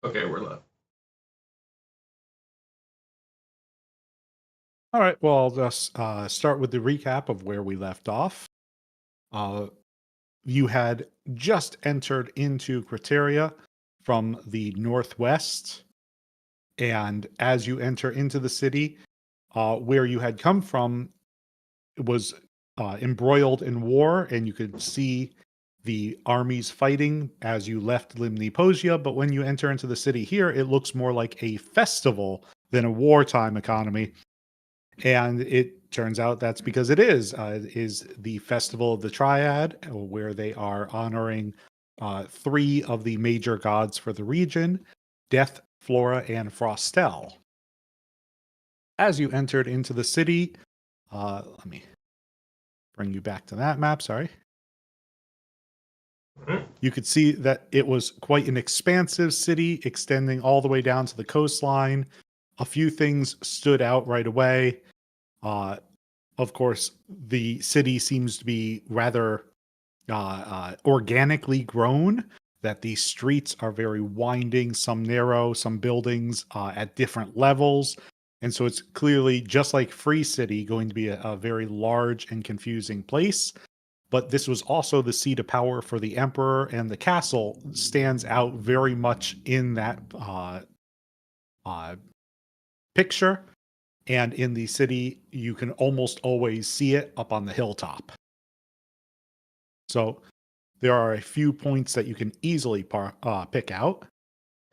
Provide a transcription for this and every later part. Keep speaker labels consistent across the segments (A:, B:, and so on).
A: Okay, we're left.
B: All right. Well, I'll just start with the recap of where we left off. Uh, you had just entered into Criteria from the northwest, and as you enter into the city, where you had come from was embroiled in war, and you could see the armies fighting as you left Limniposia. But when you enter into the city here, it looks more like a festival than a wartime economy. And it turns out that's because it is. It is the Festival of the Triad, where they are honoring three of the major gods for the region: Death, Flora, and Frostel. As you entered into the city, let me bring you back to that map, sorry. You could see that it was quite an expansive city extending all the way down to the coastline. A few things stood out right away. Of course, the city seems to be rather organically grown, that the streets are very winding, some narrow, some buildings at different levels. And so it's clearly, just like Free City, going to be a very large and confusing place. But this was also the seat of power for the emperor, and the castle stands out very much in that uh, picture. And in the city, you can almost always see it up on the hilltop. So there are a few points that you can easily pick out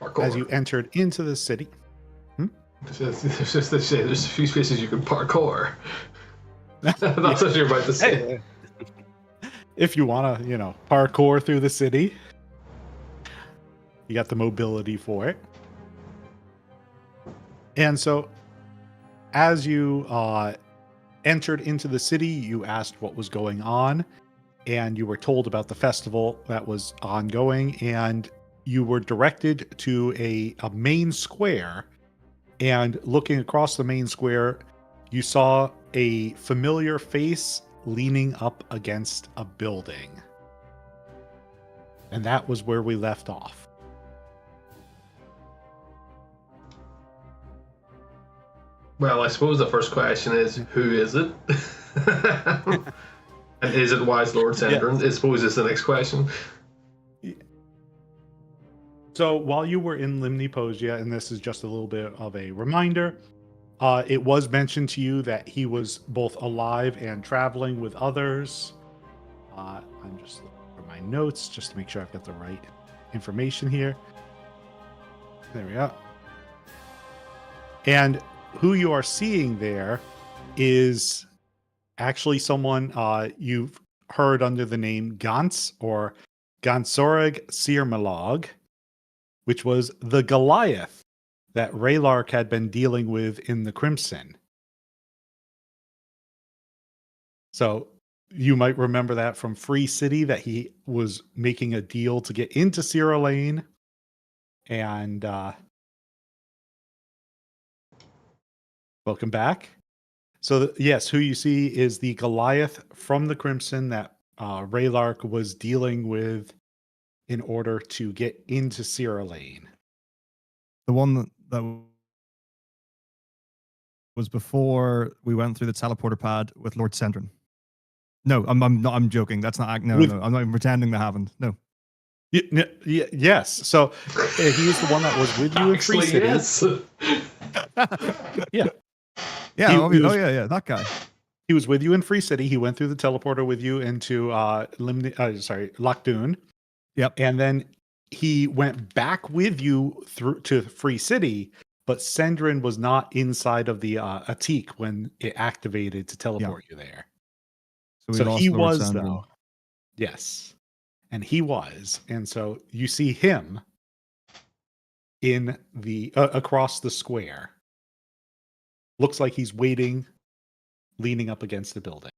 A: Parkour.
B: as you entered into the city.
A: There's a few spaces you can parkour. That's what you're about to say.
B: Hey, if you want to, parkour through the city, you got the mobility for it. And so, as you entered into the city, you asked what was going on, and you were told about the festival that was ongoing, and you were directed to a main square. And looking across the main square, you saw a familiar face leaning up against a building. And that was where we left off.
A: Well, I suppose the first question is, who is it? And is it Wise Lord Sendron? I suppose is the next question.
B: So while you were in Limniposia, and this is just a little bit of a reminder, it was mentioned to you that he was both alive and traveling with others. I'm just looking for my notes just to make sure I've got the right information here. There we go. And who you are seeing there is actually someone you've heard under the name Gans or Gansorg Sirmalog, which was the Goliath that Raylark had been dealing with in the Crimson. So you might remember that from Free City, that he was making a deal to get into Sierra Lane. And welcome back. So yes, who you see is the Goliath from the Crimson that Raylark was dealing with in order to get into Sierra Lane.
C: The one that was before we went through the teleporter pad with Lord Sendron. No, I'm joking. That's not. No, no, I'm not even pretending that happened. No.
B: Yes. So he's the one that was with you in Free City.
A: Yes.
B: Yeah.
C: Yeah. Yeah. That guy.
B: He was with you in Free City. He went through the teleporter with you into Lochdoon.
C: Yep.
B: And then he went back with you through to Free City, but Sendron was not inside of the Atik when it activated to teleport you there. So he was, though. Yes. And he was. And so you see him in the across the square. Looks like he's waiting, leaning up against the building.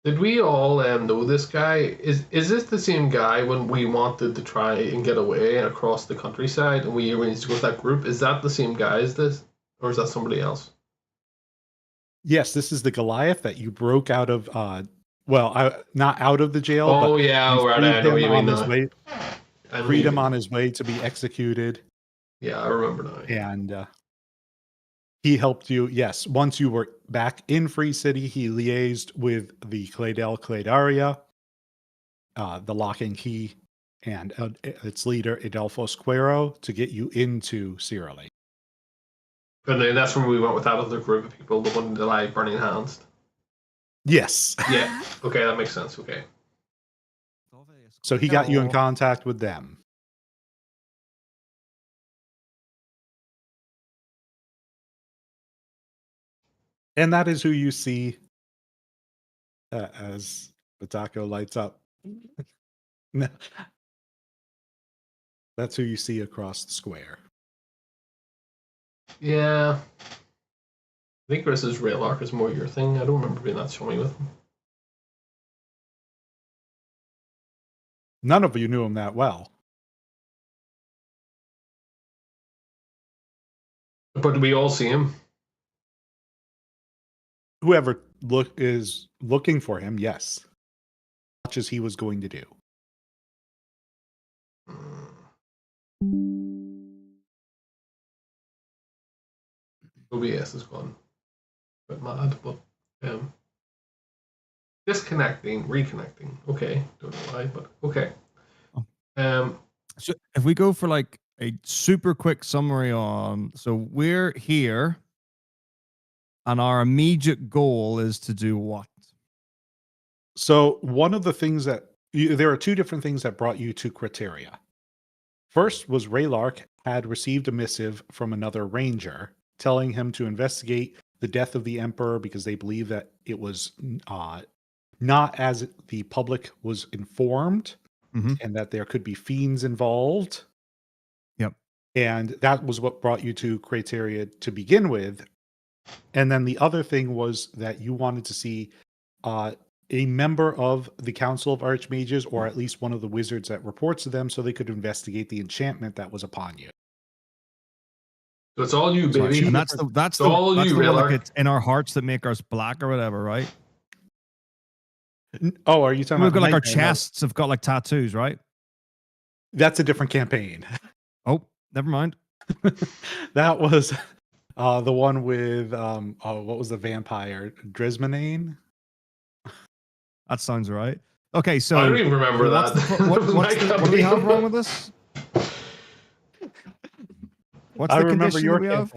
A: Did we all know this guy? Is this the same guy when we wanted to try and get away across the countryside and we arranged to go with that group? Is that the same guy as this? Or is that somebody else?
B: Yes, this is the Goliath that you broke out of, not out of the jail.
A: Oh,
B: but
A: yeah, right. I know what you mean now.
B: Freed him on his way to be executed.
A: Yeah, I remember now.
B: And he helped you. Yes, once you were back in Free City, he liaised with the Claydel Claydaria, the Lock and Key, and its leader, Adelphos Quero, to get you into Sierra Lane.
A: And then that's when we went with that other group of people, the one that lie burning hands.
B: Yes.
A: Yeah. Okay, that makes sense. Okay.
B: So he got you in contact with them. And that is who you see as Batako lights up. No. That's who you see across the square.
A: Yeah. I think Chris's Raylark is more your thing. I don't remember being that showy with him.
B: None of you knew him that well.
A: But did we all see him?
B: Whoever is looking for him, yes. Much as he was going to do.
A: OBS is gone. Bit mad, but disconnecting, reconnecting. Okay, don't know why, but okay.
C: So if we go for like a super quick summary on, so we're here, and our immediate goal is to do what?
B: So one of the things that there are two different things that brought you to Criteria. First was Raylark had received a missive from another ranger telling him to investigate the death of the emperor because they believe that it was not as the public was informed, and that there could be fiends involved.
C: Yep.
B: And that was what brought you to Criteria to begin with. And then the other thing was that you wanted to see a member of the Council of Archmages, or at least one of the wizards that reports to them, so they could investigate the enchantment that was upon you.
A: So it's all you, baby.
C: And that's the
A: all
C: that's
A: you,
C: the one
A: Raylar.
C: that gets in our hearts that make us black or whatever, right?
B: Oh, are you talking
C: We've
B: about
C: got like our
B: Nightmare? No.
C: chests have got like tattoos, right?
B: That's a different campaign.
C: Oh, never mind.
B: That was the one with what was the vampire? Dresmanane?
C: That sounds right. Okay, so
A: I don't even remember
C: what's
A: that.
C: what do we have wrong with this? What's
B: I
C: the
B: remember
C: condition
B: your
C: that we have?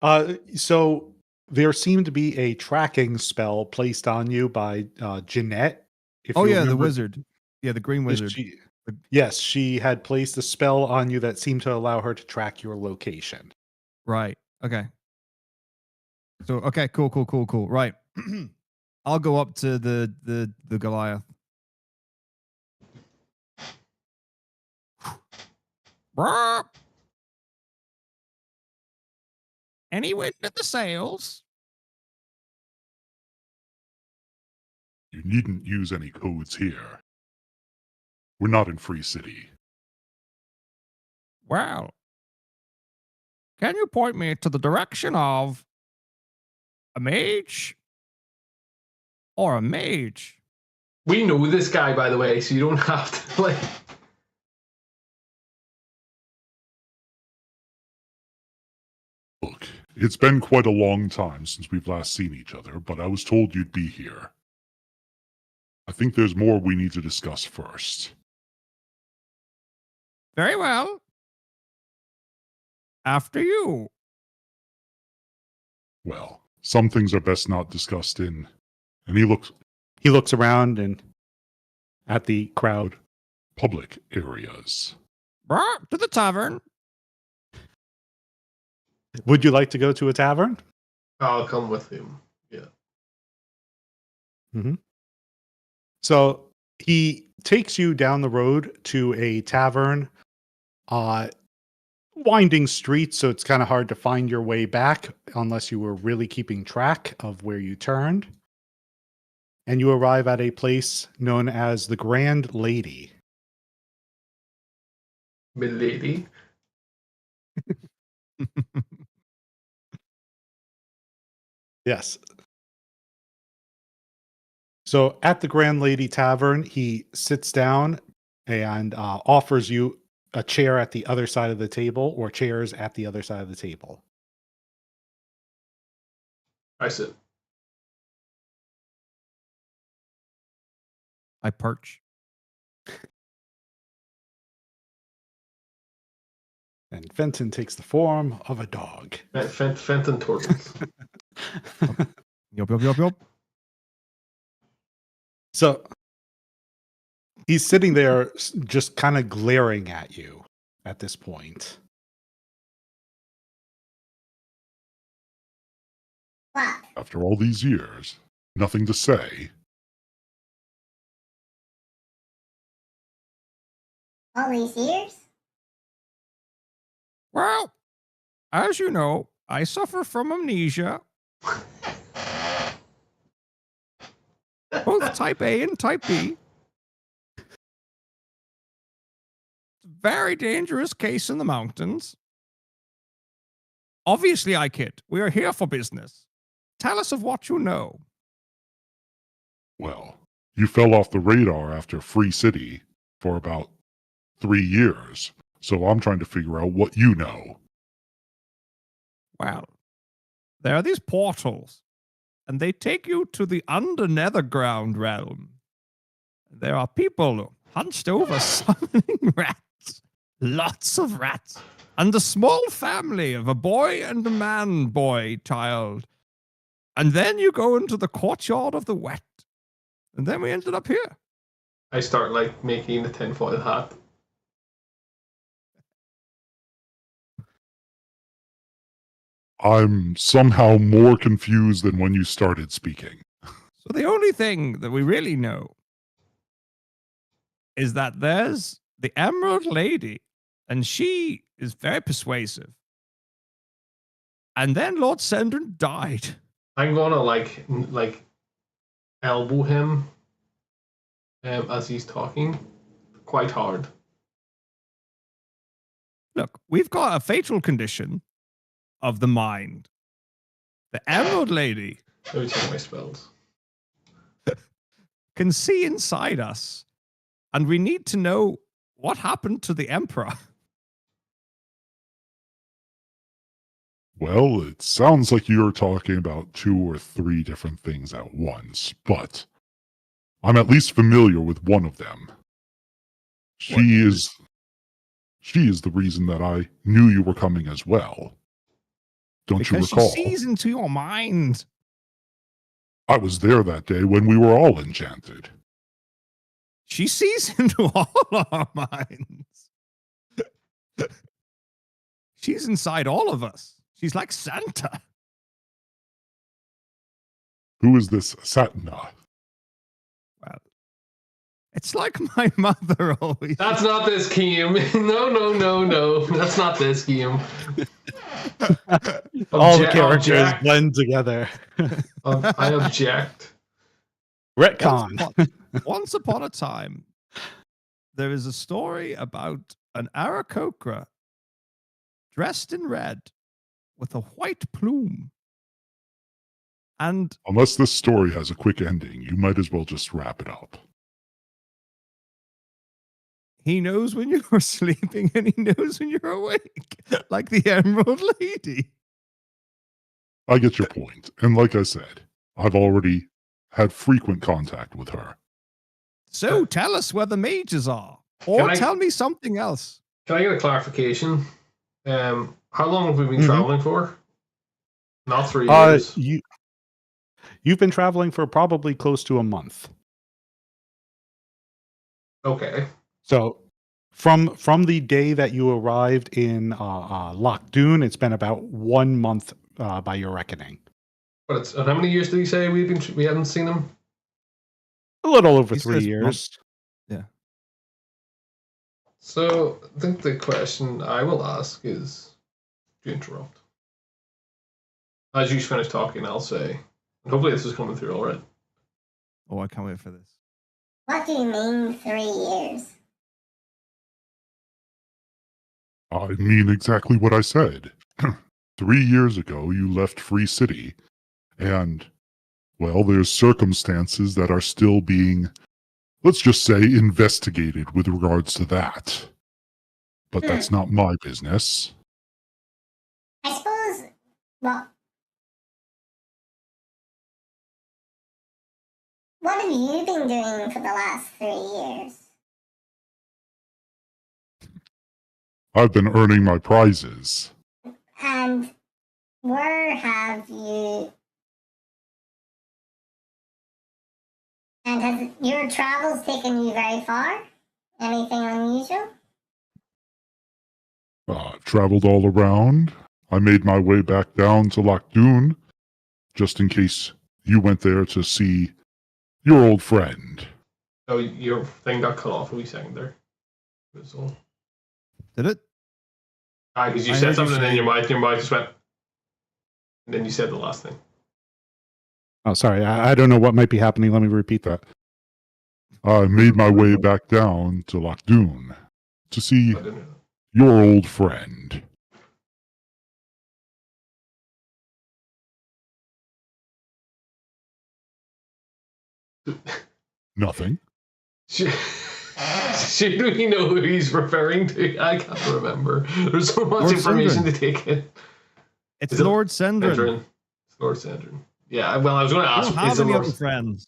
B: campaign. So there seemed to be a tracking spell placed on you by Jeanette.
C: Oh yeah, the wizard. Yeah, the green wizard.
B: Yes, she had placed a spell on you that seemed to allow her to track your location.
C: Right. Okay. So okay, cool. Right. I'll go up to the Goliath. Any wind at the sails?
D: You needn't use any codes here. We're not in Free City.
C: Well, can you point me to the direction of a mage or a mage?
A: We know this guy, by the way, so you don't have to, like...
D: Look, it's been quite a long time since we've last seen each other, but I was told you'd be here. I think there's more we need to discuss first.
C: Very well. After you.
D: Well, some things are best not discussed in... And he
B: looks around and at the crowd.
D: Public areas.
C: To the tavern.
B: Would you like to go to a tavern?
A: I'll come with him. Yeah.
B: Mm-hmm. So he takes you down the road to a tavern, winding streets, so it's kind of hard to find your way back unless you were really keeping track of where you turned. And you arrive at a place known as the Grand Lady.
A: Milady.
B: Yes. So at the Grand Lady Tavern, he sits down and offers you a chair at the other side of the table, or chairs at the other side of the table.
A: I sit.
C: I perch.
B: And Fenton takes the form of a dog.
A: Fenton Tortons.
C: Yup.
B: So he's sitting there just kind of glaring at you at this point.
E: What?
D: After all these years, nothing to say.
E: All these years?
C: Well, as you know, I suffer from amnesia. Both type A and type B. It's a very dangerous case in the mountains. Obviously, I kid. We are here for business. Tell us of what you know.
D: Well, you fell off the radar after Free City for about 3 years, so I'm trying to figure out what you know.
C: Well, there are these portals, and they take you to the under-netherground realm. There are people hunched over summoning rats. Lots of rats. And a small family of a boy and a man-boy child. And then you go into the courtyard of the wet. And then we ended up here.
A: I start, like, making the tinfoil hat.
D: I'm somehow more confused than when you started speaking.
C: So the only thing that we really know is that there's the Emerald Lady, and she is very persuasive. And then Lord Sendrin died.
A: I'm gonna like elbow him as he's talking quite hard.
C: Look, we've got a fatal condition of the mind. The Emerald Lady
A: Let me check my spells.
C: can see inside us, and we need to know what happened to the Emperor.
D: Well, it sounds like you're talking about 2 or 3 different things at once, but I'm at least familiar with one of them. She is the reason that I knew you were coming as well. Don't you
C: Because
D: recall?
C: she sees into your mind.
D: I was there that day when we were all enchanted.
C: She sees into all our minds. She's inside all of us. She's like Santa.
D: Who is this Satna?
C: Well, it's like my mother always.
A: That's not this scheme. No. That's not this scheme.
B: All the characters blend together.
A: I object.
B: Retcon.
C: Once upon a time, there is a story about an Aarakocra dressed in red with a white plume. And
D: Unless this story has a quick ending, you might as well just wrap it up.
C: he knows when you're sleeping and he knows when you're awake, like the Emerald Lady.
D: I get your point. And like I said, I've already had frequent contact with her.
C: So tell us where the mages are. Or tell me something else.
A: Can I get a clarification? How long have we been traveling for? Not 3 years.
B: You've been traveling for probably close to a month.
A: Okay.
B: So from the day that you arrived in Loch Dune, it's been about 1 month by your reckoning.
A: But it's, and how many years did he say we hadn't seen him?
B: A little over
C: He
B: 3
C: says
B: years.
C: Yeah.
A: So I think the question I will ask is, to interrupt. As you finish talking, I'll say, and hopefully this is coming through all right.
C: Oh, I can't wait for this.
E: What do you mean 3 years?
D: I mean exactly what I said. 3 years ago, you left Free City, and, well, there's circumstances that are still being, let's just say, investigated with regards to that. But that's not my business.
E: I suppose, well, what have you been doing for the last 3 years?
D: I've been earning my prizes.
E: And where have you... And has your travels taken you very far? Anything unusual?
D: I've traveled all around. I made my way back down to Loch Dune, just in case you went there to see your old friend.
A: Oh, your thing got cut off a wee second there. So,
C: Did it?
A: because you
C: I
A: said
C: heard you
A: something and then
C: say-
A: your mic just went, and then you said the last thing.
B: Oh, sorry. I don't know what might be happening. Let me repeat that.
D: I made my way back down to Loch Dune to see
A: I didn't hear
D: your old friend.
A: that.
D: Nothing.
A: Should we know who he's referring to? I can't remember. There's so much
C: Lord
A: information
C: Sindrin.
A: to take in.
C: It's
A: Is it
C: Lord Sendrin.
A: Sandrin. It's Lord Sandrin. Yeah, well, I was going to
C: I
A: ask,
C: don't have
A: is it
C: any
A: Lord...
C: other friends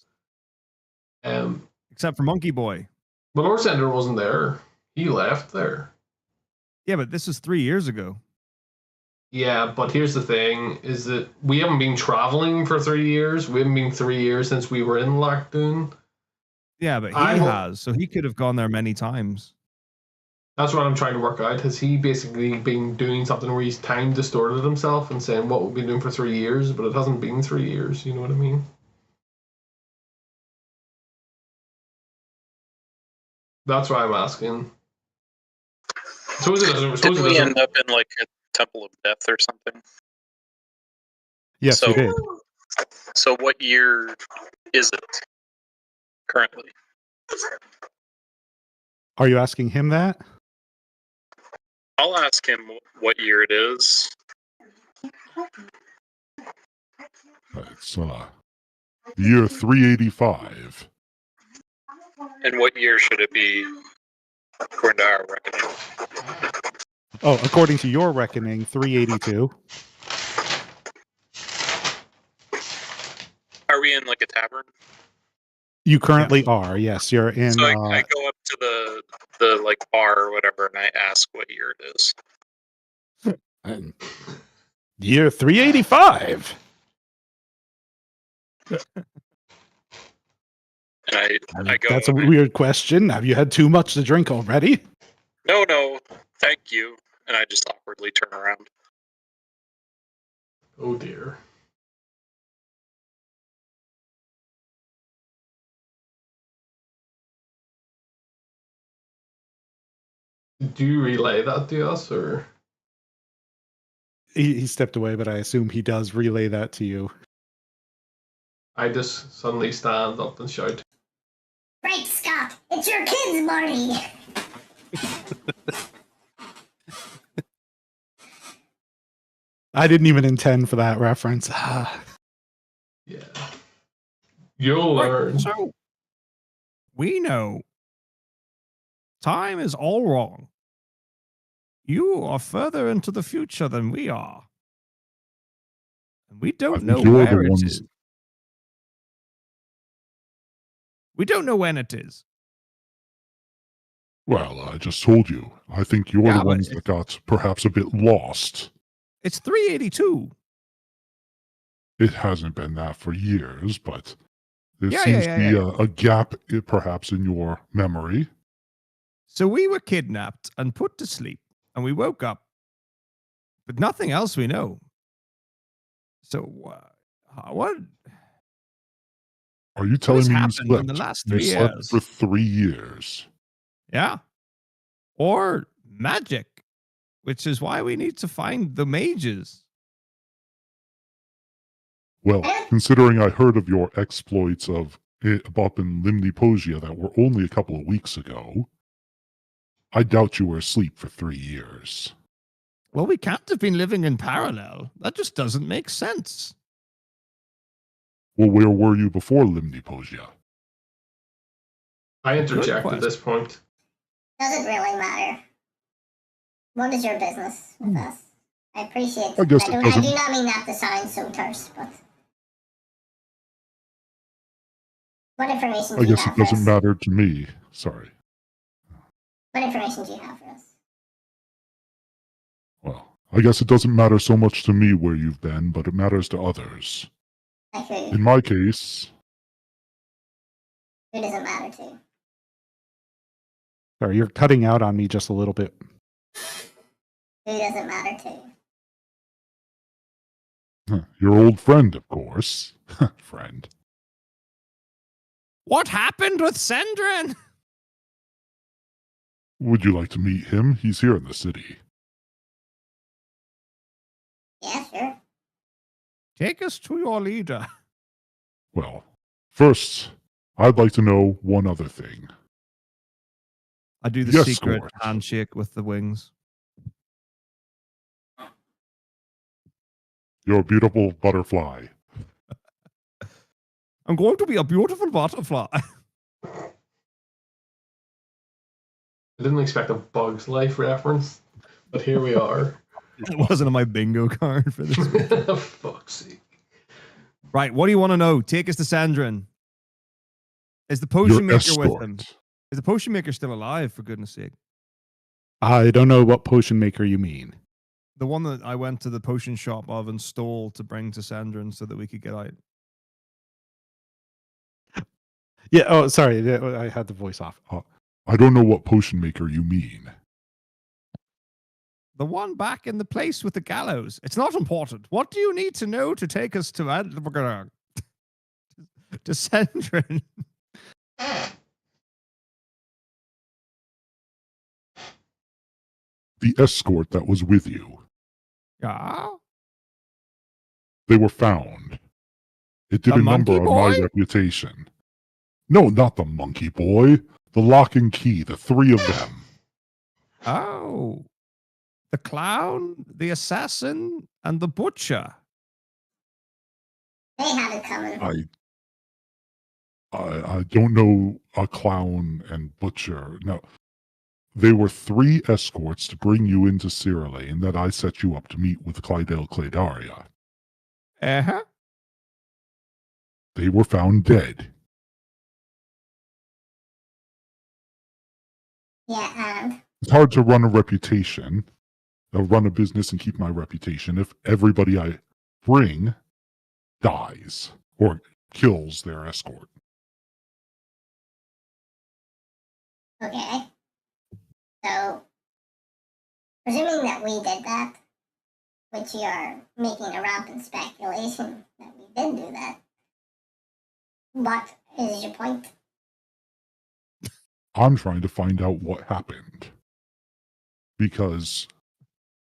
A: Um,
C: except for Monkey Boy.
A: but Lord Sandrin wasn't there. He left there.
C: Yeah, but this is 3 years ago.
A: Yeah, but here's the thing, is that we haven't been traveling for 3 years. We haven't been 3 years since we were in Loch Dune.
C: Yeah, but he
A: I will-
C: has, so he could have gone there many times.
A: That's what I'm trying to work out. Has he basically been doing something where he's time distorted himself and saying what we've been doing for 3 years, but it hasn't been 3 years, you know what I mean? That's why I'm asking. Suppose it doesn't. Suppose
F: Didn't
A: it
F: we
A: doesn't.
F: end up in like a Temple of Death or something?
B: Yes, you
F: So-
B: did.
F: So what year is it currently?
B: Are you asking him that?
F: I'll ask him what year it is.
D: It's year 385.
F: And what year should it be according to our reckoning?
B: Oh, according to your reckoning, 382.
F: Are we in like a tavern?
B: You currently are. Yes, you're in.
F: So I go up to the like bar or whatever, and I ask what year it is.
B: Year 385.
F: And I go.
B: That's a weird question. Have you had too much to drink already?
F: No, thank you. And I just awkwardly turn around.
A: Oh dear. Do you relay that to us, or
B: He stepped away, but I assume he does relay that to you.
A: I just suddenly stand up and shout?
E: Right, Scott. It's your kids, Marty.
B: I didn't even intend for that reference.
A: Yeah. You'll learn.
C: So we know time is all wrong. You are further into the future than we are. And we
D: I
C: don't
D: think
C: know
D: you're
C: where
D: the
C: it
D: ones.
C: is. We don't know when it is.
D: Well, I just told you. I think you're
C: Yeah,
D: the
C: but
D: ones that got perhaps a bit lost.
C: It's 382.
D: It hasn't been that for years, but there
C: Yeah,
D: seems
C: yeah,
D: to
C: yeah,
D: be
C: yeah.
D: a gap perhaps in your memory.
C: So we were kidnapped and put to sleep, and we woke up, but nothing else we know. So what?
D: Are you telling
C: has
D: me you
C: happened in
D: slept?
C: the last
D: You
C: 3
D: slept
C: years?
D: for 3 years.
C: Yeah. Or magic, which is why we need to find the mages.
D: Well, considering I heard of your exploits of up in Limniposia that were only a couple of weeks ago, I doubt you were asleep for 3 years.
C: Well, we can't have been living in parallel. That just doesn't make sense.
D: Well, where were you before Limniposia?
A: I
C: Good
A: interject at
C: question.
A: this point.
E: Doesn't really matter. What is your business with us? I appreciate
D: I guess it
E: I
D: doesn't-
E: do not mean that to sound so terse, but what information do
D: I
E: you
D: guess
E: have
D: it
E: for
D: doesn't
E: us?
D: matter to me. Sorry.
E: What information do you have for us?
D: Well, I guess it doesn't matter so much to me where you've been, but it matters to others.
E: Like who?
D: In my case,
E: Who does it matter to?
B: Sorry, you're cutting out on me just a little bit.
E: Who does it matter to?
D: your old friend, of course. Friend.
C: What happened with Sendrin?
D: Would you like to meet him? He's here in the city.
E: Yeah, sure.
C: Take us to your leader.
D: Well, first, I'd like to know one other thing.
C: I do the
D: Yes,
C: secret
D: Gort.
C: handshake with the wings.
D: You're a beautiful butterfly.
C: I'm going to be a beautiful butterfly.
A: I didn't expect a Bug's Life reference, but here we are.
C: It wasn't on my bingo card for this.
A: Fuck's sake.
C: Right, what do you want to know? Take us to Sandrin. Is the potion
D: Your
C: maker with him?
D: escort.
C: Is the potion maker still alive, for goodness sake?
B: I don't know what potion maker you mean.
C: The one that I went to the potion shop of and stole to bring to Sandrin so that we could get out.
B: Yeah. Oh, sorry. I had the voice off.
D: I don't know what potion maker you mean.
C: The one back in the place with the gallows. It's not important. What do you need to know to take us to to Sendrin?
D: The escort that was with you.
C: Yeah?
D: They were found. It did
C: The
D: a number
C: monkey
D: on my
C: boy?
D: reputation. No, not the monkey boy. The lock and key, the three of them.
C: Oh. The clown, the assassin, and the butcher.
E: They had it coming.
D: I don't know a clown and butcher. No. They were three escorts to bring you into Cyril and that I set you up to meet with Clydel Claydaria.
C: Uh-huh.
D: They were found dead.
E: Yeah, and
D: It's hard to run a reputation, run a business and keep my reputation if everybody I bring dies or kills their escort.
E: okay. So, presuming that we did that, which you are making a rampant speculation that we did do that, what is your point?
D: I'm trying to find out what happened. Because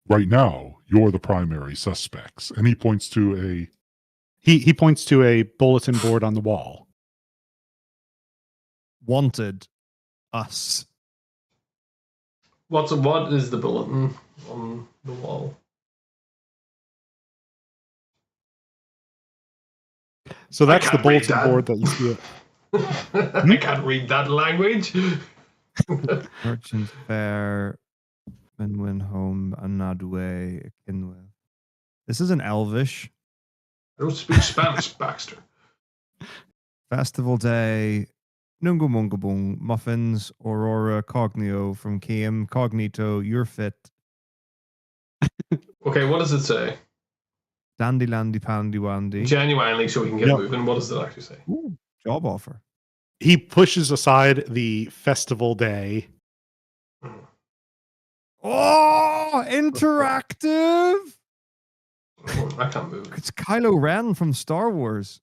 D: right now, you're the primary suspects. And he points to a...
B: He points to a bulletin board on the wall.
C: Wanted us.
A: What is the bulletin on the wall?
B: So that's the
A: can't read
B: bulletin
A: that.
B: board that you see.
A: I can't read that language.
C: Merchant Fair, Minwin Home, Anadwe, Kinwith. This is an Elvish.
A: I don't speak Spanish, Baxter.
C: Festival Day, Nungumungabung, Muffins, Aurora, Cognio from Kim, Cognito, You're Fit,
A: Okay, what does it say?
C: Dandy Landy Pandy Wandy.
A: Genuinely, so we can get
B: Yep.
A: moving. What does it actually say?
C: Ooh, job offer.
B: He pushes aside the festival day.
C: Oh, interactive!
A: Oh, I can't move.
C: It's Kylo Ren from Star Wars.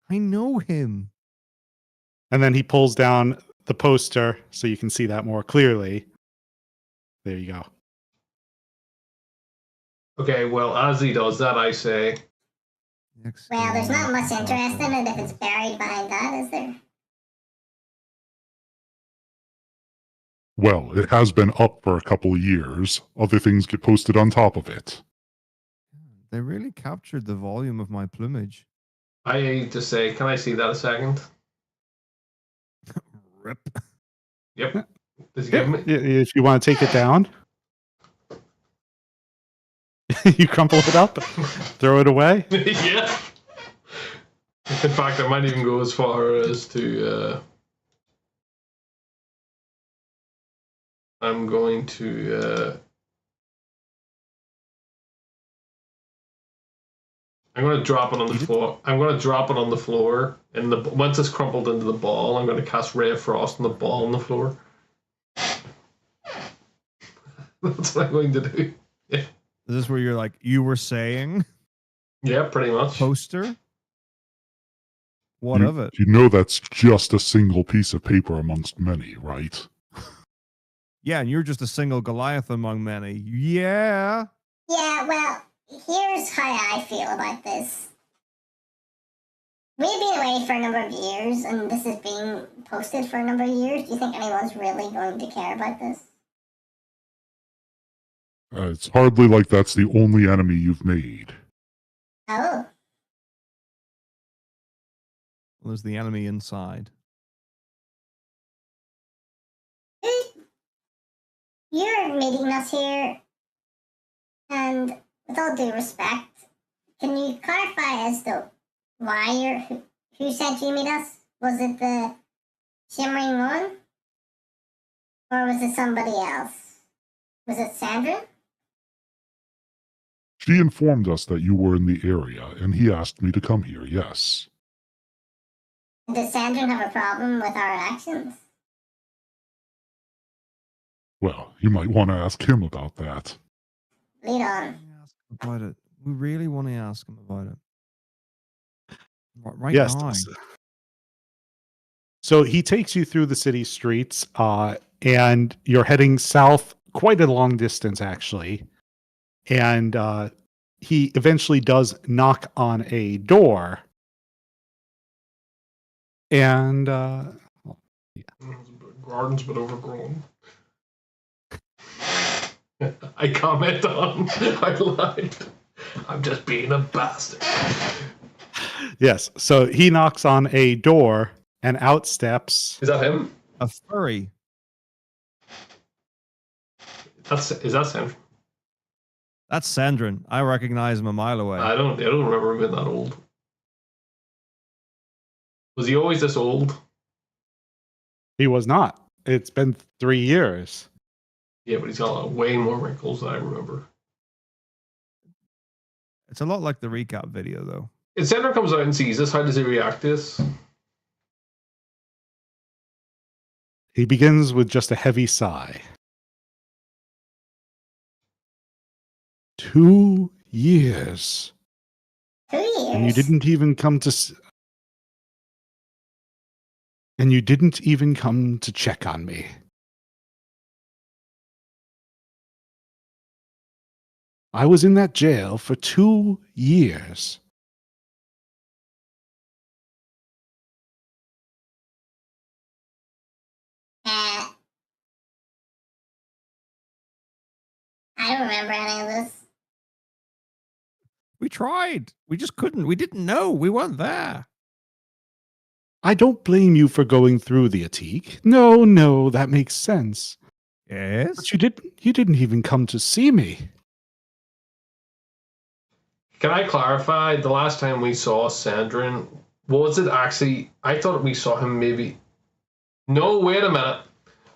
C: I know him.
B: And then he pulls down the poster so you can see that more clearly. There you go.
A: Okay, well, as he does that, I say,
E: Well, there's not much interest in it if it's buried behind that, is there?
D: Well, it has been up for a couple of years. Other things get posted on top of it.
C: They really captured the volume of my plumage.
A: I just say, can I see that a second?
C: Rip.
A: Yep. Does he give me?
B: If you want to take it down, you crumple it up, throw it away.
A: Yeah. In fact, I might even go as far as to. I'm going to. I'm going to drop it on the floor. I'm going to drop it on the floor, and once it's crumpled into the ball, I'm going to cast Ray of Frost on the ball on the floor. That's what I'm going to do. Yeah.
C: Is this where you're like, you were saying?
A: Yeah, pretty much.
C: Poster? What of it?
D: You know that's just a single piece of paper amongst many, right?
C: Yeah, and you're just a single Goliath among many. Yeah.
E: Yeah, well, here's how I feel about this. We've been away for a number of years, and this is being posted for a number of years. Do you think anyone's really going to care about this?
D: It's hardly like that's the only enemy you've made.
E: Oh,
C: Well, there's the enemy inside.
E: you're meeting us here, and with all due respect, can you clarify as to why who sent you to meet us? Was it the Shimmering One? Or was it somebody else? Was it Sandra?
D: She informed us that you were in the area, and he asked me to come here, yes.
E: Does Sandra have a problem with our actions?
D: Well, you might want to ask him about that.
E: Lead on.
C: Ask him about it. We really want to ask him about it. Right
B: Yes.
C: now.
B: So he takes you through the city streets, and you're heading south quite a long distance, actually. And he eventually does knock on a door. And
A: Gardens but overgrown. I comment on. I lied. I'm just being a bastard.
B: yes, so he knocks on a door, and out steps.
A: Is that him?
C: A furry.
A: Is that Sam?
C: That's Sandrin. I recognize him a mile away.
A: I don't remember him being that old. Was he always this old?
B: He was not. It's been 3 years.
A: Yeah, but he's got way more wrinkles than I remember.
C: It's a lot like the recap video, though.
A: If Sandra comes out and sees this, how does he react to this?
B: He begins with just a heavy sigh. 2 years.
E: 2 years.
B: And you didn't even come to and you didn't even come to check on me. I was in that jail for 2 years.
E: I don't remember any of this.
C: We tried. We just couldn't. We didn't know. We weren't there.
B: I don't blame you for going through the Atik. No, that makes sense.
C: Yes.
B: But you didn't even come to see me.
A: Can I clarify? The last time we saw Sandrin, was it actually? I thought we saw him maybe. No, wait a minute.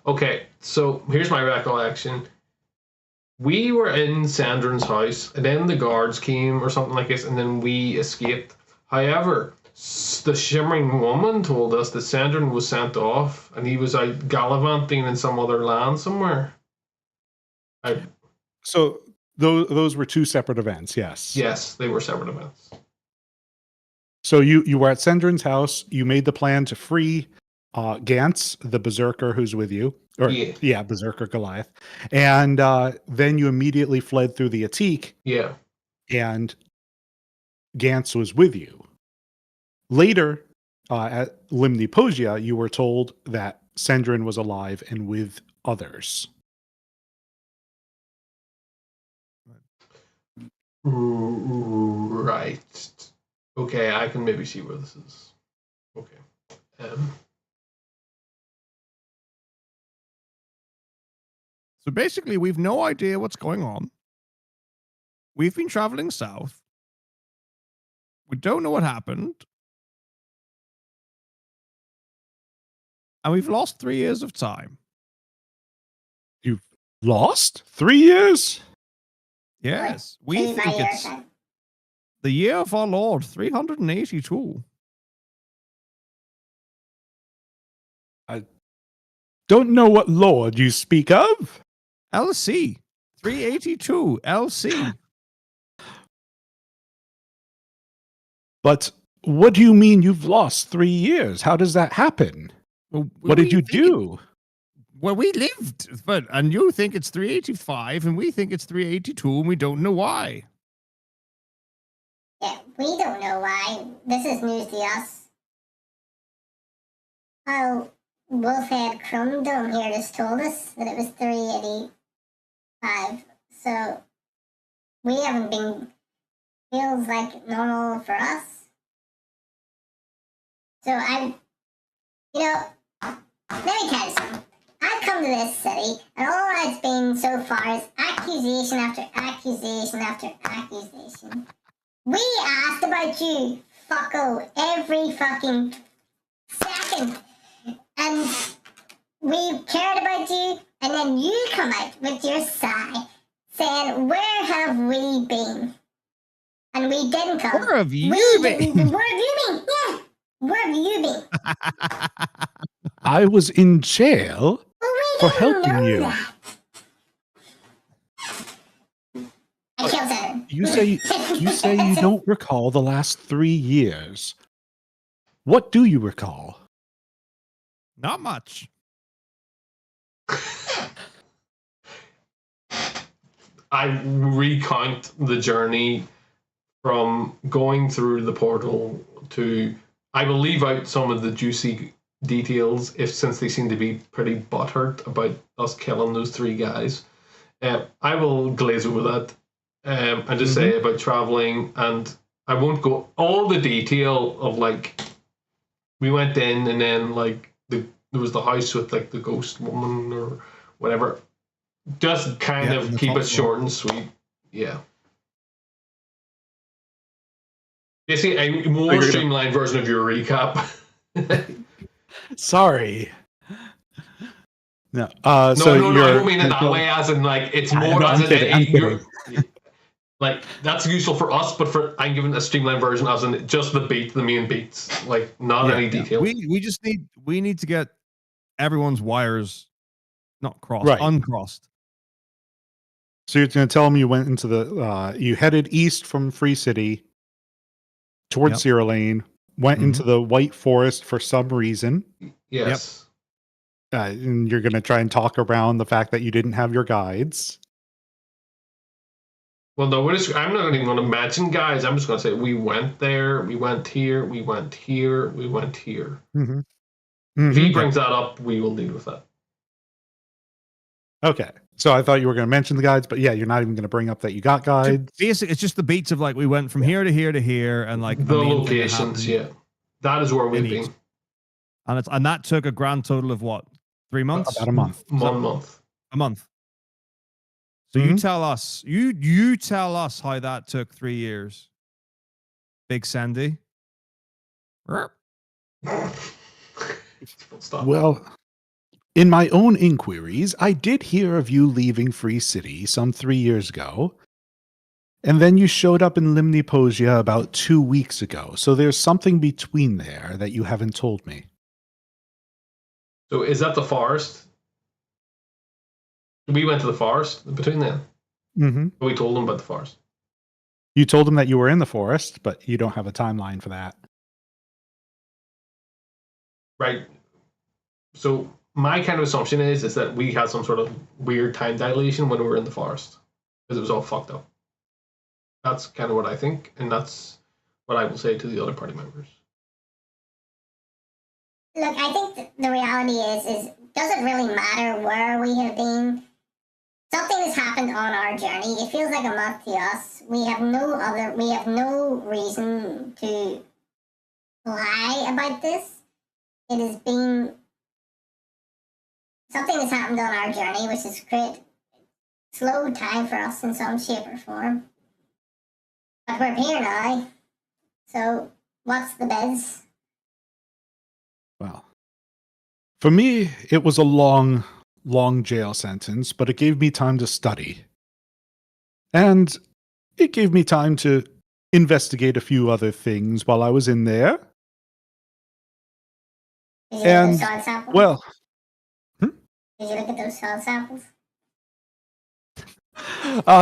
A: Okay, so here's my recollection. We were in Sandrin's house, and then the guards came or something like this, and then we escaped. However, the Shimmering Woman told us that Sandrin was sent off, and he was out gallivanting in some other land somewhere.
B: So those were 2 separate events, yes.
A: Yes, they were separate events.
B: So you were at Sendrin's house. You made the plan to free Gantz, the berserker who's with you. Berserker Goliath. And then you immediately fled through the Atik.
A: Yeah.
B: And Gantz was with you. Later, at Limni Pogia, you were told that Sendrin was alive and with others.
A: Right. Okay, I can maybe see where this is. Okay.
C: So basically, we've no idea what's going on. We've been traveling south. We don't know what happened. And we've lost 3 years of time.
B: You've lost 3 years?
C: Yes. We
E: 25
C: think
E: years
C: it's
E: then.
C: the year of our Lord, 382.
B: Don't know what lord you speak of.
C: LC. 382. LC.
B: But what do you mean you've lost 3 years? How does that happen?
C: Well,
B: What did
C: we
B: you
C: think
B: do?
C: Well, we lived, and you think it's 385, and we think it's 382, and we don't know why.
E: Yeah, we don't know why. This is news to us. Oh, Wolfhead Crumdome here just told us that it was 385. So we haven't been. Feels like normal for us. So let me tell you something. I've come to this city, and all it's been so far is accusation after accusation after accusation. We asked about you, fucko, every fucking second. And we cared about you, and then you come out with your sigh, saying, where have we been? And we didn't come.
C: Where have you been?
E: Where have you been? Yeah. Where have you been?
B: I was in jail
E: Well, we
B: for
E: didn't
B: helping
E: know
B: you.
E: that.
B: you say you don't recall the last 3 years. What do you recall?
C: Not much.
A: I recount the journey from going through the portal to. I will leave out some of the juicy details since they seem to be pretty butthurt about us killing those 3 guys. I will glaze over that and just say about traveling, and I won't go all the detail of like we went in and then like there was the house with like the ghost woman or whatever. Just kind of keep it short and sweet. Yeah. Basically, a more streamlined version of your recap.
B: Sorry. No.
A: No, I don't mean it that way. As in, like, it's more as in like that's useful for us, but I'm giving a streamlined version as in just the main beats, like not any detail.
C: We need to get everyone's wires not crossed, uncrossed.
B: So you're going to tell them you went into you headed east from Free City towards Sierra Lane, went into the White Forest for some reason.
A: Yes.
B: And you're going to try and talk around the fact that you didn't have your guides.
A: Well, no, I'm not even going to mention guides. I'm just going to say we went there, we went here, we went here, we went here. If he brings that up, we will deal with that.
B: Okay. So I thought you were going to mention the guides, but yeah, you're not even going to bring up that you got guides.
C: Basically, it's just the beats of like we went from here to here to here, and like
A: the locations. Yeah, that is where we've been,
C: and that took a grand total of what, 3 months?
B: About a month.
A: 1 month.
C: A month. So you tell us, you tell us how that took 3 years. Big Sandy.
B: Well, in my own inquiries, I did hear of you leaving Free City some 3 years ago. And then you showed up in Limniposia about 2 weeks ago. So there's something between there that you haven't told me.
A: So is that the forest? We went to the forest between them. We told them about the forest.
B: You told them that you were in the forest, but you don't have a timeline for that.
A: Right. So my kind of assumption is that we had some sort of weird time dilation when we were in the forest because it was all fucked up. That's kind of what I think, and that's what I will say to the other party members.
E: Look, I think the reality is does it really matter where we have been? Something has happened on our journey. It feels like a month to us. We have no reason to lie about this. It has been something has happened on our journey, which has created slow time for us in some shape or form. But we're here now. So what's the biz?
B: Well, for me, it was a long jail sentence, but it gave me time to study. And it gave me time to investigate a few other things while I was in there.
E: Did you look at those soil samples?
B: Well,
E: Did you look at those soil samples?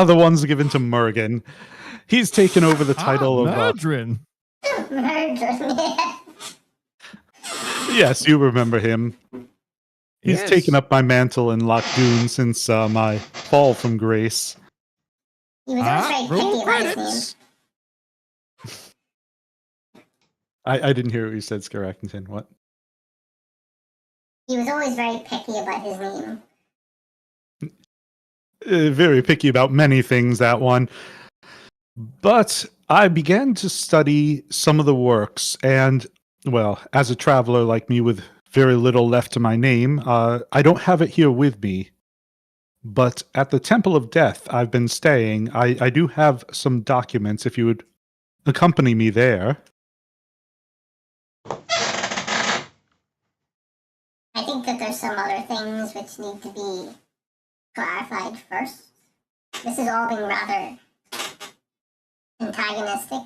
B: The ones given to Mergen. He's taken over the title of...
C: Murdrin.
E: Murdrin,
B: Yes, you remember him. He's
A: Yes.
B: taken up my mantle in Lochdoon since my fall from grace.
E: He was always very
C: Roll
E: picky about his
C: credits.
E: name.
B: I didn't hear what you said, Scaractington. What?
E: He was always very picky about his name.
B: Very picky about many things, that one. But I began to study some of the works, and, well, as a traveler like me with very little left to my name, I don't have it here with me. But at the Temple of Death I've been staying, I do have some documents if you would accompany me there.
E: I think that there's some other things which need to be clarified first. This has all been rather antagonistic.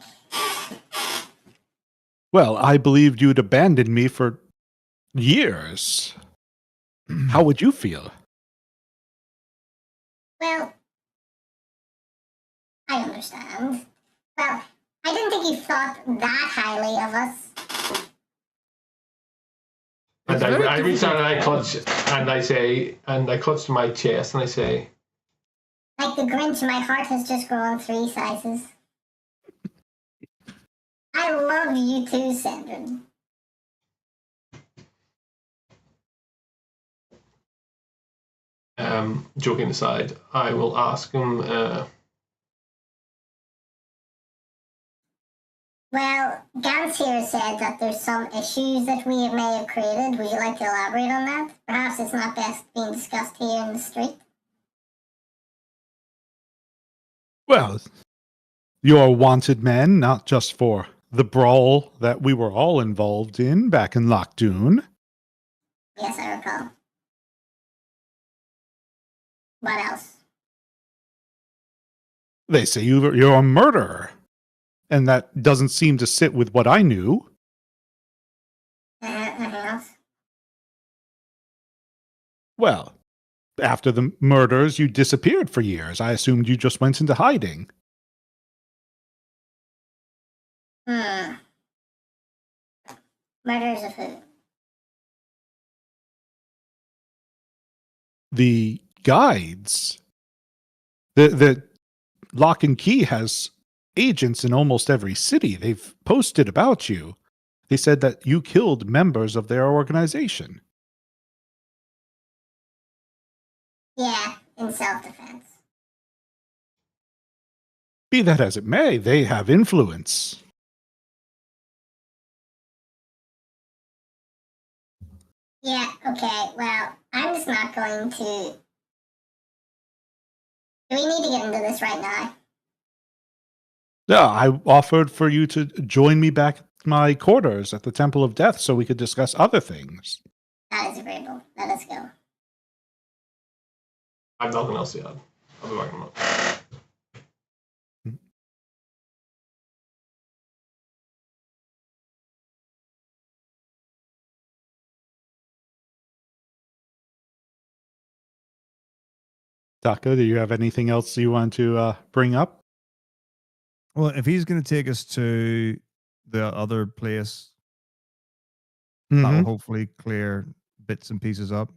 B: Well, I believed you'd abandoned me for years. How would you feel?
E: Well, I I understand. Well, I didn't think you thought that highly of us.
A: And
C: It's very
A: I reach out and I
C: difficult.
A: clutch and I say, and I clutch my chest and I say,
E: Like the Grinch, my heart has just grown 3 sizes. I love you too, Sandra.
A: joking aside, I will ask him.
E: Well, Gans here said that there's some issues that we may have created. Would you like to elaborate on that? Perhaps it's not best being discussed here in the street.
B: Well, you're wanted men, not just for the brawl that we were all involved in back in Lochdoon.
E: Yes, I recall. What else?
B: They say you're a murderer, and that doesn't seem to sit with what I knew.
E: Nothing else?
B: Well, after the murders, you disappeared for years. I assumed you just went into hiding.
E: Murders of who?
B: The guides. The Lock and Key has agents in almost every city. They've posted about you. They said that you killed members of their organization.
E: Yeah, in self-defense.
B: Be that as it may, they have influence.
E: Yeah, okay, well, I'm just not going to... Do we need to get into this right now?
B: Yeah, I offered for you to join me back at my quarters at the Temple of Death so we could discuss other things.
E: That is agreeable. Let us go.
A: I have nothing else to add. I'll be back in a moment.
B: Taka, do you have anything else you want to bring up?
C: Well, if he's going to take us to the other place,
B: Mm-hmm.
C: that will hopefully clear bits and pieces up.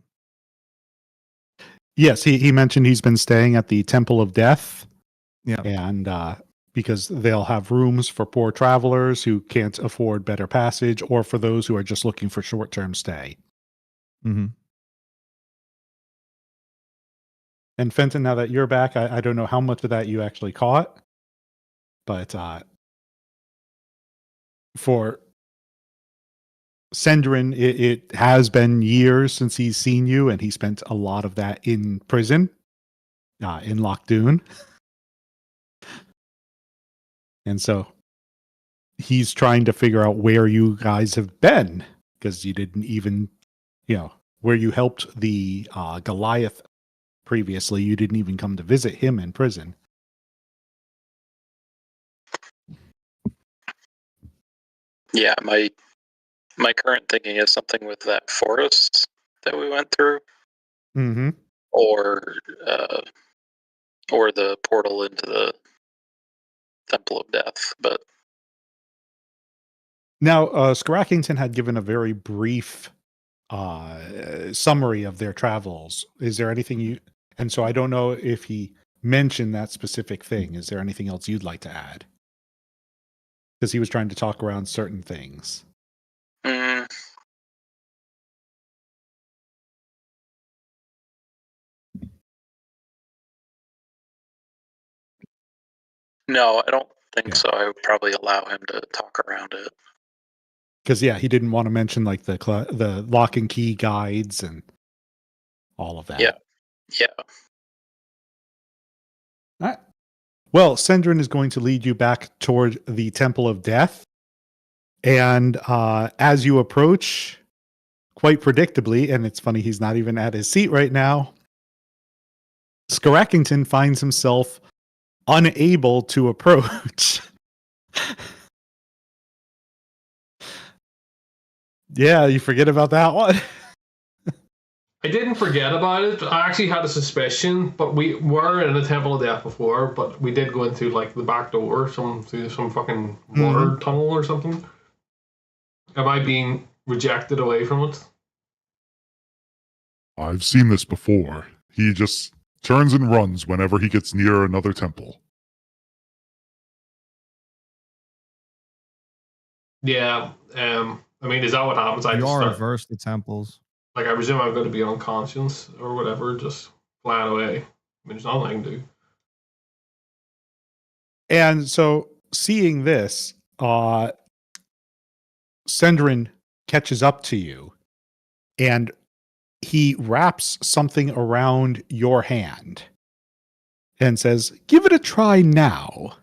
B: Yes, he mentioned he's been staying at the Temple of Death.
C: Yeah.
B: And because they'll have rooms for poor travelers who can't afford better passage or for those who are just looking for short-term stay.
C: Mm-hmm.
B: And Fenton, now that you're back, I don't know how much of that you actually caught, but for Sendrin, it has been years since he's seen you, and he spent a lot of that in prison, in Lochdoon. And so he's trying to figure out where you guys have been, because you didn't even, where you helped the Goliath previously, you didn't even come to visit him in prison.
F: Yeah, my current thinking is something with that forest that we went through,
B: Mm-hmm.
F: or the portal into the Temple of Death. But
B: Now, Scrackington had given a very brief summary of their travels. Is there anything you... And so I don't know if he mentioned that specific thing. Is there anything else you'd like to add? Because he was trying to talk around certain things.
F: no, I don't think
B: Yeah.
F: so. I would probably allow him to talk around it.
B: Because, yeah, he didn't want to mention like the lock and key guides and all of that.
F: Yeah.
B: All right. Well, Sendrin is going to lead you back toward the Temple of Death. And as you approach, quite predictably, and it's funny he's not even at his seat right now, Scrackington finds himself unable to approach. Yeah, you forget about that one.
A: I didn't forget about it. I actually had a suspicion, but we were in a Temple of Death before, but we did go in through like the back door, through some fucking water tunnel or something. Am I being rejected away from it?
D: I've seen this before. He just turns and runs whenever he gets near another temple.
A: Yeah. I mean, is that what happens? I
C: You
A: just
C: are
A: start,
C: reverse the temples.
A: like, I presume I'm going to be unconscious or whatever, just flying away. I mean, there's nothing I can do.
B: And so, seeing this, Sendrin catches up to you, and he wraps something around your hand and says, "Give it a try now."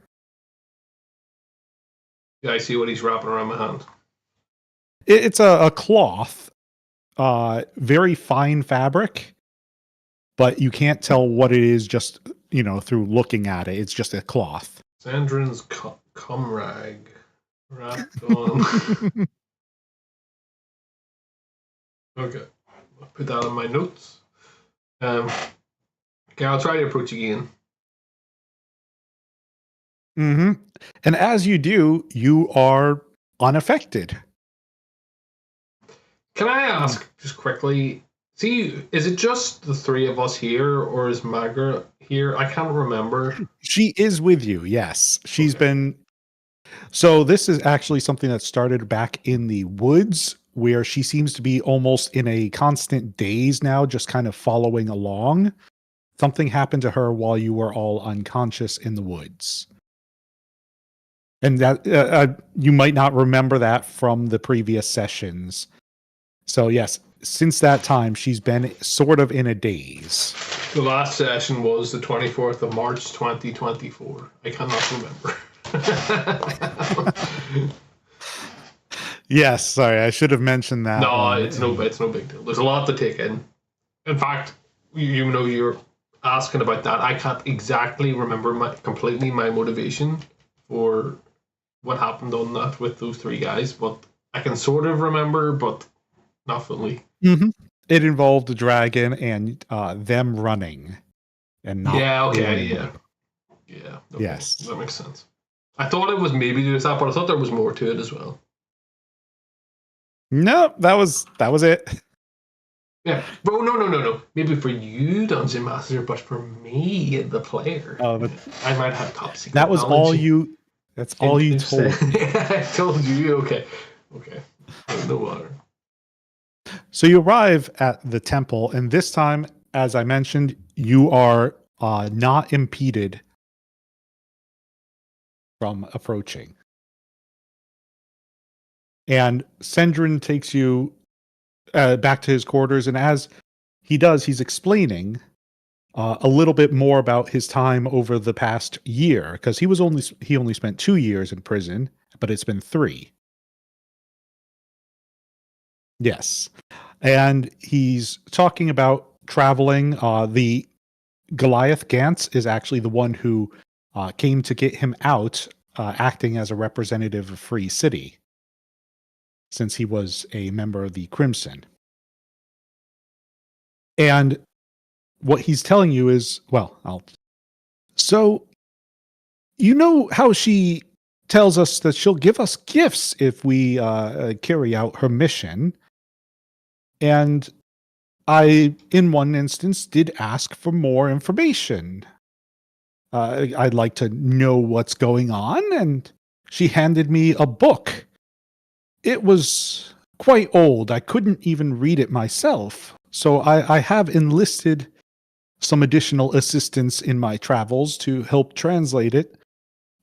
A: Yeah, I see what he's wrapping around my hand.
B: It's a cloth, very fine fabric, but you can't tell what it is just, through looking at it. It's just a cloth.
A: Sandrin's cum rag wrapped on. Okay, I'll put that on my notes. Okay, I'll try to approach again.
B: Mm-hmm. And as you do, you are unaffected.
A: Can I ask just quickly? See, is it just the three of us here, or is Magra here? I can't remember.
B: She is with you, yes. She's been... So this is actually something that started back in the woods, where she seems to be almost in a constant daze now, just kind of following along. Something happened to her while you were all unconscious in the woods. And that you might not remember that from the previous sessions. So yes, since that time, she's been sort of in a daze.
A: The last session was the 24th of March, 2024. I cannot remember.
B: Yes, sorry, I should have mentioned that.
A: No, it's no big deal. There's a lot to take in. In fact, you're asking about that. I can't exactly remember completely my motivation for what happened on that with those three guys, but I can sort of remember, but not fully.
B: Mm-hmm. It involved a dragon and them running, and not.
A: Yeah. Okay.
B: winning.
A: Yeah. Okay.
B: Yes,
A: that makes sense. I thought it was maybe just that, but I thought there was more to it as well.
B: No, that was it.
A: Yeah. Bro, no. Maybe for you, Dungeon Master, but for me, the player, I might have top secret.
B: That was all you. That's all you told.
A: I told you. Okay. No water.
B: So you arrive at the temple, and this time, as I mentioned, you are not impeded from approaching. And Sendrin takes you back to his quarters, and as he does, he's explaining a little bit more about his time over the past year, because he only spent 2 years in prison, but it's been 3. Yes. And he's talking about traveling. The Goliath Gantz is actually the one who came to get him out, acting as a representative of Free City, since he was a member of the Crimson. And what he's telling you is, so you know how she tells us that she'll give us gifts if we carry out her mission. And I, in one instance, did ask for more information. I'd like to know what's going on, and she handed me a book. It was quite old. I couldn't even read it myself. So I have enlisted some additional assistance in my travels to help translate it.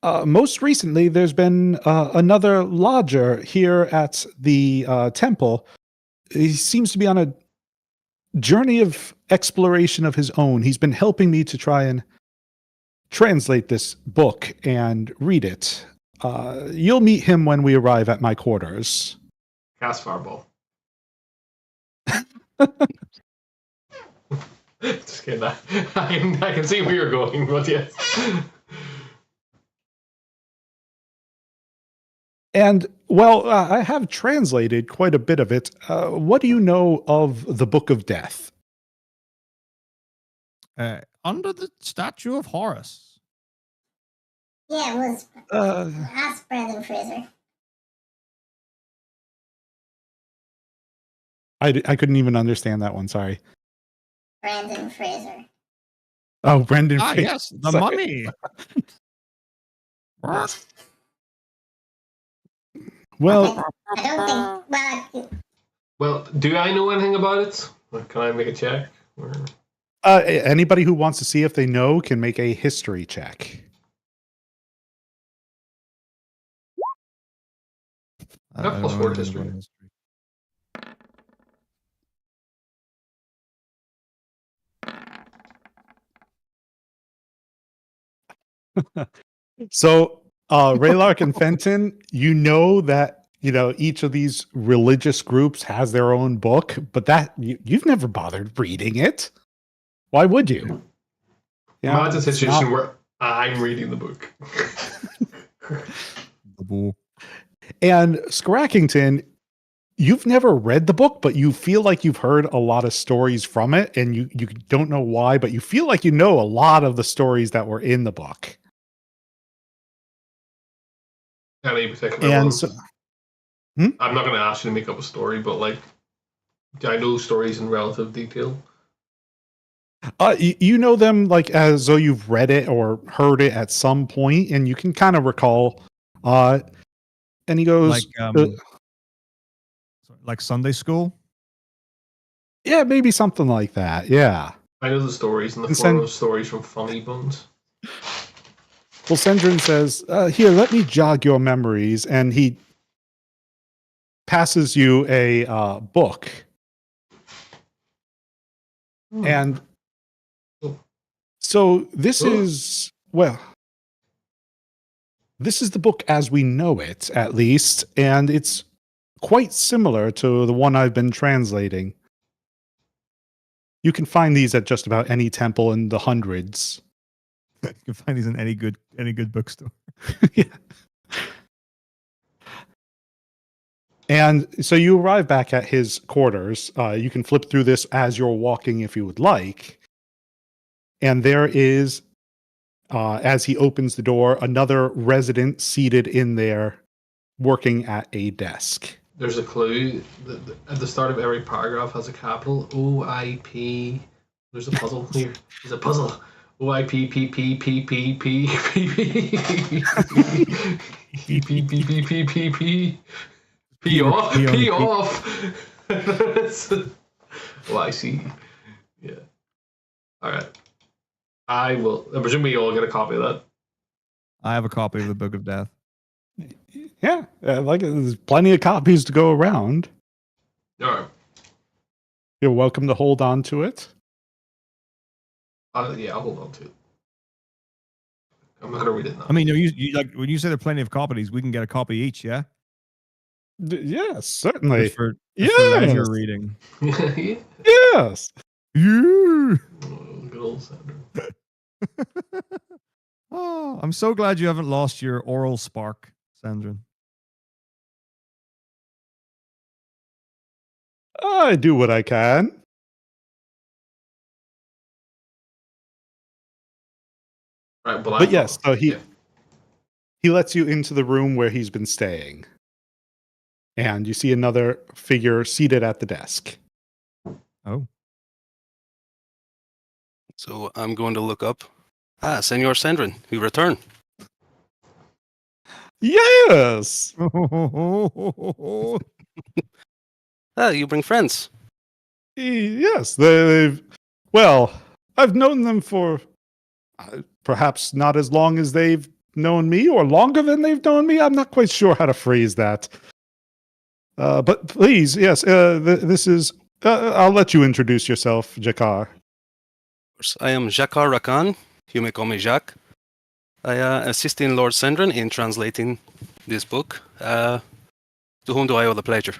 B: Most recently, there's been another lodger here at the temple. He seems to be on a journey of exploration of his own. He's been helping me to try and translate this book and read it. You'll meet him when we arrive at my quarters.
A: Cast Fireball. Just kidding. I can see where you're going, but yes.
B: And, I have translated quite a bit of it. What do you know of the Book of Death?
C: under the statue of Horus.
E: Yeah, it was. Ask Brandon Fraser.
B: I couldn't even understand that one. Sorry.
E: Brandon Fraser.
B: Oh, Brendan.
C: Ah,
B: Fraser.
C: yes, the
B: Sorry.
C: money.
B: Well,
E: I don't think.
A: Well, do I know anything about it? Or can I make a check? Or...
B: anybody who wants to see if they know can make a history check.
A: I have plus 4 to history.
B: So, Raylark and Fenton, you know that each of these religious groups has their own book, but that you've never bothered reading it. Why would you?
A: Imagine a situation where I'm reading the book.
C: The bull.
B: And Scrackington, you've never read the book, but you feel like you've heard a lot of stories from it, and you don't know why, but you feel like you know a lot of the stories that were in the book.
A: Any particular
B: And
A: ones?
B: so,
A: I'm not going to ask you to make up a story, but do I know stories in relative detail?
B: you know them like as though you've read it or heard it at some point, and you can kind of recall. And he goes,
C: like Sunday school.
B: Yeah, maybe something like that. Yeah.
A: I know the stories in the form of stories from Funny Bones.
B: Well, Sendrin says, here, let me jog your memories. And he passes you a book. And so this is the book as we know it, at least. And it's quite similar to the one I've been translating. You can find these at just about any temple in the hundreds.
C: You can find these in any good bookstore.
B: Yeah. And so you arrive back at his quarters. You can flip through this as you're walking if you would like. And there is, as he opens the door, another resident seated in there working at a desk.
A: There's a clue. At the start of every paragraph has a capital OIP. There's a puzzle here. There's a puzzle. OIP P P P P P P P P P P P P off. P off. Well, I see. Yeah. All right. I will. I presume we all get a copy of that.
C: I have a copy of the Book of Death.
B: Yeah, there's plenty of copies to go around.
A: All right.
B: You're welcome to hold on to it.
A: Yeah, I'll hold on to it. I'm not gonna read it now.
C: I mean, you like when you say there are plenty of copies, we can get a copy each, yeah?
B: Yes, certainly.
C: Just for leisure reading.
B: Yes.
C: Yeah.
A: Good old Sandra.
C: Oh, I'm so glad you haven't lost your oral spark, Sandra.
B: I do what I can.
A: Right,
B: but yes, so he lets you into the room where he's been staying. And you see another figure seated at the desk.
C: Oh.
G: So I'm going to look up. Senor Sandrin, you return.
B: Yes!
G: You bring friends.
B: Yes, I've known them for perhaps not as long as they've known me, or longer than they've known me. I'm not quite sure how to phrase that. But please, yes, this is... I'll let you introduce yourself, Jakar.
G: I am Jakar Rakan. You may call me Jacques. I assist in Lord Sendrin in translating this book. To whom do I owe the pleasure?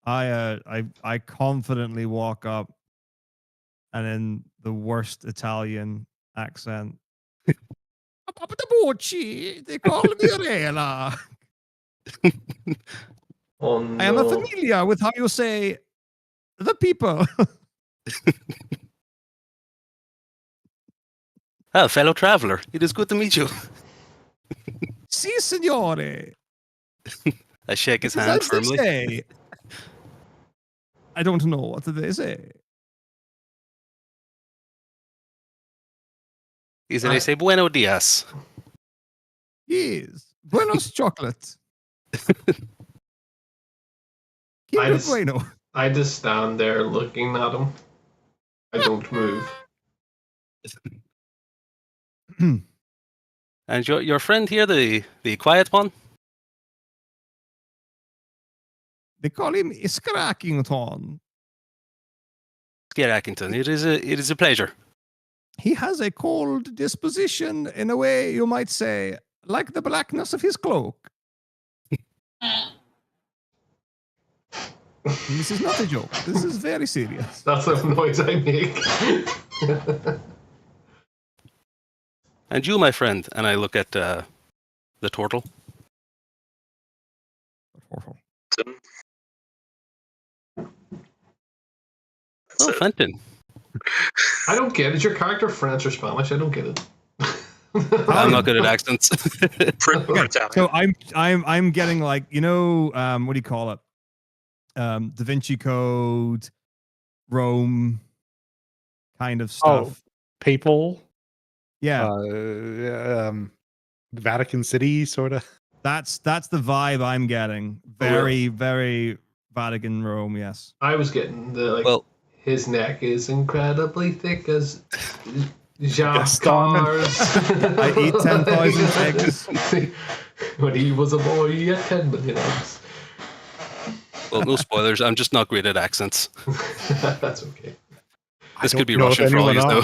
C: I confidently walk up, and in the worst Italian accent, they call me Arela.
A: Oh, no.
C: I am familiar with how you say the people.
G: Ah, fellow traveler, it is good to meet you.
C: Si, signore.
G: I shake his
C: What
G: hand
C: does they
G: firmly.
C: say? I don't know. What do they say?
G: He said, "I say buenos dias."
C: Yes. Buenos chocolate.
A: I
C: Kinder
A: just-
C: bueno.
A: I just stand there looking at him. I don't move.
G: And your friend here, the quiet one?
C: They call him Iskrakington.
G: Skier Ackington. It is a pleasure.
C: He has a cold disposition, in a way you might say, like the blackness of his cloak. This is not a joke. This is very serious.
A: That's the noise I make.
G: And you, my friend, and I look at the turtle. Oh, Fenton.
A: I don't get it. Is your character French or Spanish? I don't get it.
G: I'm not good at accents.
C: So I'm getting like, you know, what do you call it? Da Vinci Code, Rome kind of stuff.
B: Papal.
C: Yeah.
B: Vatican City, sort of.
C: That's the vibe I'm getting. Very, very Vatican Rome, yes.
A: I was getting his neck is incredibly thick as Jacques Cars.
C: I eat 10,000 eggs.
A: When he was a boy, he had 10 million eggs.
G: Well, no spoilers. I'm just not great at accents.
A: That's okay.
G: This could be Russian for all you know.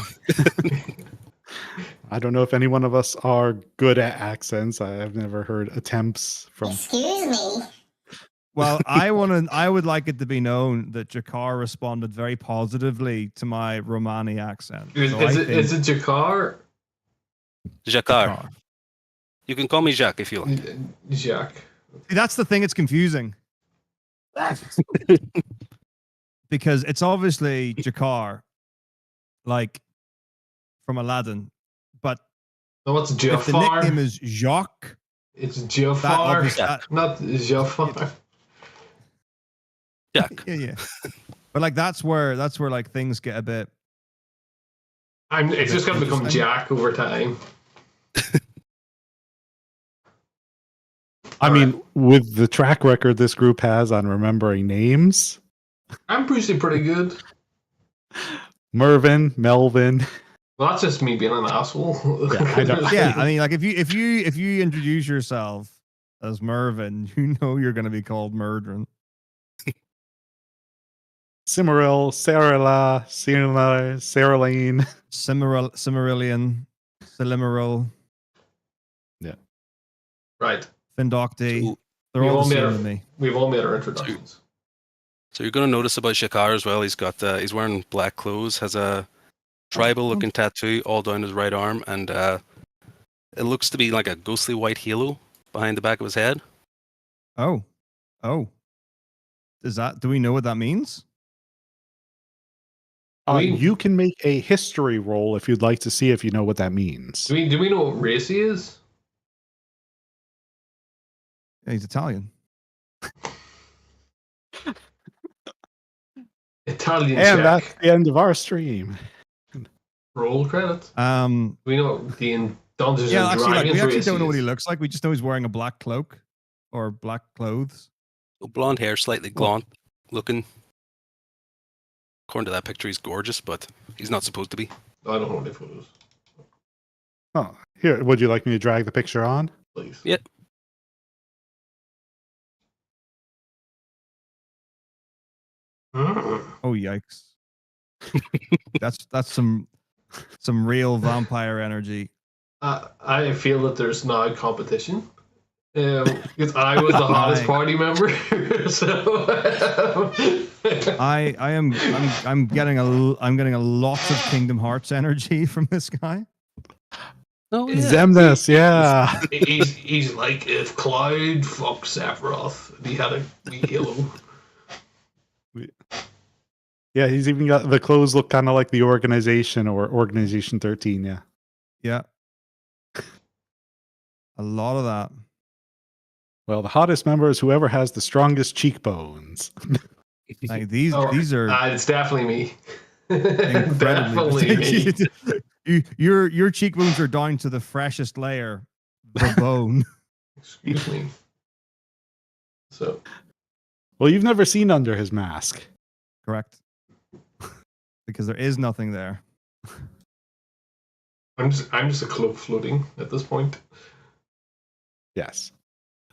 B: I don't know if any one of us are good at accents. I've never heard attempts from.
E: Excuse me.
C: Well, I would like it to be known that Jakar responded very positively to my Romani accent.
A: Is it Jakar?
G: Jacquard. You can call me Jacques if you like.
A: Jacques.
C: See, that's the thing. It's confusing. Because it's obviously Jakar, like from Aladdin, but
A: no, what's Jafar?
C: If the nickname is Jacques,
A: it's Jafar, not Jafar.
G: Jack.
C: Yeah. But like that's where like things get a bit.
A: It's just gonna become Jack over time.
B: I mean, with the track record this group has on remembering names,
A: I'm usually pretty good.
B: Mervin, Melvin.
A: Well, that's just me being an asshole.
C: I mean, like if you introduce yourself as Mervin, you know you're going to be called Murdrin.
B: Cimaril, Sarala, Saraline.
C: Cimmerillion, Cilimaril.
B: Yeah.
A: Right.
C: Findocti. They're all the same to me.
A: We've all made our introductions.
G: So you're going to notice about Shakar as well. He's wearing black clothes, has a tribal-looking tattoo all down his right arm, and it looks to be like a ghostly white halo behind the back of his head.
C: Oh. Do we know what that means?
B: You can make a history roll if you'd like to see if you know what that means.
A: Do we know what race he is?
C: Yeah, he's Italian.
A: Italian
B: and
A: check.
B: that's the end of our stream.
A: Roll credits.
C: We
A: know the Dungeons
C: and
A: Dragons
C: we actually
A: race
C: don't know what he looks like. We just know he's wearing a black cloak or black clothes.
G: Blonde hair, slightly gaunt looking. According to that picture, he's gorgeous, but he's not supposed to be.
A: I don't know any photos.
B: Oh, here. Would you like me to drag the picture on?
A: Please.
G: Yep.
A: Mm.
C: Oh yikes! that's some real vampire energy.
A: I feel that there's now competition. Because I was the hottest party member, so
C: I'm getting a lot of Kingdom Hearts energy from this guy.
G: Oh yeah.
B: Zemnis, yeah.
A: He's like if Cloud fucked Sephiroth and he had a wee halo.
B: Yeah, he's even got the clothes look kind of like the organization or Organization 13. Yeah.
C: Yeah. A lot of that.
B: Well, the hottest member is whoever has the strongest cheekbones.
C: Like these
A: Oh,
C: are
A: it's definitely me.
C: incredibly
A: Definitely me.
C: your cheekbones are down to the freshest layer, the bone.
A: Excuse me. So
B: Well, you've never seen under his mask.
C: Correct. Because there is nothing there.
A: I'm just a cloak floating at this point.
B: Yes.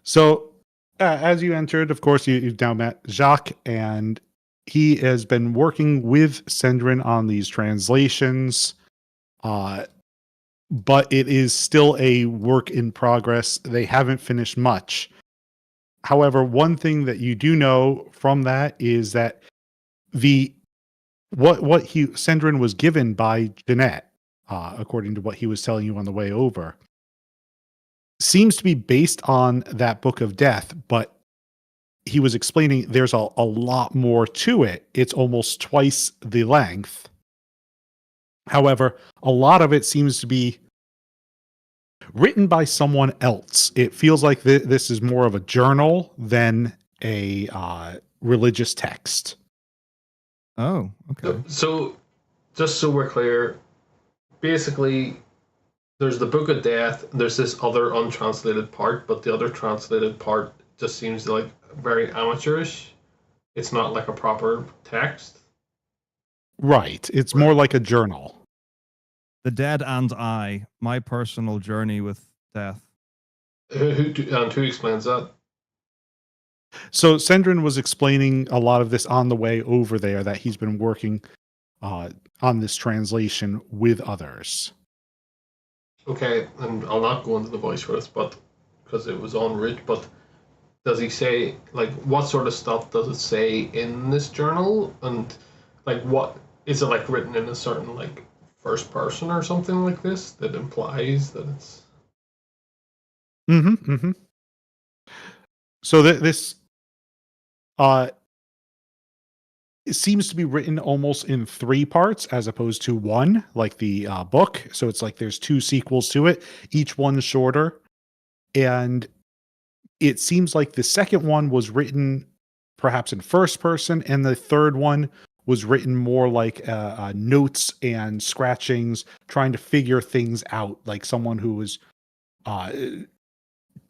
B: So, as you entered, of course, you've now met Jacques, and he has been working with Sendrin on these translations. But it is still a work in progress. They haven't finished much. However, one thing that you do know from that is that what Sendrin was given by Jeanette, according to what he was telling you on the way over, seems to be based on that Book of Death, but he was explaining there's a lot more to it. It's almost twice the length. However, a lot of it seems to be written by someone else. It feels like this is more of a journal than a religious text.
C: Oh, okay.
A: So, just so we're clear, basically, there's the Book of Death. There's this other untranslated part, but the other translated part just seems like very amateurish. It's not like a proper text.
B: Right. It's more like a journal.
C: The Dead and I, my personal journey with death.
A: Who explains that?
B: So Sendrin was explaining a lot of this on the way over there, that he's been working on this translation with others.
A: Okay, and I'll not go into the voice for this, but because it was en route, but does he say, like, what sort of stuff does it say in this journal? And, like, what is it, like, written in a certain, like, first person or something like this that implies that it's...
B: Mm-hmm, mm-hmm. So this it seems to be written almost in 3 parts as opposed to 1, like the book. So it's like there's 2 sequels to it, each one shorter. And it seems like the second one was written perhaps in first person, and the third one was written more like notes and scratchings, trying to figure things out, like someone who was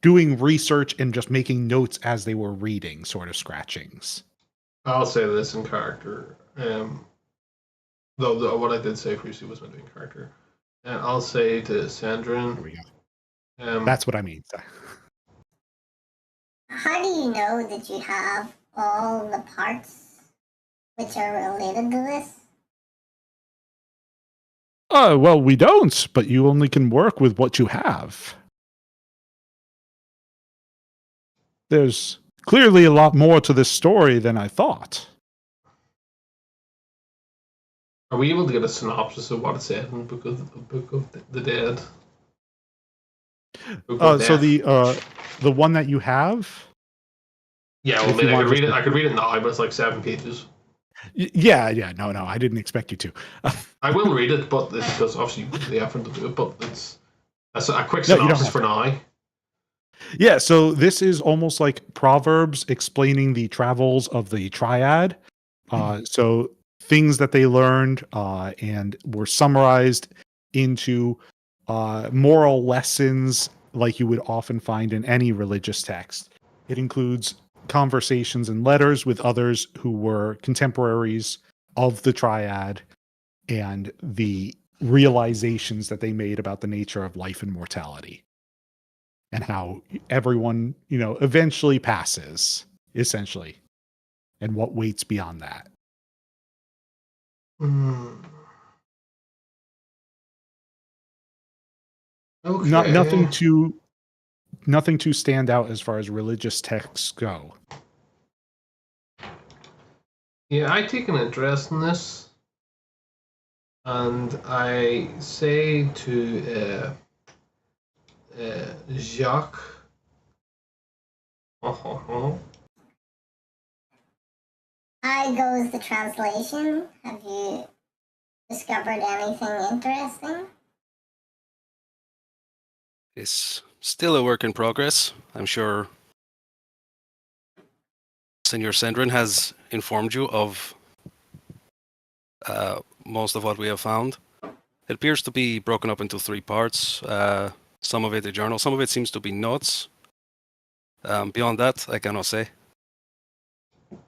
B: doing research and just making notes as they were reading, sort of scratchings.
A: I'll say this in character. Though what I did say previously was meant to be in character. And I'll say to Sandrin...
B: There we go. That's what I mean.
E: How do you know that you have all the parts which are related to this?
B: Oh, well, we don't, but you only can work with what you have. There's clearly a lot more to this story than I thought.
A: Are we able to get a synopsis of what it said in the Book of the Dead?
B: So the one that you have?
A: Yeah, well, maybe I could read it now, but it's like 7 pages.
B: Yeah, no, I didn't expect you to.
A: I will read it, but because obviously you put the effort to do it, but it's a quick synopsis for now.
B: Yeah, so this is almost like Proverbs explaining the travels of the Triad. So things that they learned and were summarized into moral lessons like you would often find in any religious text. It includes conversations and letters with others who were contemporaries of the Triad and the realizations that they made about the nature of life and mortality. And how everyone, eventually passes, essentially. And what waits beyond that.
A: Okay.
B: Nothing to stand out as far as religious texts go.
A: Yeah, I take an interest in this. And I say to Jacques,
E: How goes the translation? Have you discovered anything interesting?
G: It's still a work in progress. I'm sure Senor Sendrin has informed you of most of what we have found. It appears to be broken up into 3 parts. Some of it a journal, some of it seems to be notes. Beyond that, I cannot say.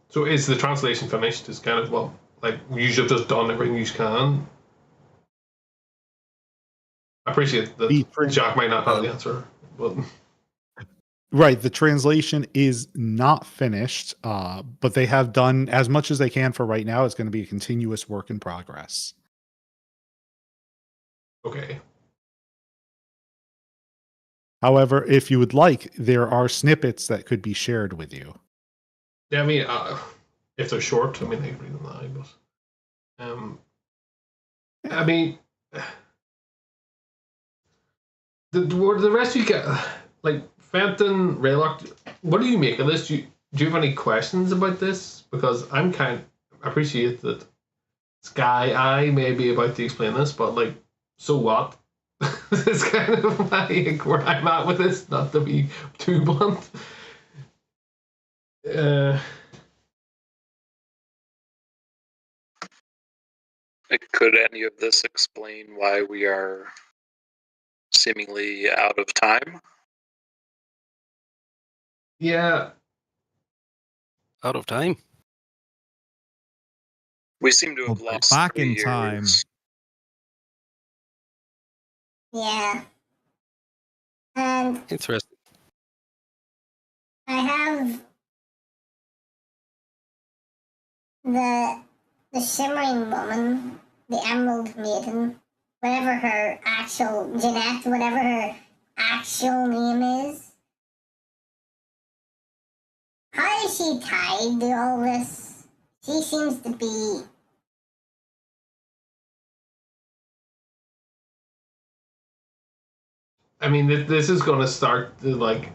A: So is the translation finished? Is kind of, well, like, you have just done everything you can? I appreciate that Jack might not have the answer, but...
B: Right, the translation is not finished, but they have done as much as they can for right now. It's going to be a continuous work in progress.
A: Okay.
B: However, if you would like, there are snippets that could be shared with you.
A: Yeah, I mean, if they're short, I mean, they can read them now, but... I mean... The rest you get... Like, Fenton, Raylock, what do you make of this? Do you have any questions about this? Because I'm I appreciate that Sky Eye may be about to explain this, but, like, so what? It's kind of like where I'm at with this, not to be too blunt.
F: Could any of this explain why we are seemingly out of time?
A: Yeah.
G: Out of time?
F: We seem to have lost
C: back
F: 3
C: in
F: years.
C: time.
E: Yeah. And
G: Interesting.
E: I have the shimmering woman, the emerald maiden, whatever her actual Jeanette, whatever her actual name is. How is she tied to all this? She seems to be...
A: I mean, this is going to start to, like,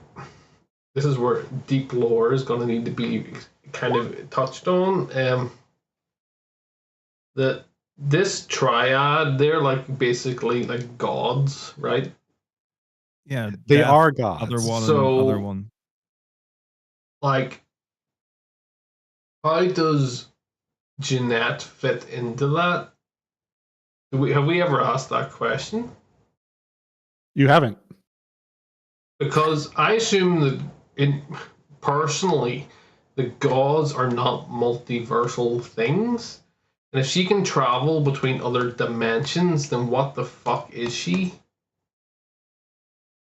A: this is where deep lore is going to need to be kind of touched on. This triad, they're like basically like gods, right?
C: Yeah,
B: They
C: death,
B: are gods.
C: Other one,
A: So-
C: and other one.
A: Like, how does Jeanette fit into that? Have we ever asked that question?
B: You haven't.
A: Because I assume that personally, the gods are not multiversal things. And if she can travel between other dimensions, then what the fuck is she?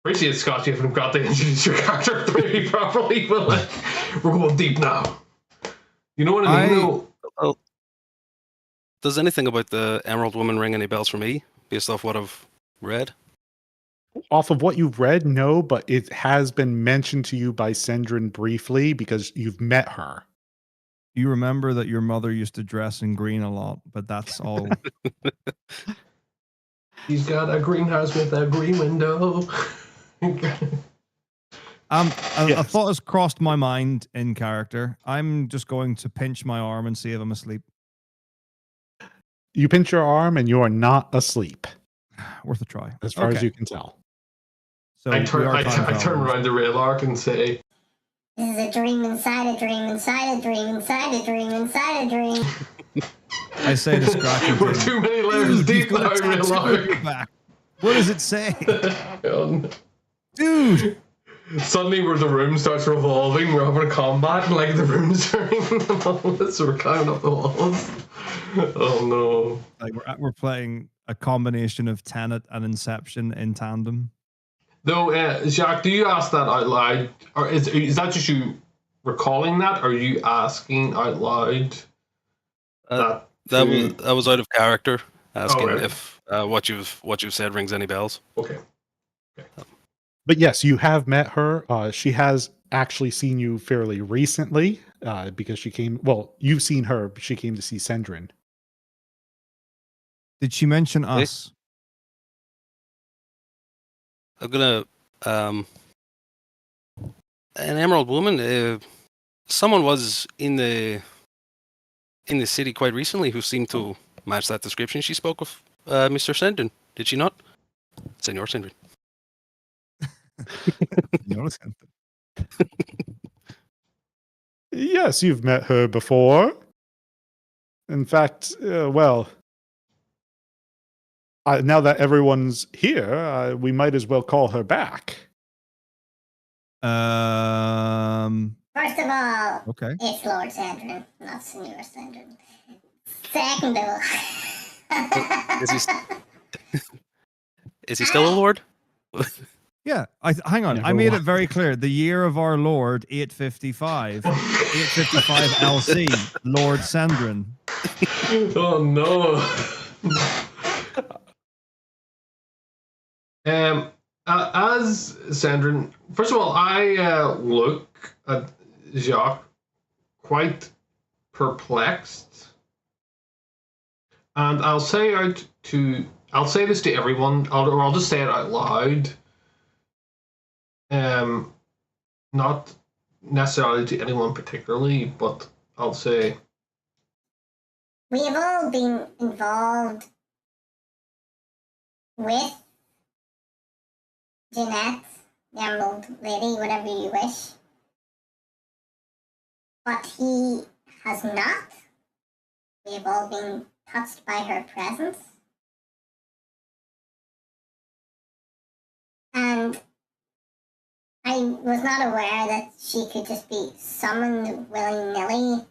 A: Appreciate, Scott, you haven't got to introduce your character pretty properly, but like, we're going deep now. You know what I mean? though?
G: Well, does anything about the Emerald Woman ring any bells for me, based off what I've read?
B: Off of what you've read, no, but it has been mentioned to you by Sendrin briefly because you've met her.
C: You remember that your mother used to dress in green a lot, but that's all.
A: He's got a greenhouse with a green window.
C: A thought has crossed my mind in character. I'm just going to pinch my arm and see if I'm asleep.
B: You pinch your arm and you are not asleep,
C: Worth a try.
B: as far as
C: Okay.
B: you can tell.
C: So
A: I
C: we
A: turn
C: are time
A: around
C: travelers.
A: to Raylark and say,
E: This is a dream inside a dream inside a dream inside a dream inside a dream.
C: I say to Scratchy,
A: we're too many layers
C: "Dude, you've
A: deep now,
C: got a tattoo on your
A: Raylark.
C: back. What does it say?
A: And
C: Dude!
A: suddenly where the room starts revolving, we're having a combat and like the room's turning and all this, so we're climbing up the walls. Oh no.
C: Like we're playing a combination of Tenet and Inception in tandem.
A: Though, Jacques, do you ask that out loud? Or is that just you recalling that? Or are you asking out loud
G: That
A: to-
G: was out of character, asking
A: right.
G: if what you've said rings any bells.
A: Okay.
B: But yes, you have met her. She has actually seen you fairly recently because she came. Well, you've seen her. But she came to see Sendrin.
C: Did she mention us?
G: I'm gonna an Emerald Woman. Someone was in the in the city quite recently who seemed to match that description. She spoke of Mr. Sendon, did she not? Senor Sendon.
C: Notice him.
B: Yes, you've met her before. In fact, well, now that everyone's here, we might as well call her back.
E: First of all,
C: Okay.
E: it's Lord Sandrin, not Senor Sandrin. Second of all,
G: Is he still a lord?
C: Yeah, hang on. I
B: Never
C: made
B: wa-
C: it very clear. The year of our Lord, 855. 855 LC, Lord Sandrin.
A: Oh no. As Sandrin, first of all, I look at Jacques quite perplexed, and I'll say this to everyone, or I'll just say it out loud. Not necessarily to anyone particularly, but I'll say
E: we have all been involved with Jeanette, the Emerald Lady, whatever you wish. But he has not. We have all been touched by her presence. And I was not aware that she could just be summoned willy-nilly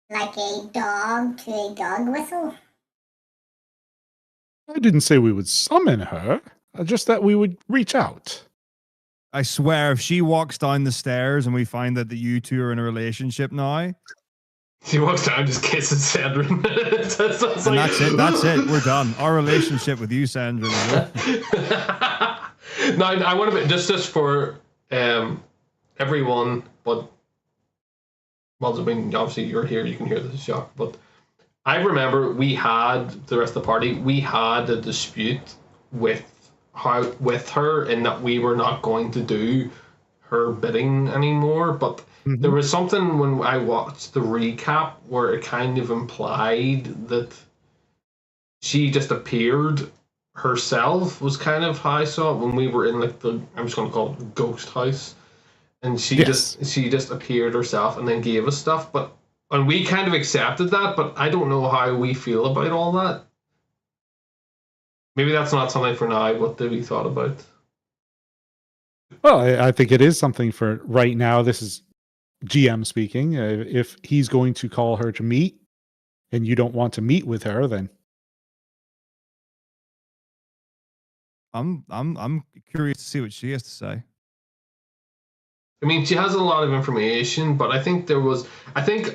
E: like a dog to a dog whistle.
B: I didn't say we would summon her, just that we would reach out.
C: I swear, if she walks down the stairs and we find that the you two are in a relationship now,
A: he walks down and just kisses Sandrin.
C: and that's it. We're done. Our relationship with you, Sandra, is over.
A: No, I want to be just for everyone, but well, I mean, obviously you're here, you can hear this shock, but I remember we had the rest of the party. We had a dispute with her in that we were not going to do her bidding anymore, but there was something when I watched the recap where it kind of implied that she just appeared herself, was kind of how I saw it when we were in like I'm just going to call it the ghost house, and she just appeared herself and then gave us stuff, and we kind of accepted that, but I don't know how we feel about all that. Maybe that's not something for now. What have you thought about?
B: Well, I think it is something for right now. This is GM speaking. If he's going to call her to meet and you don't want to meet with her, then
C: I'm curious to see what she has to say.
A: I mean, she has a lot of information, but I think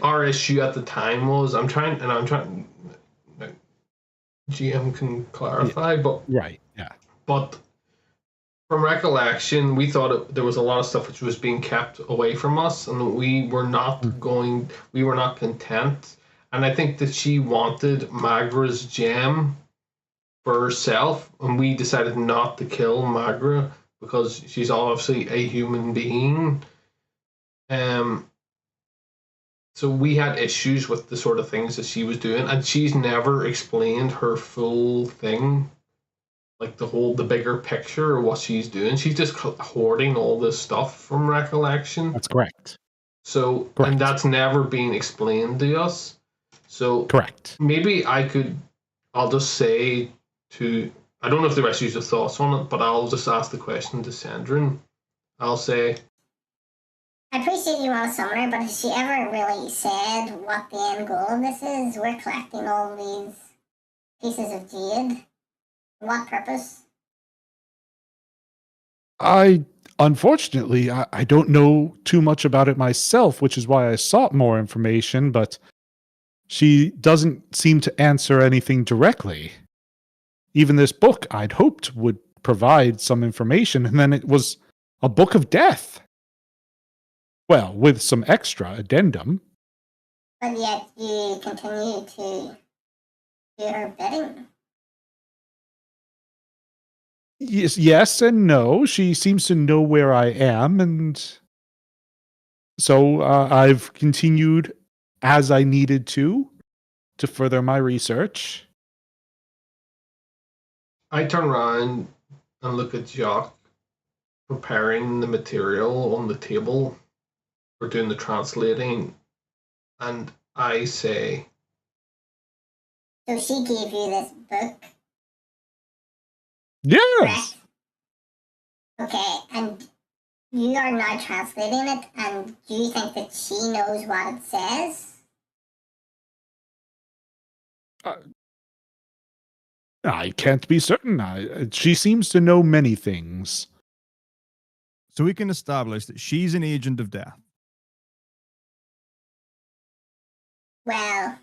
A: our issue at the time was I'm trying. GM can clarify, but
B: right, yeah.
A: But from recollection, we thought there was a lot of stuff which was being kept away from us, and we were not content. And I think that she wanted Magra's gem for herself, and we decided not to kill Magra because she's obviously a human being. So we had issues with the sort of things that she was doing, and she's never explained her full thing, like the bigger picture of what she's doing. She's just hoarding all this stuff from recollection.
B: That's correct.
A: So,
B: correct.
A: And that's never been explained to us. So
B: correct.
A: Maybe I'll just say I don't know if the rest of you have thoughts on it, but I'll just ask the question to Sandrin. I'll say,
E: I appreciate you want to summon her, but has she ever really said what the end goal of this is? We're collecting all these pieces of jade. What purpose?
B: Unfortunately, I don't know too much about it myself, which is why I sought more information, but she doesn't seem to answer anything directly. Even this book I'd hoped would provide some information, and then it was a book of death. Well, with some extra addendum.
E: But yet you continue to do her bidding.
B: Yes and no. She seems to know where I am, and so I've continued as I needed to. to further my research.
A: I turn around and look at Jacques preparing the material on the table for doing the translating, and I say,
E: So she gave you this book,
B: Yes.
E: correct? Okay, and you are now translating it, and do you think that she knows what it says?
B: I can't be certain. She seems to know many things.
C: So we can establish that she's an agent of death.
E: Well,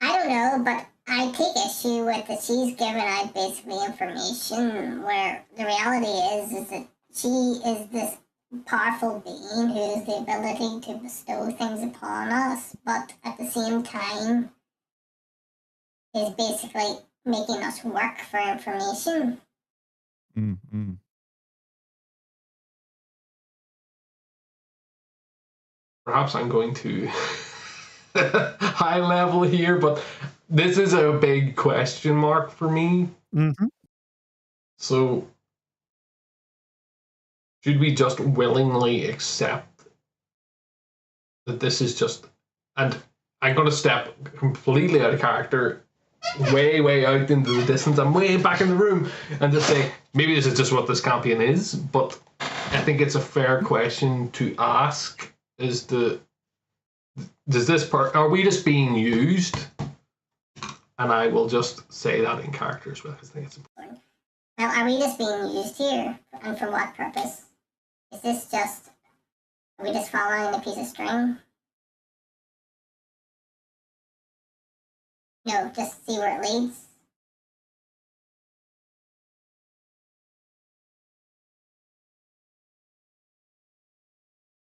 E: I don't know, but I take issue with that she's given out basically information where the reality is that she is this powerful being who has the ability to bestow things upon us, but at the same time is basically making us work for information.
C: Mm-hmm.
A: perhaps I'm going to high level here, but this is a big question mark for me.
B: Mm-hmm.
A: So, should we just willingly accept that this is just, and I'm going to step completely out of character, way out into the distance. I'm way back in the room, and just say, maybe this is just what this campaign is, but I think it's a fair question to ask, is does this part, are we just being used? And I will just say that in character as well, because I think it's important.
E: Well, are we just being used here? And for what purpose? Is this just, are we just following a piece of string? No, just see where it leads.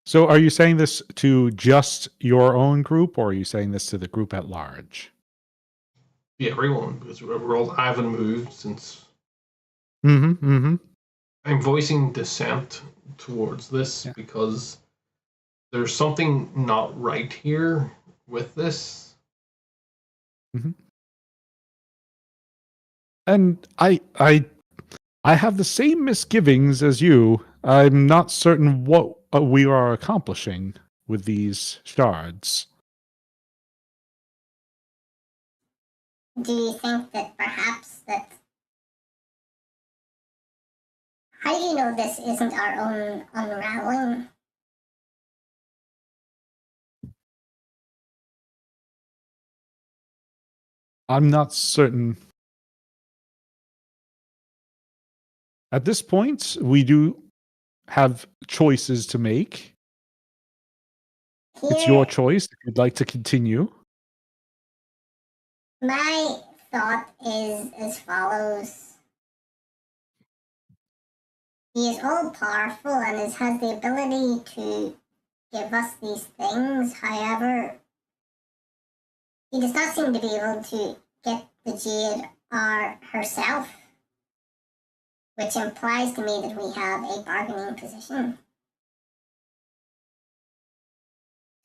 B: So are you saying this to just your own group, or are you saying this to the group at large?
A: Yeah, everyone, because we're all, I haven't moved since.
B: Mm-hmm. Mm-hmm.
A: I'm voicing dissent towards this because there's something not right here with this.
B: Mm-hmm. And I have the same misgivings as you. I'm not certain what we are accomplishing with these shards.
E: Do you think that perhaps that... How do you know this isn't our own unraveling?
B: I'm not certain. At this point, we do have choices to make. It's your choice if you'd like to continue.
E: My thought is as follows. He is all powerful and has the ability to give us these things. However, he does not seem to be able to get the jade herself, which implies to me that we have a bargaining position.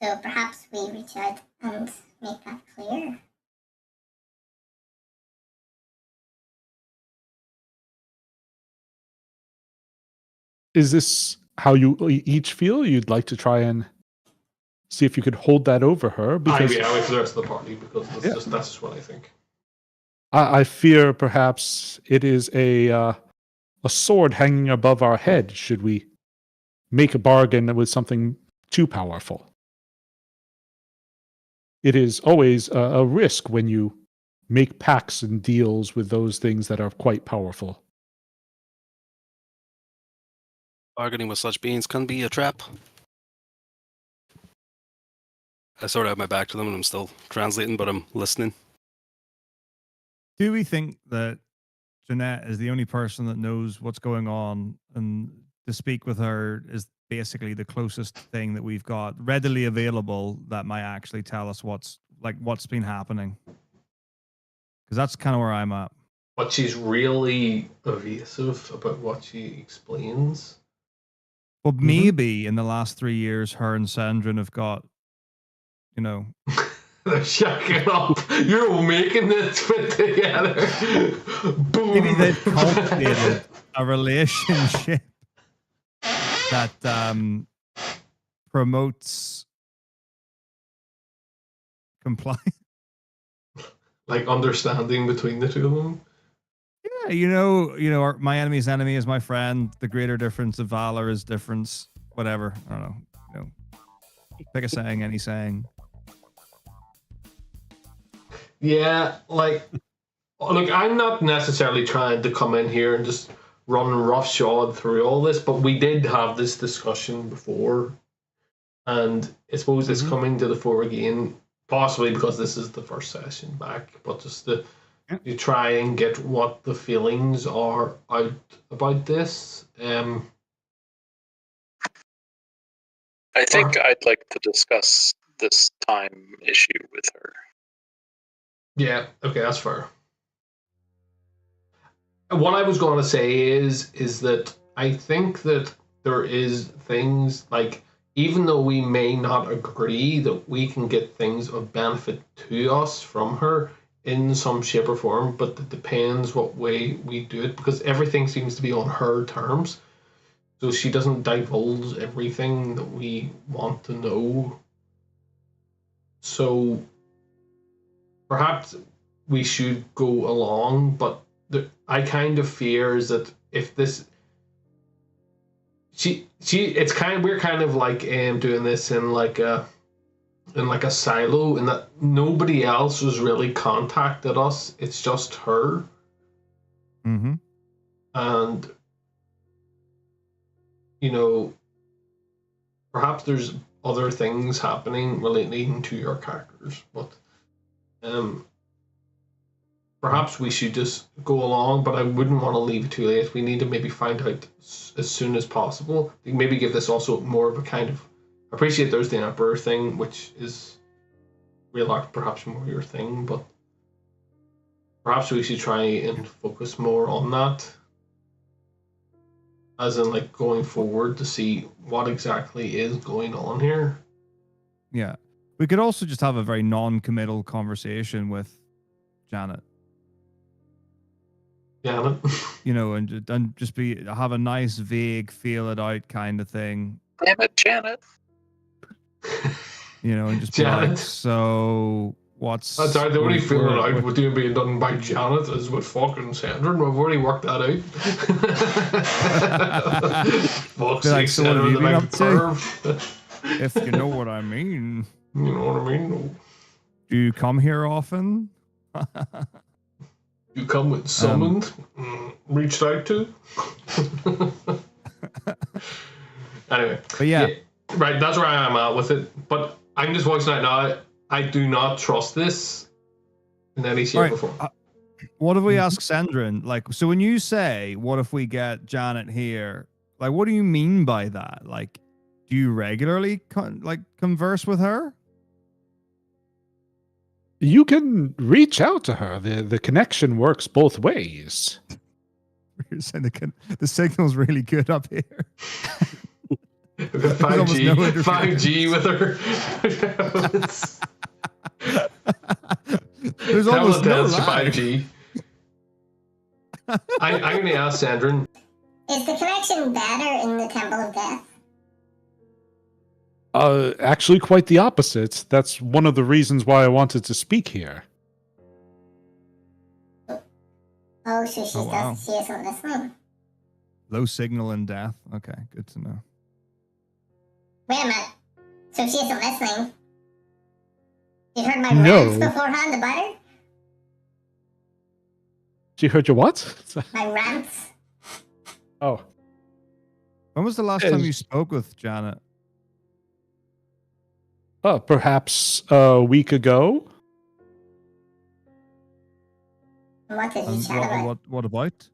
E: So perhaps we reach out and make that clear.
B: Is this how you each feel? You'd like to try and see if you could hold that over her? Because
A: I wait for the rest of the party, because that's just what I think.
B: I fear perhaps it is a sword hanging above our head should we make a bargain with something too powerful. It is always a risk when you make pacts and deals with those things that are quite powerful.
G: Bargaining with such beings can be a trap. I sort of have my back to them and I'm still translating, but I'm listening.
C: Do we think that Jeanette is the only person that knows what's going on, and to speak with her is basically the closest thing that we've got readily available that might actually tell us what's been happening? Because that's kind of where I'm at.
A: But she's really evasive about what she explains.
C: Well, maybe in the last 3 years, her and Sandrin have got, you know.
A: They're shacking up. You're all making this fit together. Boom.
C: Maybe they've cultivated a relationship that promotes compliance.
A: Like understanding between the two of them.
C: Yeah, my enemy's enemy is my friend. The greater difference of valor is difference. Whatever. I don't know. Pick a saying, any saying.
A: Yeah, like, look, I'm not necessarily trying to come in here and just run roughshod through all this, but we did have this discussion before, and I suppose it's coming to the fore again, possibly because this is the first session back, but just to try and get what the feelings are out about this.
F: I think I'd like to discuss this time issue with her.
A: Yeah, okay, that's fair. What I was going to say is that I think that there is things, like, even though we may not agree, that we can get things of benefit to us from her in some shape or form, but it depends what way we do it, because everything seems to be on her terms. So she doesn't divulge everything that we want to know. So perhaps we should go along, but I kind of fear is that if this, we're kind of like doing this in like a silo, and that nobody else has really contacted us. It's just her.
C: Mm-hmm.
A: And perhaps there's other things happening relating to your characters, but perhaps we should just go along, but I wouldn't want to leave it too late. We need to maybe find out as soon as possible. Maybe give this also more of a kind of, I appreciate there's the Emperor thing, which is perhaps more your thing, but perhaps we should try and focus more on that. As in, like, going forward to see what exactly is going on here.
C: Yeah. We could also just have a very non-committal conversation with Janet.
A: Janet?
C: and just have a nice, vague, feel it out kind of thing.
F: Damn it, Janet.
C: And just be like, so what's...
A: That's right, the only feel it out with you being done by Janet is with fucking Sandra. We've already worked that out. Fuck's sake,
C: so what have you been up to? If you know what I mean.
A: You know what I mean?
C: Do you come here often?
A: You come with summoned, reached out to. Anyway.
C: But yeah.
A: Right, that's where I am at with it. But I'm just voicing out now, I do not trust this in any shape or form.
C: What if we ask Sandrin? Like, so when you say, what if we get Janet here? Like, what do you mean by that? Like, do you regularly converse with her?
B: You can reach out to her. The connection works both ways.
C: You're saying the signal's really good up here.
A: 5G with her.
C: There's almost no
A: 5G. I'm going to ask Sandrin.
E: Is the connection better in the Temple of Death?
B: Actually, quite the opposite. That's one of the reasons why I wanted to speak here.
E: Oh, so she isn't listening.
C: Low signal in death. Okay, good to know.
E: Wait a minute. So she isn't listening? You heard my rants beforehand about her?
B: She heard your what?
E: My rants.
B: Oh.
C: When was the last time you spoke with Janet?
B: Perhaps a week ago.
E: What did you chat about?
C: What about?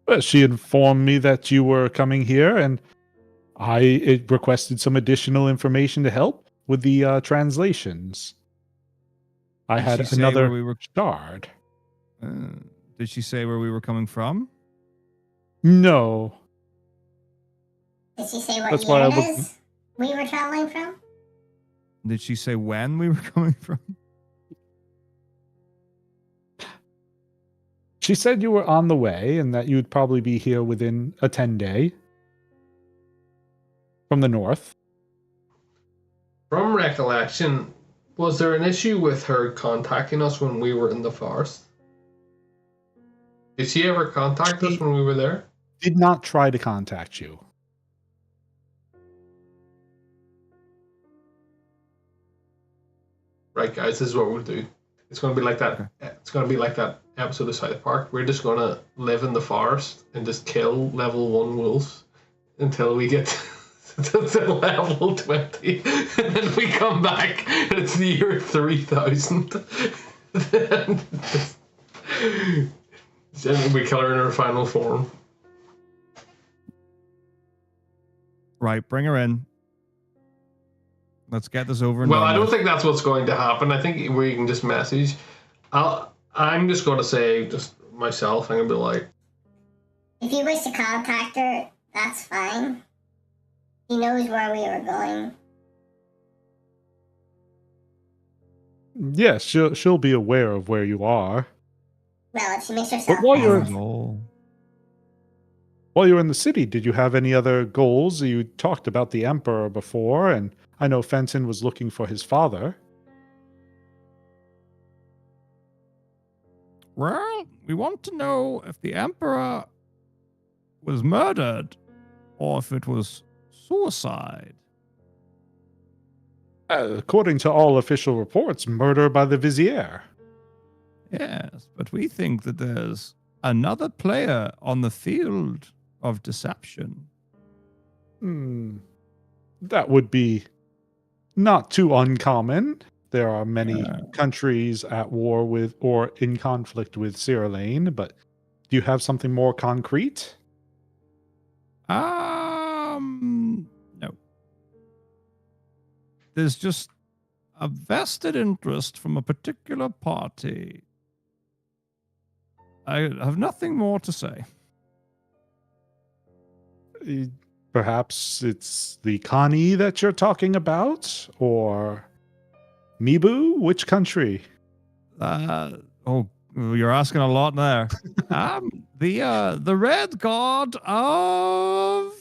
B: Well, she informed me that you were coming here, and I requested some additional information to help with the translations. I had another shard.
C: Did she say where we were coming from?
B: No.
E: Did she say what year we were traveling from?
C: Did she say when we were coming from?
B: She said you were on the way and that you'd probably be here within a 10-day from the north.
A: From recollection, was there an issue with her contacting us when we were in the forest? Did she ever contact us when we were there?
B: Did not try to contact you.
A: Right, guys, this is what we'll do. It's going to be like that.
C: Okay.
A: It's going to be like that episode of South Park. We're just going to live in the forest and just kill level 1 wolves until we get to level 20, and then we come back. And it's the year 3000. Then we kill her in her final form.
C: Right, bring her in. Let's get this over and
A: Well,
C: done
A: I don't
C: with.
A: think that's what's going to happen. I think we can just message. I'm just going to say, just myself, I'm going to be like,
E: If you wish to contact her, that's fine. He knows where we were going.
B: Yes, she'll be aware of where you are.
E: Well, if she makes herself
B: But while you're-
E: present,
B: While you were in the city, did you have any other goals? You talked about the Emperor before, and I know Fenton was looking for his father.
C: Well, we want to know if the Emperor was murdered or if it was suicide.
B: According to all official reports, murder by the Vizier.
C: Yes, but we think that there's another player on the field of deception.
B: That would be not too uncommon. There are many countries at war with or in conflict with Cyrillane, but do you have something more concrete?
C: No. There's just a vested interest from a particular party. I have nothing more to say.
B: Perhaps it's the Kani that you're talking about? Or Mibu? Which country?
C: You're asking a lot there. The Red God of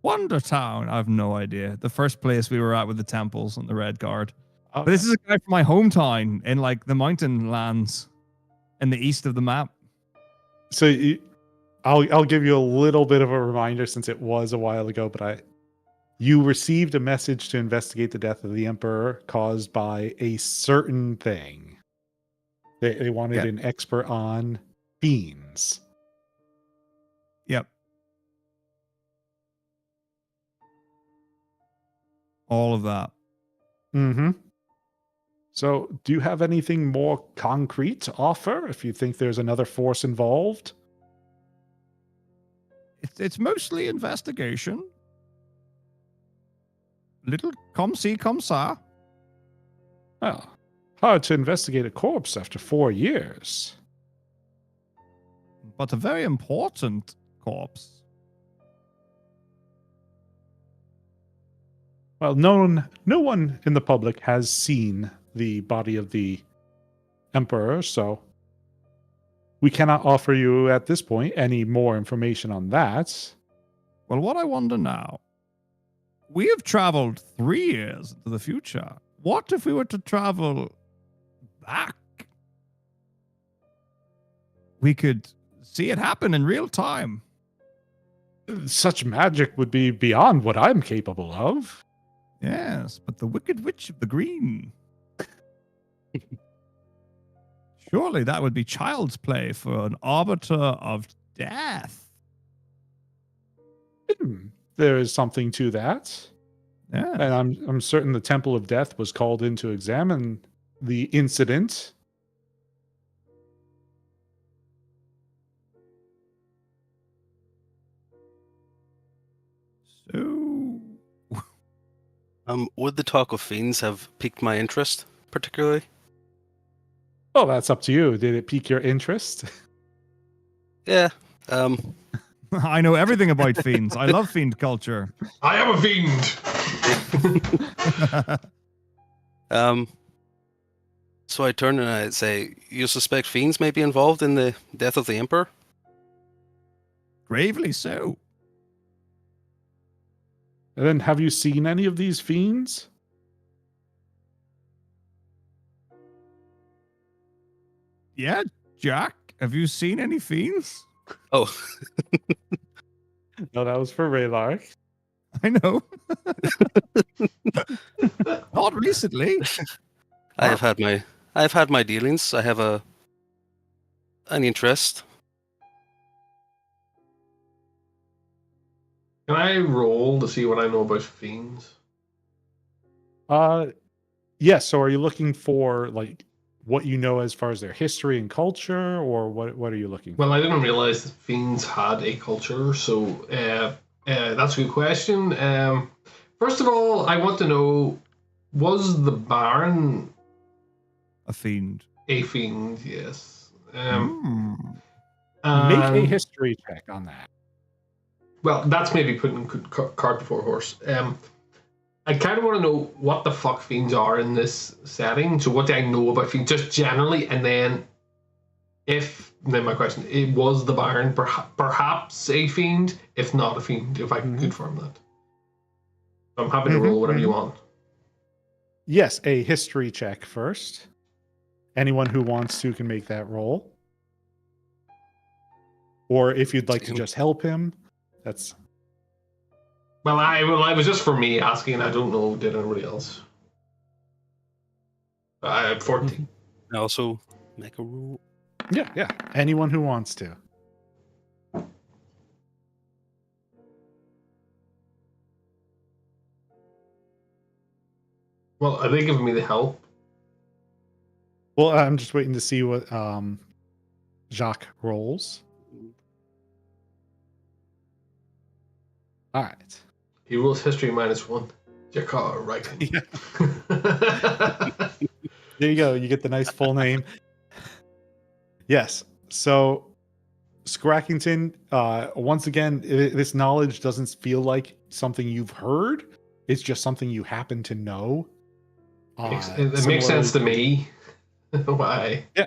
C: Wonder Town. I have no idea. The first place we were at with the temples and the Red Guard. But this is a guy from my hometown in like the mountain lands in the east of the map.
B: So I'll give you a little bit of a reminder since it was a while ago, but you received a message to investigate the death of the Emperor caused by a certain thing. They wanted an expert on fiends.
C: Yep. All of that.
B: Mm-hmm. So, do you have anything more concrete to offer if you think there's another force involved?
C: It's mostly investigation. Little come see, come saw.
B: Well, hard to investigate a corpse after 4 years.
C: But a very important corpse.
B: Well, no one in the public has seen the body of the Emperor, so we cannot offer you at this point any more information on that.
C: Well, what I wonder now, we have traveled 3 years into the future. What if we were to travel back? We could see it happen in real time.
B: Such magic would be beyond what I'm capable of.
C: Yes, but the Wicked Witch of the Green. Surely that would be child's play for an arbiter of death.
B: There is something to that.
C: Yeah.
B: And I'm certain the Temple of Death was called in to examine the incident.
C: So,
G: Would the talk of fiends have piqued my interest particularly?
B: Oh, that's up to you. Did it pique your interest?
G: Yeah.
C: I know everything about fiends. I love fiend culture.
A: I am a fiend.
G: So I turn and I say, "You suspect fiends may be involved in the death of the Emperor?"
C: Gravely so.
B: And then, have you seen any of these fiends?
C: Yeah, Jack, have you seen any fiends?
G: Oh,
B: No, that was for Raylark.
C: I know. Not recently.
G: I've had my dealings. I have an interest.
A: Can I roll to see what I know about fiends?
B: Yes. So, are you looking for like what you know as far as their history and culture, or what are you looking for?
A: Well, I didn't realize that fiends had a culture, so that's a good question. First of all, I want to know, was the Baron
C: A fiend.
A: a fiend? Yes.
C: Hmm.
B: Make a
A: and-
B: history check on that.
A: Well, that's maybe putting cart before horse. I kind of want to know what the fuck fiends are in this setting. So what do I know about fiends, just generally, and then then my question: it was the Baron perhaps a fiend, if not a fiend, if I can confirm that. I'm happy to roll whatever you want.
B: Yes, a history check first. Anyone who wants to can make that roll. Or if you'd like to just help him, that's
A: Well, I was just for me asking. I don't know. Did anybody else? I have 14.
G: I also make a rule.
B: yeah. Anyone who wants to.
A: Well, are they giving me the help?
B: Well, I'm just waiting to see what Jacques rolls. All right.
A: He rolls history -1. Jakar, right?
B: There you go. You get the nice full name. Yes. So, Scrackington, once again, this knowledge doesn't feel like something you've heard. It's just something you happen to know.
A: It makes sense to me. Why?
B: Yeah.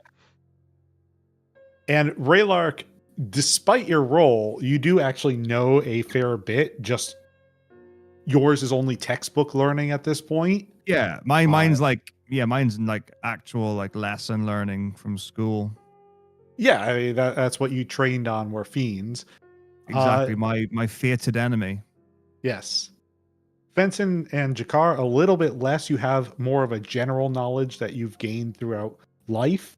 B: And Raylark, despite your role, you do actually know a fair bit. Just yours is only textbook learning at this point.
C: Yeah, mine's like actual like lesson learning from school.
B: Yeah, I mean, that's what you trained on were fiends.
C: Exactly, my fated enemy.
B: Yes. Fenton and Jakar, a little bit less. You have more of a general knowledge that you've gained throughout life.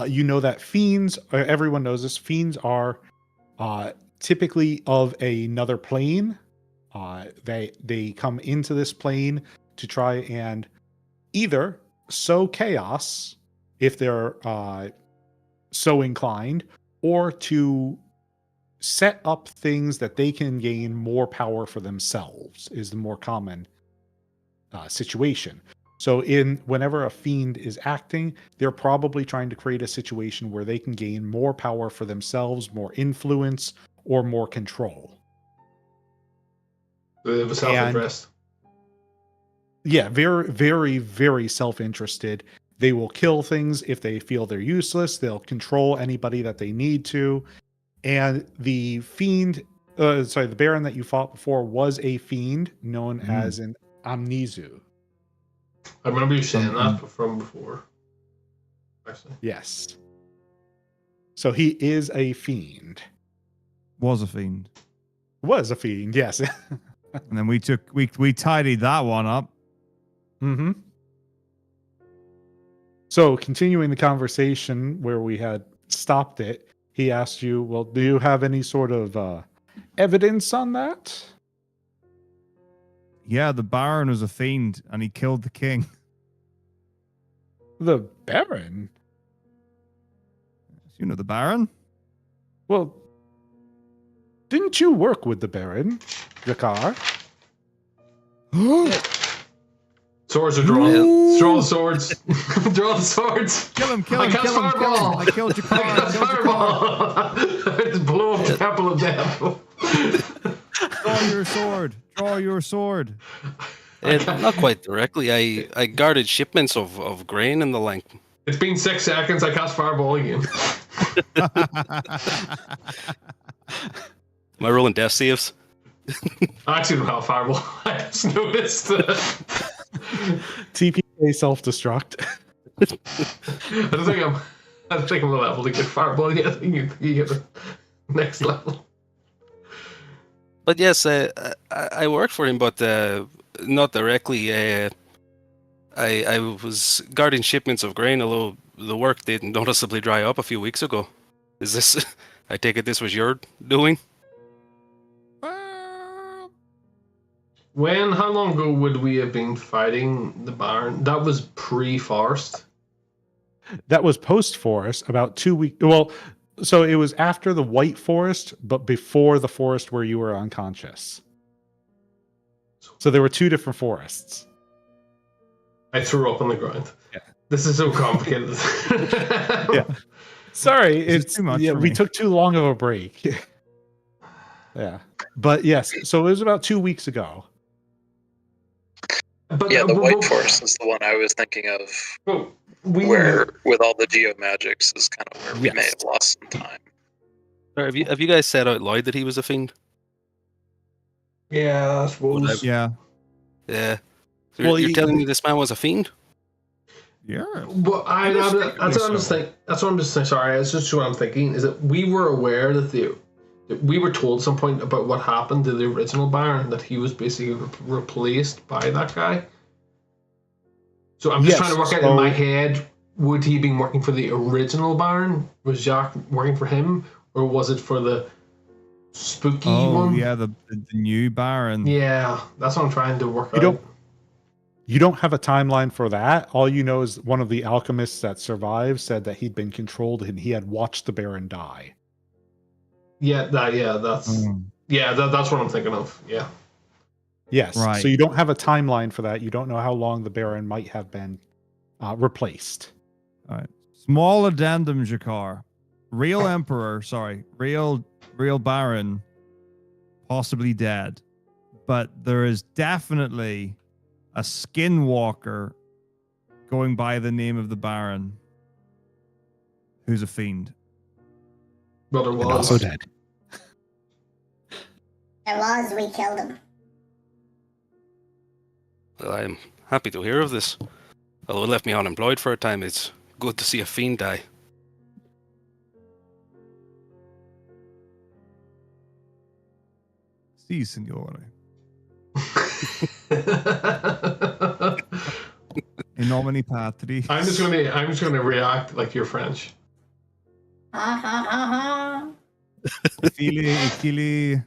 B: You know that fiends, everyone knows this, fiends are typically of another plane. They come into this plane to try and either sow chaos if they're so inclined, or to set up things that they can gain more power for themselves is the more common situation. So whenever a fiend is acting, they're probably trying to create a situation where they can gain more power for themselves, more influence, or more control.
A: They have a self-interest.
B: Yeah, very, very, very self-interested. They will kill things if they feel they're useless. They'll control anybody that they need to. And the fiend, the Baron that you fought before was a fiend known as an Amnesu.
A: I remember you saying that from before. Actually.
B: Yes. So he is a fiend.
C: Was a fiend.
B: Was a fiend, yes.
C: And then we tidied that one up.
B: Mm-hmm. So continuing the conversation where we had stopped it, he asked you, well, do you have any sort of evidence on that?
C: Yeah, the Baron was a fiend and he killed the king.
B: The Baron?
C: You know the Baron?
B: Well, didn't you work with the Baron, Jakar?
A: Swords are drawn. Draw the swords. Draw the swords.
C: Kill him, kill
A: I
C: him,
A: cast
C: kill him, kill him.
A: fireball.
C: I killed Jakar,
A: I cast fireball. It's blow up the temple of death.
C: Draw your sword. Draw your sword.
G: Not quite directly. I guarded shipments of grain in the link.
A: It's been 6 seconds. I cast Fireball again.
G: Am I rolling death saves?
A: I actually don't have Fireball. I just noticed.
B: TPK self-destruct.
A: I don't think I'm a level to get Fireball yet. I think you get the next level.
G: But yes, I worked for him, but not directly. I was guarding shipments of grain, although the work did noticeably dry up a few weeks ago. Is this? I take it this was your doing?
A: How long ago would we have been fighting the Baron? That was pre-forest.
B: That was post-forest, about 2 weeks. Well, so it was after the White Forest, but before the forest where you were unconscious. So there were 2 different forests.
A: I threw up on the ground.
B: Yeah.
A: This is so complicated.
B: Yeah. Sorry, it's
C: too much
B: yeah,
C: for
B: we
C: me.
B: took too long of a break. Yeah. But yes, so it was about 2 weeks ago.
A: But,
F: Yeah, the
A: but-
F: White
A: but-
F: Forest is the one I was thinking of,
A: but we
F: where with all the geomagics is kind of where we may
B: Yes.
F: have lost some time.
G: Or have you guys said out loud that he was a fiend?
A: Yeah, I suppose.
C: Yeah.
G: Yeah. So
B: Well,
G: you're telling me this man was a fiend?
C: Yeah.
A: Well, that's what I'm just thinking. That's what I'm just saying. Sorry, it's just what I'm thinking. Is that we were aware that we were told at some point about what happened to the original Baron, that he was basically replaced by that guy. So I'm just
B: Yes,
A: trying to work out in my head: would he have been working for the original Baron? Was Jacques working for him, or was it for the spooky one?
C: Yeah, the new Baron.
A: Yeah, that's what I'm trying to work
B: You
A: out.
B: You don't have a timeline for that. All you know is one of the alchemists that survived said that he'd been controlled and he had watched the Baron die.
A: That's what I'm thinking of. Yeah.
B: Yes.
C: Right.
B: So you don't have a timeline for that. You don't know how long the Baron might have been replaced.
C: All right. Small addendum, Jakar. Real Emperor, real Baron, possibly dead. But there is definitely a skinwalker going by the name of the Baron who's a fiend.
A: But there
B: And
A: was.
B: also dead.
E: There was, we killed him.
G: Well, I'm happy to hear of this. Although it left me unemployed for a time, it's good to see a fiend die.
C: Si, signore. In nomine patri.
A: I'm just gonna react like you're French.
E: Ha ha ha ha.
C: Fili,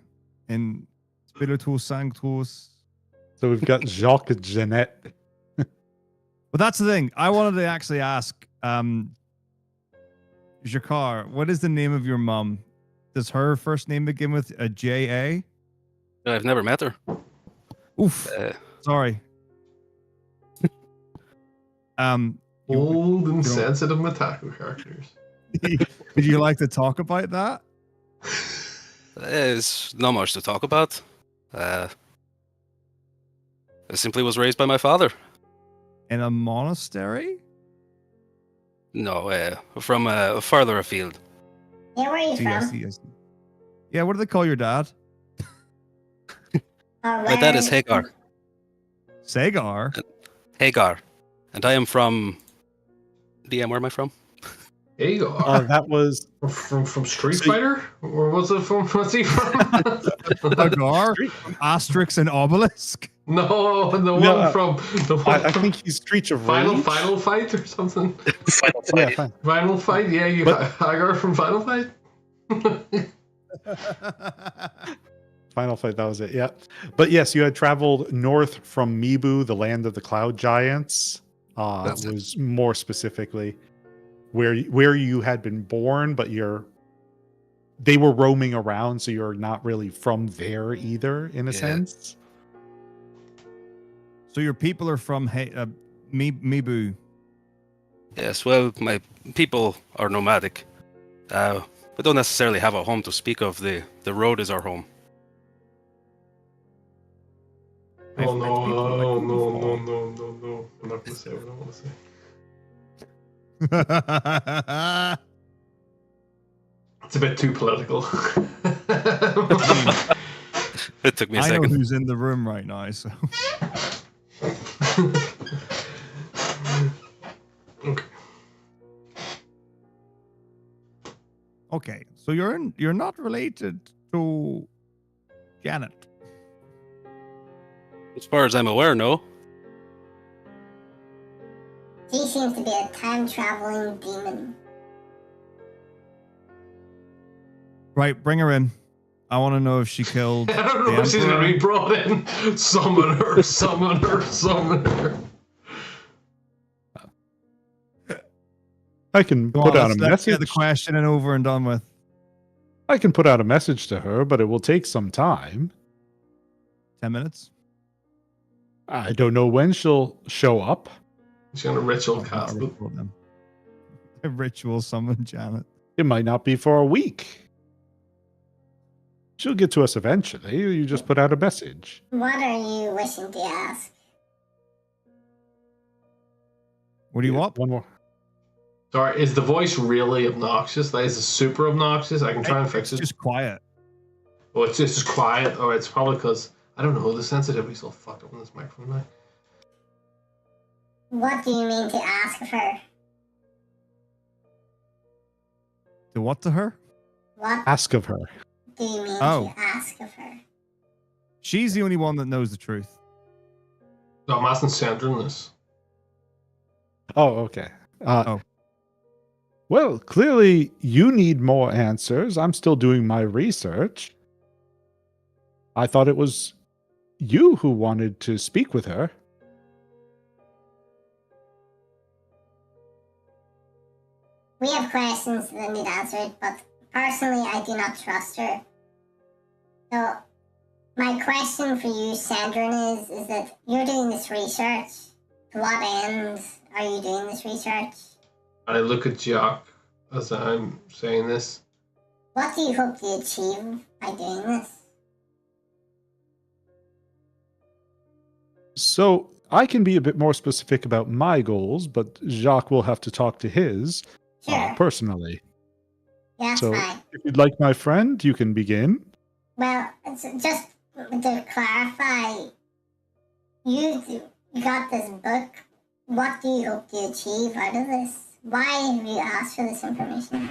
C: in Spiritus Sanctus.
B: So we've got Jacques Jeanette.
C: But that's the thing. I wanted to actually ask, Jakar, what is the name of your mum? Does her first name begin with a J-A?
G: I've never met her.
C: Oof. Sorry.
A: Old and sensitive Mataku characters.
C: Would you like to talk about that?
G: There's not much to talk about. I simply was raised by my father.
C: In a monastery?
G: No, from farther afield.
E: Yeah, where are you
C: See, I
E: from?
C: see. Yeah, what do they call your dad?
G: My dad is Hagar.
C: Sagar?
G: Hagar. And I am from... DM, where am I from?
A: Hagar.
B: That was
A: From Street Fighter? Or was it from... What's he from?
C: Sagar? Asterix and Obelisk?
A: No, the one
B: No,
A: from... The one
B: I
A: from
B: think he's Streets of
A: Final
B: Rage.
A: Final Fight or something.
F: Final
B: Yeah,
F: Fight.
B: fine.
A: Final Fight? Yeah, you
B: But-
A: Hagar from Final Fight?
B: Final Fight, that was it. Yeah. But yes, you had traveled north from Mibu, the land of the cloud giants.
G: That's it.
B: Was more specifically where you had been born, but they were roaming around, so you're not really from there either, in a
G: Yeah.
B: sense.
C: So your people are from Mibu.
G: Yes, well, my people are nomadic. We don't necessarily have a home to speak of. The road is our home.
A: Oh
C: I've met
A: no,
C: people like
A: oh
C: you
A: no,
C: before.
A: no. I'm not gonna say what I don't want to say. It's a bit too political.
G: It took me a
C: I know
G: second.
C: who's in the room right now, so
A: Okay.
C: okay. So you're not related to Janet.
G: As far as I'm aware, no.
E: She seems to be a time-traveling demon.
C: Right, bring her in. I want to know if she killed
A: I don't know
C: the
A: if she's gonna
C: Emperor.
A: be brought in. Summon her, summon her, summon her.
B: I can
C: Come
B: put
C: on,
B: out a
C: let's get the
B: message.
C: question and over and done with.
B: I can put out a message to her, but it will take some time.
C: 10 minutes.
B: I don't know when she'll show up.
A: She's gonna ritual
C: Oh,
A: cast
C: a
A: it.
C: ritual then. A ritual summon Janet.
B: It might not be for a week. She'll get to us eventually. You just put out a message.
E: What are you wishing to ask?
C: What do you want?
B: One more.
A: Sorry, is the voice really obnoxious? Like, is it super obnoxious? I can try and fix
C: It's
A: it.
C: just quiet.
A: Oh, it's just quiet. Oh, it's probably because I don't know. The sensitivity's all fucked up on this microphone now.
E: What do you mean to ask of her?
C: Do what to her?
E: What
B: Ask of her.
E: do you mean
C: Oh.
E: to ask of her?
C: She's the only one that knows the truth.
A: No, I'm asking Sandra in this.
B: Oh, okay.
C: Oh.
B: Well, clearly you need more answers. I'm still doing my research. I thought it was you who wanted to speak with her.
E: We have questions that need answered, but personally, I do not trust her. So, my question for you, Sandrine, is that you're doing this research. To what end are you doing this research?
A: I look at Jock as I'm saying this.
E: What do you hope to achieve by doing this?
B: So I can be a bit more specific about my goals, but Jacques will have to talk to his
E: Sure,
B: personally.
E: that's
B: So
E: fine.
B: if you'd like my friend, you can begin.
E: Well, it's just to clarify, you got this book. What do you hope to achieve out of this? Why have you asked for this information?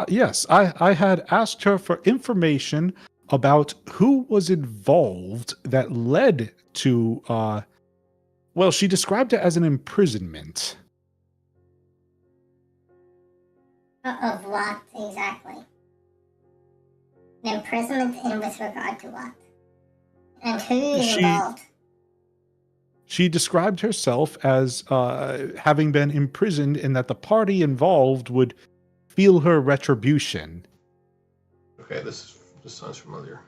B: Yes, I had asked her for information about who was involved that led to, well, she described it as an imprisonment.
E: Of what exactly? An imprisonment in with regard to what? And who is
B: She-
E: involved?
B: She described herself as having been imprisoned and that the party involved would feel her retribution.
A: Okay, this sounds familiar.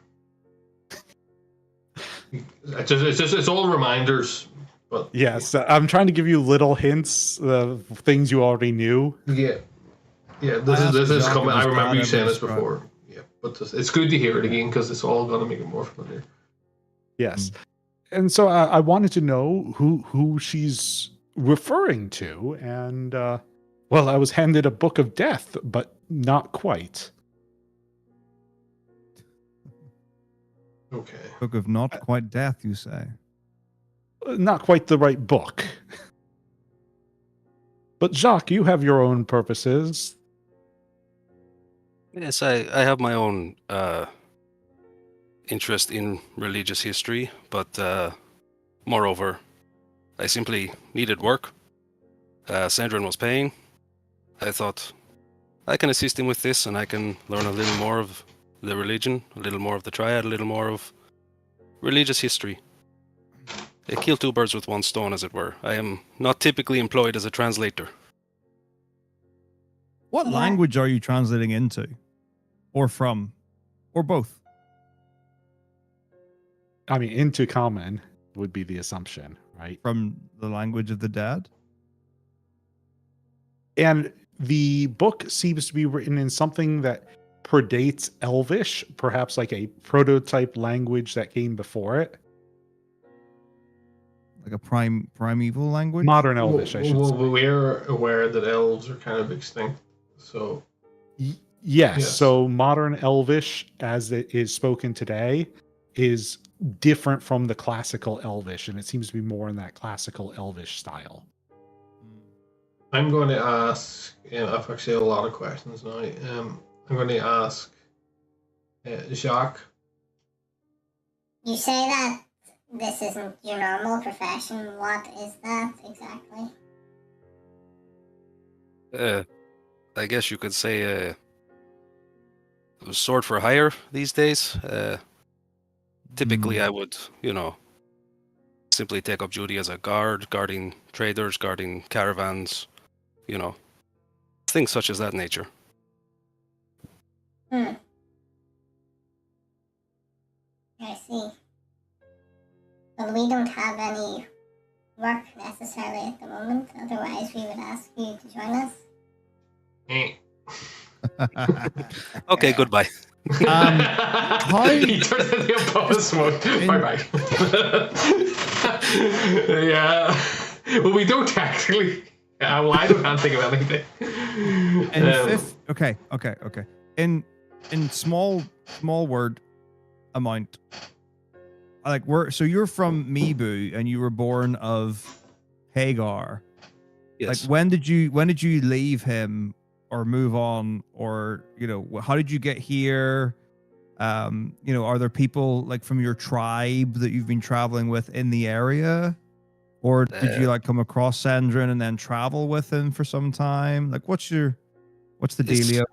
A: It's all reminders, but
B: Yes, I'm trying to give you little hints of things you already knew.
A: yeah.
C: I asked
A: This is
C: Jacques
A: coming.
C: if
A: I
C: his
A: remember
C: dad
A: you saying
C: ever
A: this
C: described-
A: before. Yeah, but it's good to hear it again because it's all gonna make it more familiar.
B: Yes. And so I wanted to know who she's referring to. And, well, I was handed a book of death, but not quite.
A: Okay.
C: Book of not quite death, you say.
B: Not quite the right book. But Jacques, you have your own purposes.
G: Yes, I have my own interest in religious history, but moreover, I simply needed work. Sandrin was paying. I thought I can assist him with this, and I can learn a little more of the religion, a little more of the triad, a little more of religious history. I kill two birds with one stone, as it were. I am not typically employed as a translator.
C: What
E: Yeah.
C: language are you translating into? Or from? Or both?
B: I mean, into common would be the assumption, right?
C: From the language of the dead?
B: And the book seems to be written in something that predates Elvish, perhaps like a prototype language that came before it.
C: like a primeval language?
B: Modern Elvish, I should say.
A: We're aware that elves are kind of extinct, so
B: Yes.
A: Yes.
B: So modern Elvish, as it is spoken today, is different from the classical Elvish, and it seems to be more in that classical Elvish style.
A: I'm going to ask. I've actually had a lot of questions now. I'm going to ask Jacques.
E: You say that this isn't your normal profession. What is that exactly?
G: I guess you could say sword for hire these days. Typically, I would, simply take up duty as a guard, guarding traders, guarding caravans, things such as that nature.
E: I see. Well, we don't have any work necessarily at the moment. Otherwise, we would ask you to join us.
G: Okay, goodbye.
A: He turns into a puff of smoke. Bye. Yeah. Well, we don't technically. Well, I can't think of anything.
C: And okay. In small word amount, like so you're from Mibu and you were born of Hagar.
G: Yes.
C: Like when did you leave him or move on, or how did you get here? Are there people like from your tribe that you've been traveling with in the area? Or did you like come across Sandrin and then travel with him for some time? Like what's the dealio?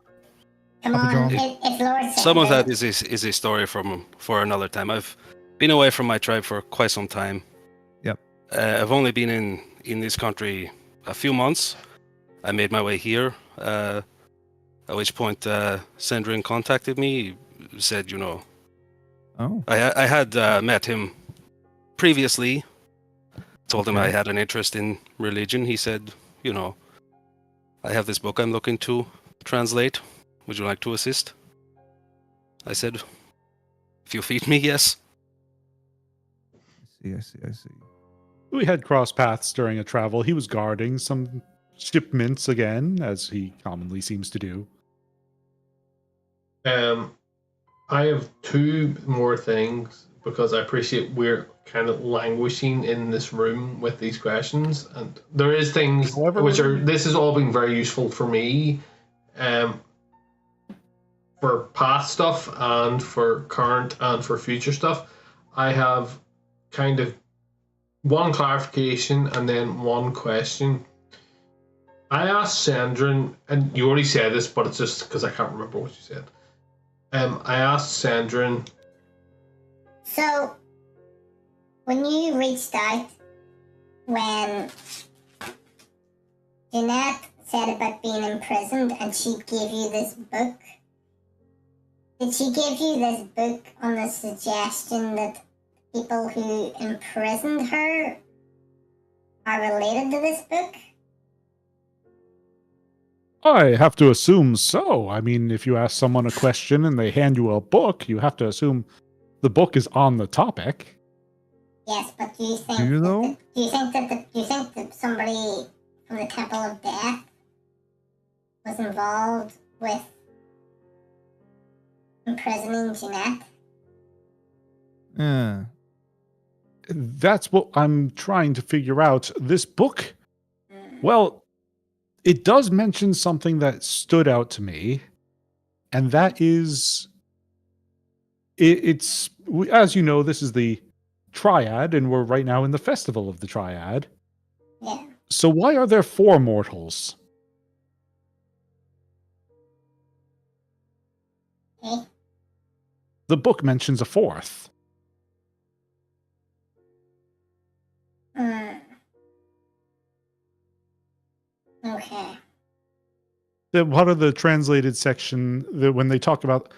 E: Come
C: Papa
E: on,
C: John?
E: it's Lord
G: Some of that
E: Sandrin.
G: is a story for another time. I've been away from my tribe for quite some time.
C: Yep.
G: I've only been in this country a few months. I made my way here. At which point, Sandrin contacted me. Said,
C: Oh.
G: I had met him previously. Told him
C: Okay.
G: I had an interest in religion. He said, I have this book I'm looking to translate. Would you like to assist? I said, if you feed me, yes.
C: I see.
B: We had crossed paths during a travel. He was guarding some shipments again, as he commonly seems to do.
A: I have two more things because I appreciate we're kind of languishing in this room with these questions, and there is things this has all been very useful for me, for past stuff and for current and for future stuff. I have kind of one clarification and then one question. I asked Sandrin, and you already said this, but it's just because I can't remember what you said. I asked Sandrin.
E: So, when you reached out, when Jeanette said about being imprisoned and she gave you this book, did she give you this book on the suggestion that people who imprisoned her are related to this book?
B: I have to assume so. I mean, if you ask someone a question and they hand you a book, you have to assume the book is on the topic.
E: Yes, but do you think
C: Do you though?
E: do you think that somebody from the Temple of Death was involved with imprisoning Jeanette?
C: Yeah.
B: That's what I'm trying to figure out. This book, well, it does mention something that stood out to me, and that is, it's as you know, this is the Triad, and we're right now in the Festival of the Triad.
E: Yeah.
B: So why are there 4 mortals?
E: Eh?
B: The book mentions a 4th.
E: Okay.
B: What are the translated section that when they talk about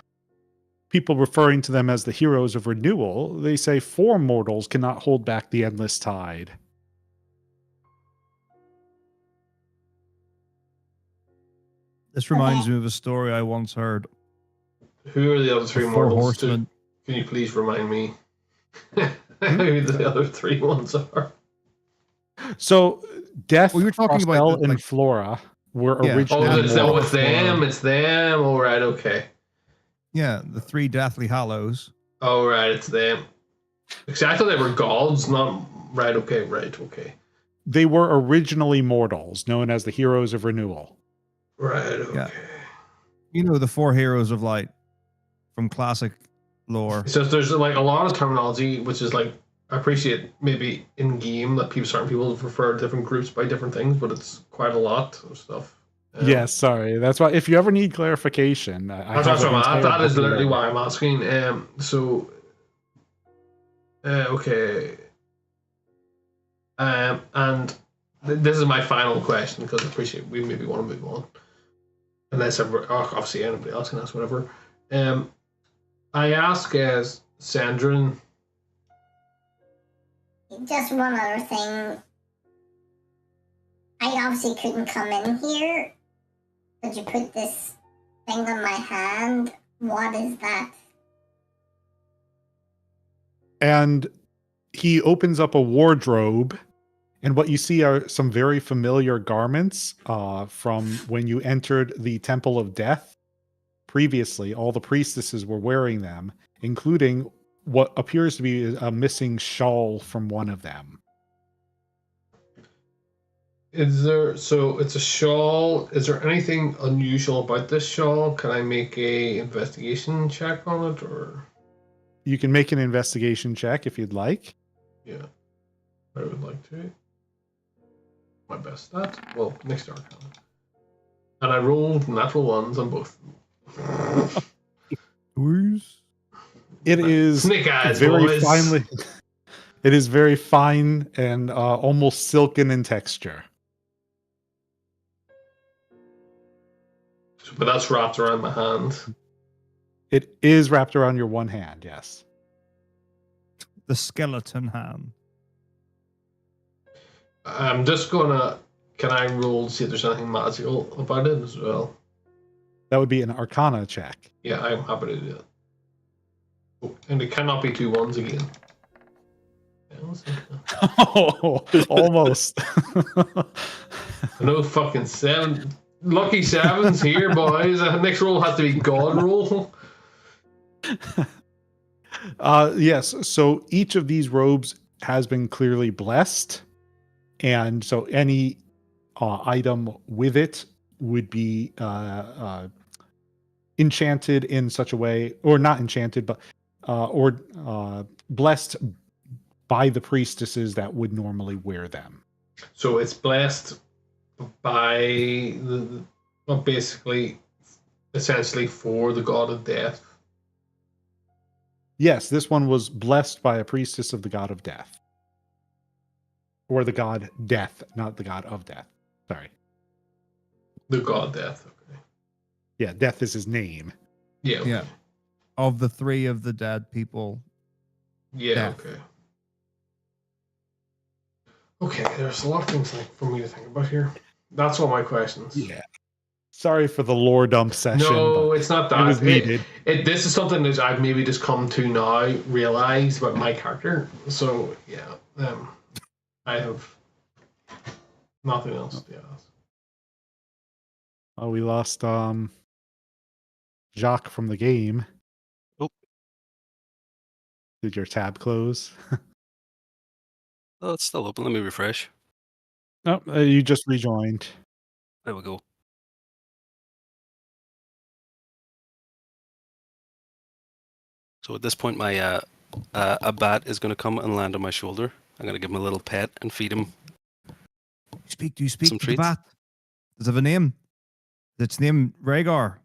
B: people referring to them as the heroes of renewal, they say 4 mortals cannot hold back the endless tide.
C: This reminds me of a story I once heard.
A: Who are the other 3
C: The 4
A: mortals?
C: horsemen.
A: Can you please remind me who the other 3 ones are?
B: So, Death,
C: We were talking about
B: Prospel,
C: the,
B: and
C: like-
B: Flora were
C: Yeah.
B: originally
A: Oh, it's
B: mortals.
A: them. It's them. All right. Okay.
C: Yeah, the 3 Deathly Hallows.
A: All right. It's them. Because I thought they were gods, not right. Okay. Right. Okay.
B: They were originally mortals, known as the Heroes of Renewal.
A: Right. Okay.
C: Yeah. You know, the 4 Heroes of Light from classic lore.
A: So there's like a lot of terminology, which is like I appreciate maybe in game that certain people refer different groups by different things, but it's quite a lot of stuff.
B: Yes, sorry. That's why. If you ever need clarification,
A: That's what that is literally why I'm asking. Okay. And this is my final question because I appreciate we maybe want to move on, unless obviously anybody else can ask whatever. I ask as Sandrin.
E: Just one other thing. I obviously couldn't come in here. Could you put this thing on my hand? What is that?
B: And he opens up a wardrobe, and what you see are some very familiar garments from when you entered the Temple of Death. Previously, all the priestesses were wearing them, including what appears to be a missing shawl from one of them.
A: So it's a shawl. Is there anything unusual about this shawl? Can I make a investigation check on it, or?
B: You can make an investigation check if you'd like.
A: Yeah, I would like to. My best stat. Well, next arcana. And I rolled natural ones on both.
B: It is
A: Snake eyes,
B: very
A: boys.
B: finely. It is very fine and almost silken in texture.
A: But that's wrapped around my hand.
B: It is wrapped around your one hand, yes.
C: The skeleton hand.
A: I'm just gonna. Can I roll to see if there's anything magical about it as well?
B: That would be an Arcana check.
A: Yeah, I'm happy to do that. Oh, and it cannot be 2 1s again.
B: Oh, almost.
A: No fucking 7. Lucky 7s here, boys. Next roll has to be God roll.
B: Yes, so each of these robes has been clearly blessed. And so any item with it would be enchanted in such a way, or not enchanted, but blessed by the priestesses that would normally wear them.
A: So it's blessed by basically, essentially for the god of death.
B: Yes, this one was blessed by a priestess of the god of death. Or the god Death, not the god of death. Sorry.
A: The god death, okay.
B: Yeah, Death is his name.
A: Yeah. Okay.
C: Yeah. Of the 3 of the dead people.
A: Yeah,
C: Death.
A: okay. Okay, there's a lot of things for me to think about here. That's all my questions.
B: Yeah. Sorry for the lore dump session.
A: No,
B: but
A: it's not that.
B: it was needed.
A: This is something that I've maybe just come to now realize about my character. So yeah, I have nothing else to ask.
B: Oh, we lost Jacques from the game.
G: Oh.
B: Did your tab close?
G: Oh, it's still open. Let me refresh.
B: No, you just rejoined.
G: There we go. So at this point, my a bat is going to come and land on my shoulder. I'm going to give him a little pet and feed him.
C: Do you speak
G: Some
C: to the
G: treats?
C: bat? Does it have a name? Its name Rhaegar.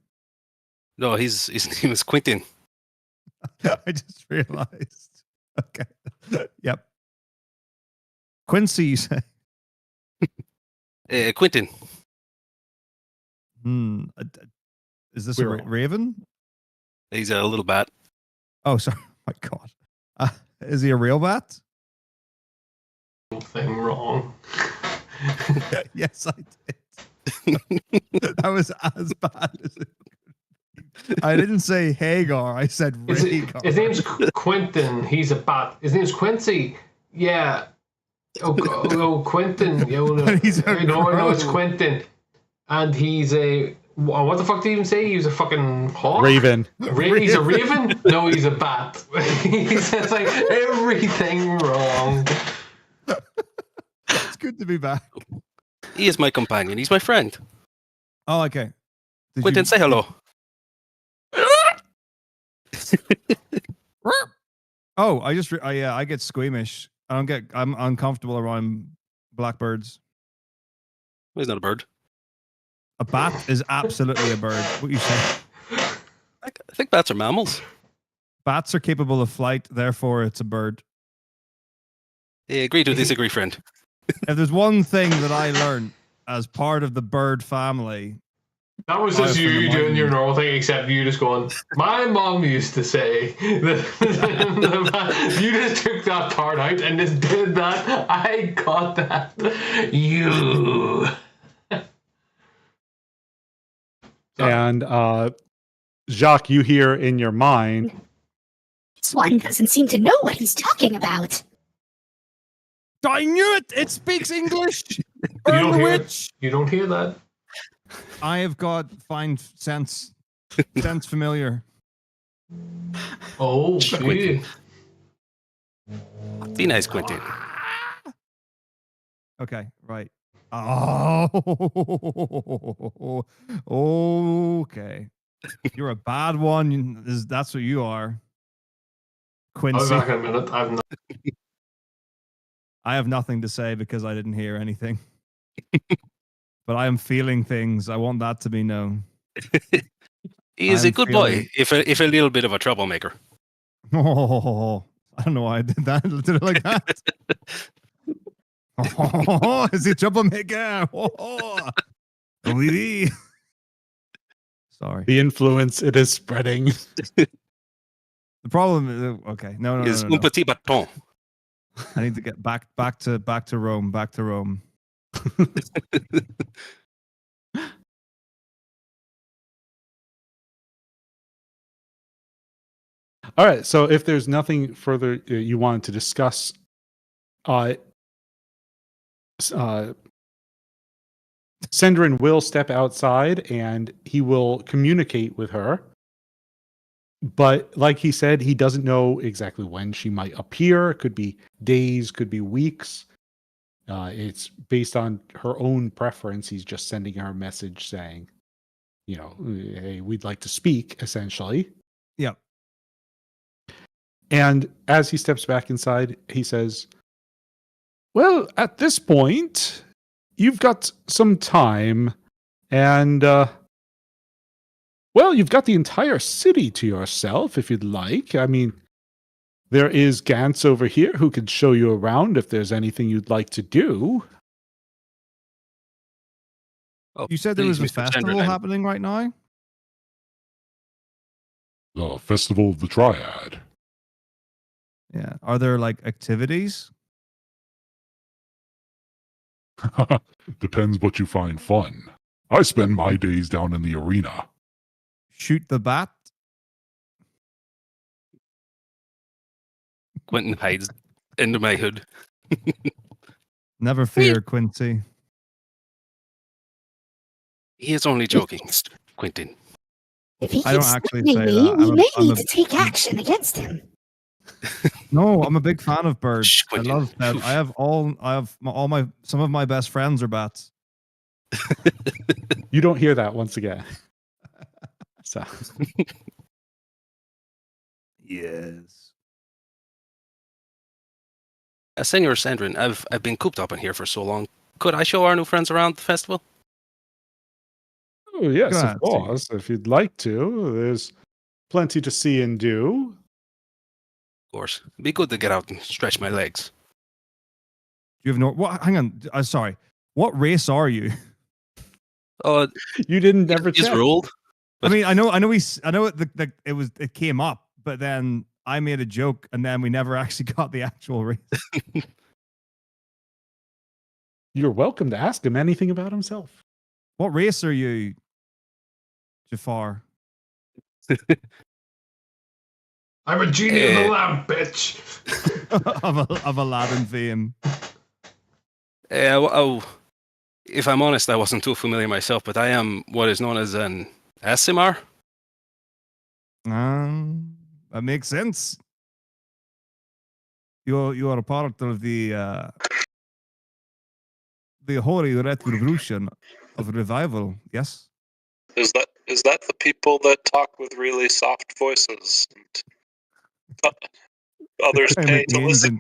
G: No, his name is Quentin.
C: I just realized. Okay. Yep. Quincy, you say?
G: Quentin.
C: Is this
B: Squirrel.
C: a raven?
G: He's a little bat.
C: Oh, sorry. My God. Is he a real bat?
A: Thing wrong.
C: Yes, I did. That was as bad as it could be. I didn't say Hagar. I said Rhaegar.
A: His name's Quentin. He's a bat. His name's Quincy. Yeah. Quentin.
C: He's a
A: No, it's
C: crow.
A: Quentin. And he's a... What the fuck did he even say? He was a fucking hawk?
B: Raven.
A: He's a raven? No, he's a bat. He says like everything wrong.
C: It's good to be back.
G: He is my companion. He's my friend.
C: Oh, okay. Did
G: Quentin, say hello.
C: Oh, I get squeamish. I'm uncomfortable around blackbirds.
G: He's not a bird.
C: A bat is absolutely a bird. What you say?
G: I think bats are mammals.
C: Bats are capable of flight, therefore it's a bird.
G: Agree to disagree, friend.
C: If there's one thing that I learned as part of the bird family,
A: That was just
C: from
A: you
C: the
A: doing
C: mind.
A: your normal thing, except you just going, my mom used to say, you just took that part out and just did that. I got that. You.
B: And Jacques, you hear in your mind,
H: This one doesn't seem to know what he's talking about.
C: I knew it! It speaks English!
A: don't hear-
C: Witch!
A: You don't hear that?
C: I have got find sense. Sense familiar.
A: Oh, gee.
G: Be nice, Quentin.
C: Okay, right. Oh, okay. You're a bad one. That's what you are.
A: I'll be
C: Quincy.
A: back in a minute.
C: I have nothing to say because I didn't hear anything. But I am feeling things. I want that to be known.
G: He is
C: I'm
G: a good
C: feeling-
G: boy, if a little bit of a troublemaker.
C: Oh, I don't know why I did that. Did it like that? Oh, is he troublemaker? Oh, oui, oui. Sorry.
B: the influence it is spreading.
C: The problem is okay. No.
G: Is un petit bâton.
C: I need to get back to Rome. Back to Rome.
B: All right. So if there's nothing further you wanted to discuss, Sendrin will step outside and he will communicate with her. But like he said, he doesn't know exactly when she might appear. It could be days, could be weeks. It's based on her own preference. He's just sending her a message saying, hey, we'd like to speak, essentially.
C: Yep.
B: And as he steps back inside, he says, well, at this point, you've got some time, and, well, you've got the entire city to yourself, if you'd like. I mean, there is Gantz over here who can show you around if there's anything you'd like to do.
G: Oh,
C: You said there
G: please,
C: was a
G: Mr.
C: festival
G: Sandrin,
C: happening right now?
D: The Festival of the Triad.
C: Yeah. Are there like activities?
D: Depends what you find fun. I spend my days down in the arena.
C: Shoot the bat?
G: Quentin hides into my hood.
C: Never fear, Quincy.
G: He is only joking, Mr. Quentin.
H: If he
C: I don't
H: keeps
C: actually
H: threatening
C: say
H: me,
C: that.
H: we may
C: I'm
H: need
C: a-
H: to take action against him.
C: No, I'm a big fan of birds.
G: Shh,
C: I
G: Quentin.
C: love that. Some of my best friends are bats.
B: You don't hear that once again. So,
C: Yes.
G: Senor Sandrin, I've been cooped up in here for so long. Could I show our new friends around the festival?
B: oh, yes,
C: Glad
B: of
C: to.
B: course, if you'd like to. There's plenty to see and do.
G: Of course. It'd be good to get out and stretch my legs.
C: You have no. What? Hang on. I'm sorry. What race are you?
G: Oh,
B: You didn't ever
G: he's
B: check.
G: ruled.
C: I mean, I know it came up, but then I made a joke, and then we never actually got the actual race.
B: You're welcome to ask him anything about himself.
C: What race are you, Jafar?
A: I'm a genie of the lamp, bitch.
C: of Aladdin fame.
G: If I'm honest, I wasn't too familiar myself, but I am what is known as an Asimar.
C: That makes sense. You are a part of the holy retribution of revival. Yes.
F: Is that the people that talk with really soft voices? And others
C: I'm
F: pay to listen.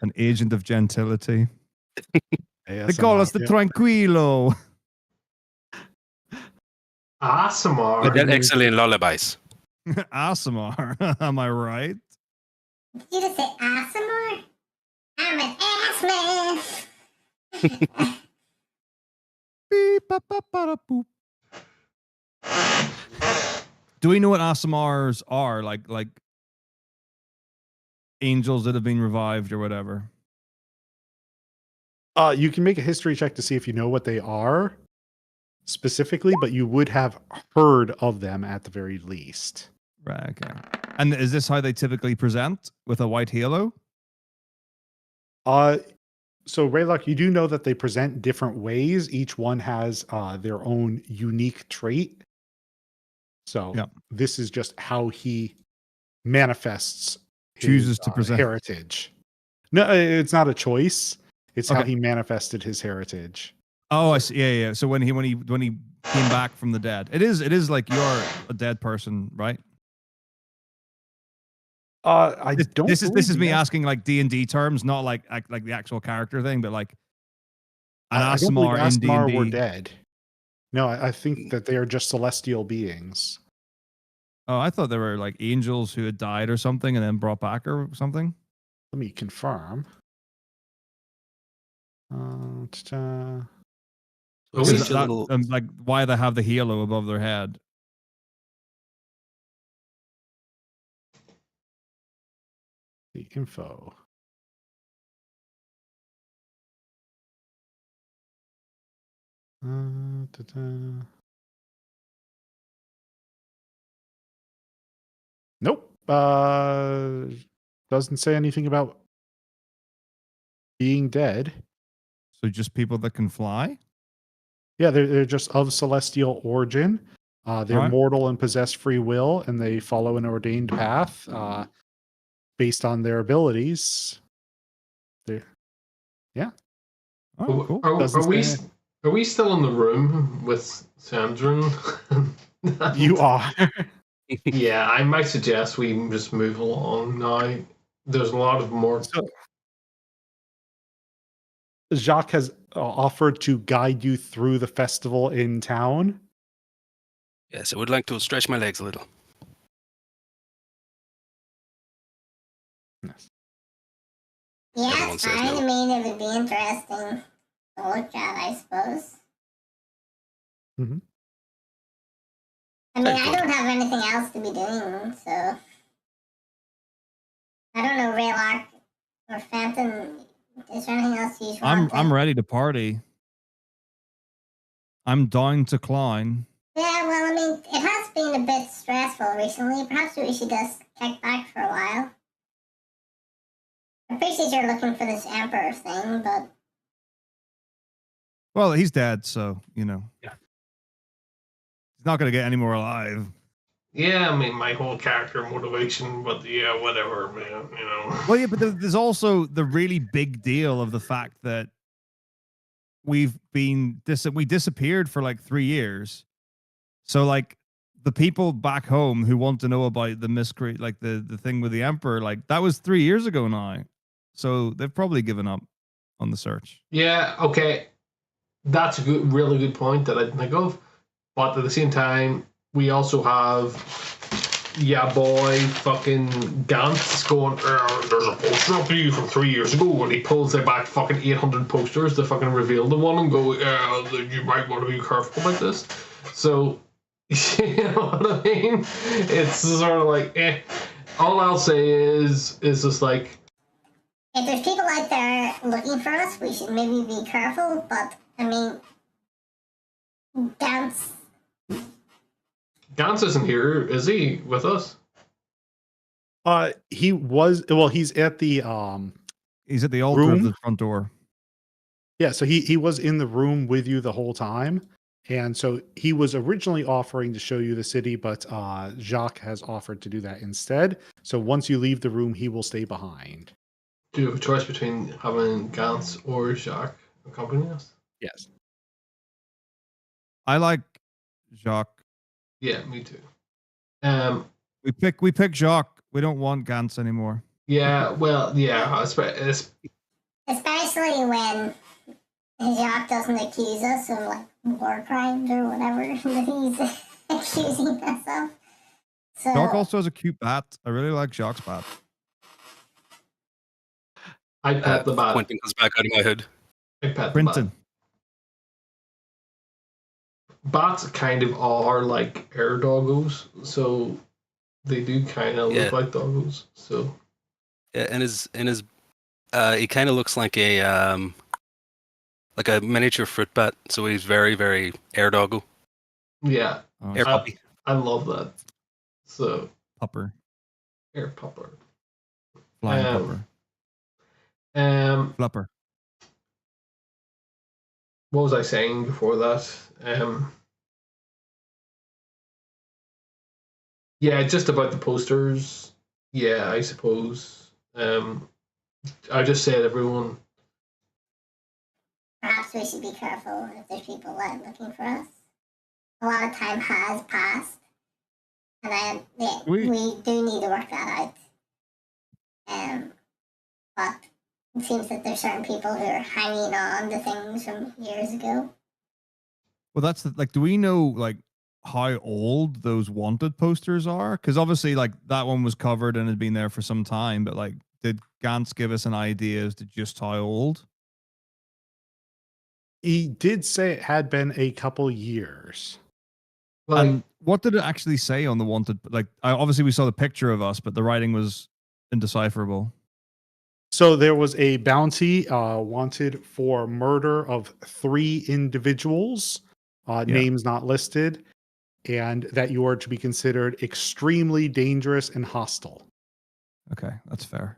C: an agent of gentility. They
B: ASMR,
C: call us the
B: yeah.
C: Tranquilo.
A: Asimar.
G: With that excellent lullabies.
C: Asimar. Am I right?
E: Did you just say Asimar? I'm an ass man.
C: Beep, ba, ba, ba, da, boop. Do we know what Asimars are? Like angels that have been revived or whatever?
B: You can make a history check to see if you know what they are specifically, but you would have heard of them at the very least.
C: Right, okay. And is this how they typically present, with a white halo?
B: So Raylock, you do know that they present different ways. Each one has their own unique trait. So
C: Yeah.
B: this is just how he manifests
C: Chooses
B: his,
C: to present.
B: heritage. No, it's not a choice. It's how
C: Okay.
B: he manifested his heritage.
C: Oh, I see. Yeah. So when he came back from the dead, it is like you're a dead person, right?
B: I don't.
C: This is
B: believe
C: me
B: you.
C: asking like D&D terms, not like the actual character thing, but like an
B: I don't believe
C: Asimar in
B: Asimar were
C: D&D.
B: dead. No, I think that they are just celestial beings.
C: Oh, I thought they were like angels who had died or something and then brought back or something.
B: Let me confirm. Ta-ta.
G: So
C: Is
G: it's a
C: that,
G: little.
C: like why they have the halo above their head?
B: The info. Ta-ta. Nope. Doesn't say anything about being dead.
C: So just people that can fly?
B: Yeah, they're just of celestial origin. They're
C: Alright.
B: mortal and possess free will, and they follow an ordained path based on their abilities. They're,
C: Oh, cool.
B: Doesn't
A: Are
B: say
A: we still in the room with Sandrin?
B: you are.
A: Yeah, I might suggest we just move along now. There's a lot of more.
B: So, Jacques has offered to guide you through the festival in town.
G: Yes, I would like to stretch my legs a little.
B: Yes.
E: Yeah,
G: Everyone
E: it's
G: says
E: fine.
G: no.
E: I mean, it would be interesting to look at, I suppose.
B: Mhm.
E: I mean,
G: Very
E: I
G: good.
E: don't have anything else to be doing, so. I don't know, Raylock or Phantom. Is there anything else you want to...
C: I'm ready to party. I'm down to clown.
E: Yeah, well, I mean, it has been a bit stressful recently. Perhaps we should just kick back for a while. I appreciate you're looking for this Emperor thing, but...
C: Well, he's dead, so, you know.
A: Yeah.
C: He's not going to get any more alive.
A: Yeah, I mean, my whole character motivation, but yeah, whatever, man, you know.
C: Well, yeah, but there's also the really big deal of the fact that we disappeared for like 3 years. So like the people back home who want to know about the miscreant, like the thing with the Emperor, like that was 3 years ago now. So they've probably given up on the search.
A: Yeah, okay. That's a really good point that I didn't think of. But at the same time, we also have, yeah, boy, fucking Gantz going, there's a poster up to you from 3 years ago, and he pulls it back fucking 800 posters to fucking reveal the one and go, you might want to be careful about this. So, you know what I mean? It's sort of like, all I'll say is just like,
E: if there's people out there looking for us, we should maybe be careful, but, I mean,
A: Gantz isn't here, is he, with us?
B: He was. Well, he's at the
C: He's at the altar of
B: Room?
C: the front door.
B: Yeah, so he was in the room with you the whole time. And so he was originally offering to show you the city, but Jacques has offered to do that instead. So once you leave the room, he will stay behind.
A: Do you have a choice between having Gans or Jacques accompany us?
B: Yes.
C: I like Jacques.
A: Yeah, me too.
C: We pick Jacques. We don't want Gantz anymore.
A: Yeah, well, yeah,
E: Especially when Jacques doesn't accuse us of like war crimes or whatever that he's accusing us of. So
C: Jacques also has a cute bat. I really like Jacques' bat.
A: I pet the bat.
G: Quentin comes back out of my hood.
A: I pet the bat.
C: Brinton.
A: Bats kind of are like air doggos, so they do kind of look like doggos. So
G: yeah, and his he kind of looks like a miniature fruit bat. So he's very, very air doggo.
A: yeah,
G: Air puppy.
A: I love that. So
C: Pupper.
A: air pupper.
C: Flying pupper. Flupper.
A: What was I saying before that? Yeah, just about the posters. Yeah, I suppose. I just said everyone.
E: perhaps we should be careful if there's people looking for us. A lot of time has passed, and we do need to work that out. But it seems that there's certain people who are hanging on to things from years ago.
C: Well, that's do we know like how old those wanted posters are? Because obviously, like that one was covered and had been there for some time, but like, did Gantz give us an idea as to just how old?
B: He did say it had been a couple years.
C: And what did it actually say on the wanted? Like, obviously we saw the picture of us, but the writing was indecipherable.
B: So there was a bounty wanted for murder of 3 individuals, names not listed, and that you are to be considered extremely dangerous and hostile.
C: Okay, that's fair.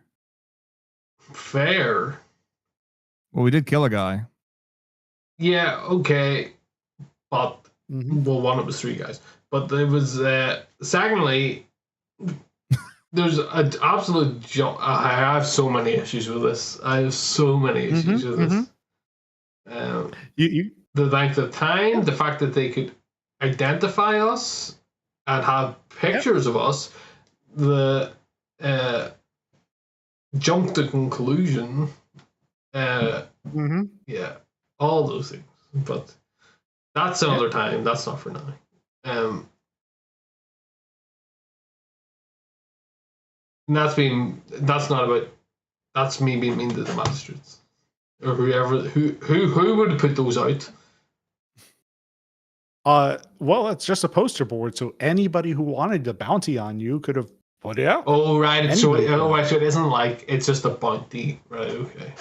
A: Fair.
C: Well, we did kill a guy.
A: Yeah, okay. But, well, one of it was 3 guys. But there was, secondly, there's an absolute jump. I have so many issues with this. I have so many issues with this. The length of time, the fact that they could identify us and have pictures of us, the jump to conclusion, yeah, all those things. But that's another time. That's not for now. And that's me being mean to the magistrates or who would put those out.
B: Well, it's just a poster board, so anybody who wanted the bounty on you could have put it out.
A: Oh, right. So it isn't like it's just a bounty, right? Okay.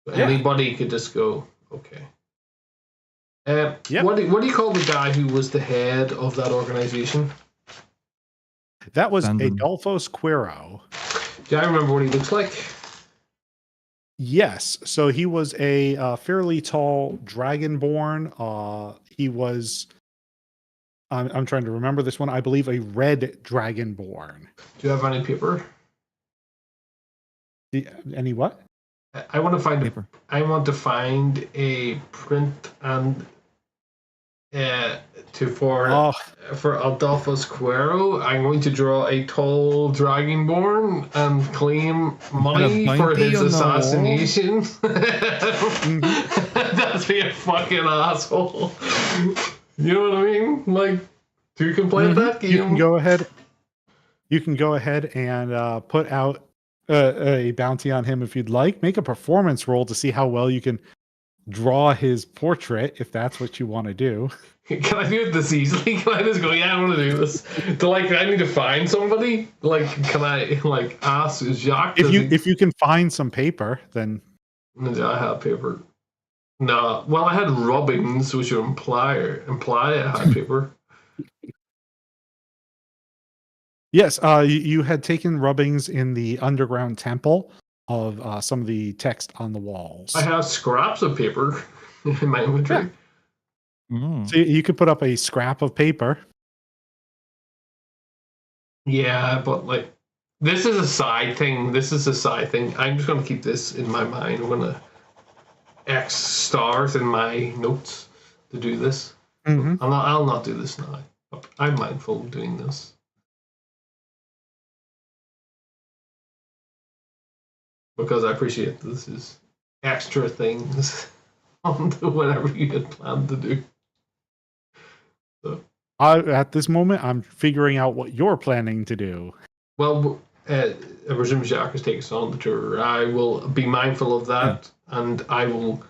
A: So anybody could just go. Okay. What do you call the guy who was the head of that organization?
B: That was Adolfos Quero.
A: Do I remember what he looks like?
B: Yes. So he was a fairly tall dragonborn. He was, I'm trying to remember this one, I believe a red dragonborn.
A: Do you have any paper?
B: Any what?
A: I want to find paper. I want to find a print and for Adolfos Quero, I'm going to draw a tall dragonborn and claim money for his assassination. That's be a fucking asshole. You know what I mean? Like, who can play that game?
B: You can go ahead. You can go ahead and put out a bounty on him if you'd like. Make a performance roll to see how well you can draw his portrait, if that's what you want to do.
A: Can I do it this easily? Can I just go, yeah, I want to do this? I need to find somebody? Like, can I, ask Jacques?
B: If you can find some paper, then...
A: No, I have paper. No. Well, I had rubbings, which would imply I had paper.
B: Yes, you had taken rubbings in the underground temple. of some of the text on the walls.
A: I have scraps of paper in my inventory.
C: Mm.
B: So you could put up a scrap of paper.
A: Yeah, but like, this is a side thing. This is a side thing. I'm just gonna keep this in my mind. I'm gonna X stars in my notes to do this.
B: Mm-hmm.
A: I'll not do this now. I'm mindful of doing this. Because I appreciate this is extra things on to whatever you had planned to do. So,
B: At this moment, I'm figuring out what you're planning to do.
A: well, I presume Jacques is taking us on the tour. I will be mindful of that, and I will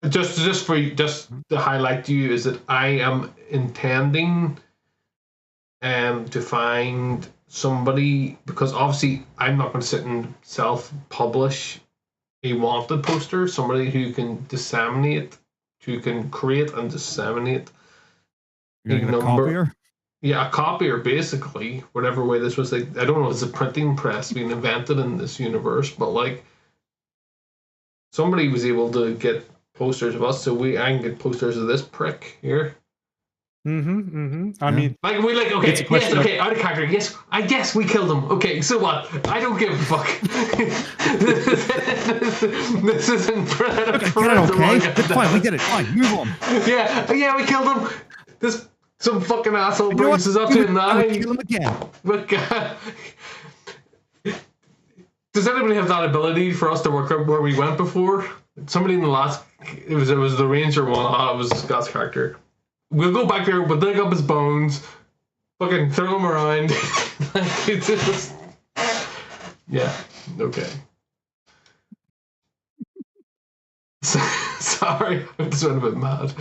A: just to highlight to you is that I am intending to find somebody, because obviously I'm not going to sit and self-publish a wanted poster. Somebody who can disseminate, who can create and disseminate
C: You're gonna get a copier?
A: Yeah, a copier, basically, whatever way this was. Like, I don't know, it's a printing press being invented in this universe, but like, somebody was able to get posters of us, so I can get posters of this prick here.
B: Mm-hmm. Mm-hmm. I mean,
A: Like, we like,
B: It's a
A: okay, yes,
B: question of-
A: okay, out of character, yes, I guess we killed him. Okay, so what? I don't give a fuck. This isn't
C: Get it, okay? It's fine, we get it. Fine, move on.
A: Yeah, we killed him. Some fucking asshole
C: You know
A: brings us
C: what?
A: up to a
C: I would
A: 9.
C: kill him again.
A: Look, does anybody have that ability for us to work out where we went before? Somebody in the last, it was the ranger one. It was Scott's character. We'll go back there, we'll dig up his bones, fucking throw him around. Like, it's just, yeah, okay. Sorry, I just went a bit mad.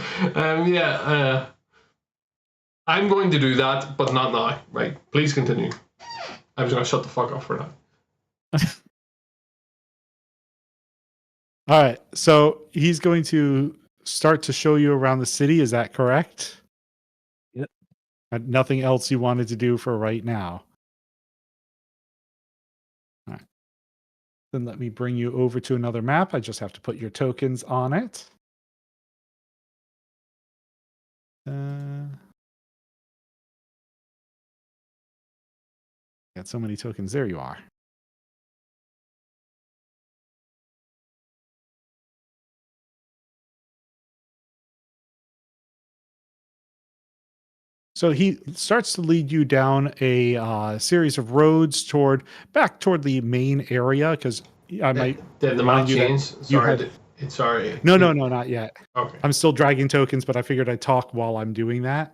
A: I'm going to do that, but not now. Right, please continue. I'm just going to shut the fuck up for now.
B: all right. So he's going to start to show you around the city. Is that correct?
C: Yep.
B: And nothing else you wanted to do for right now. All right. Then let me bring you over to another map. I just have to put your tokens on it. Got so many tokens. There you are. So he starts to lead you down a series of roads back toward the main area, because I might
A: Did the map
B: remind you that
A: change?
B: you
A: Sorry,
B: had-
A: it's sorry.
B: No, not yet.
A: Okay.
B: I'm still dragging tokens, but I figured I'd talk while I'm doing that.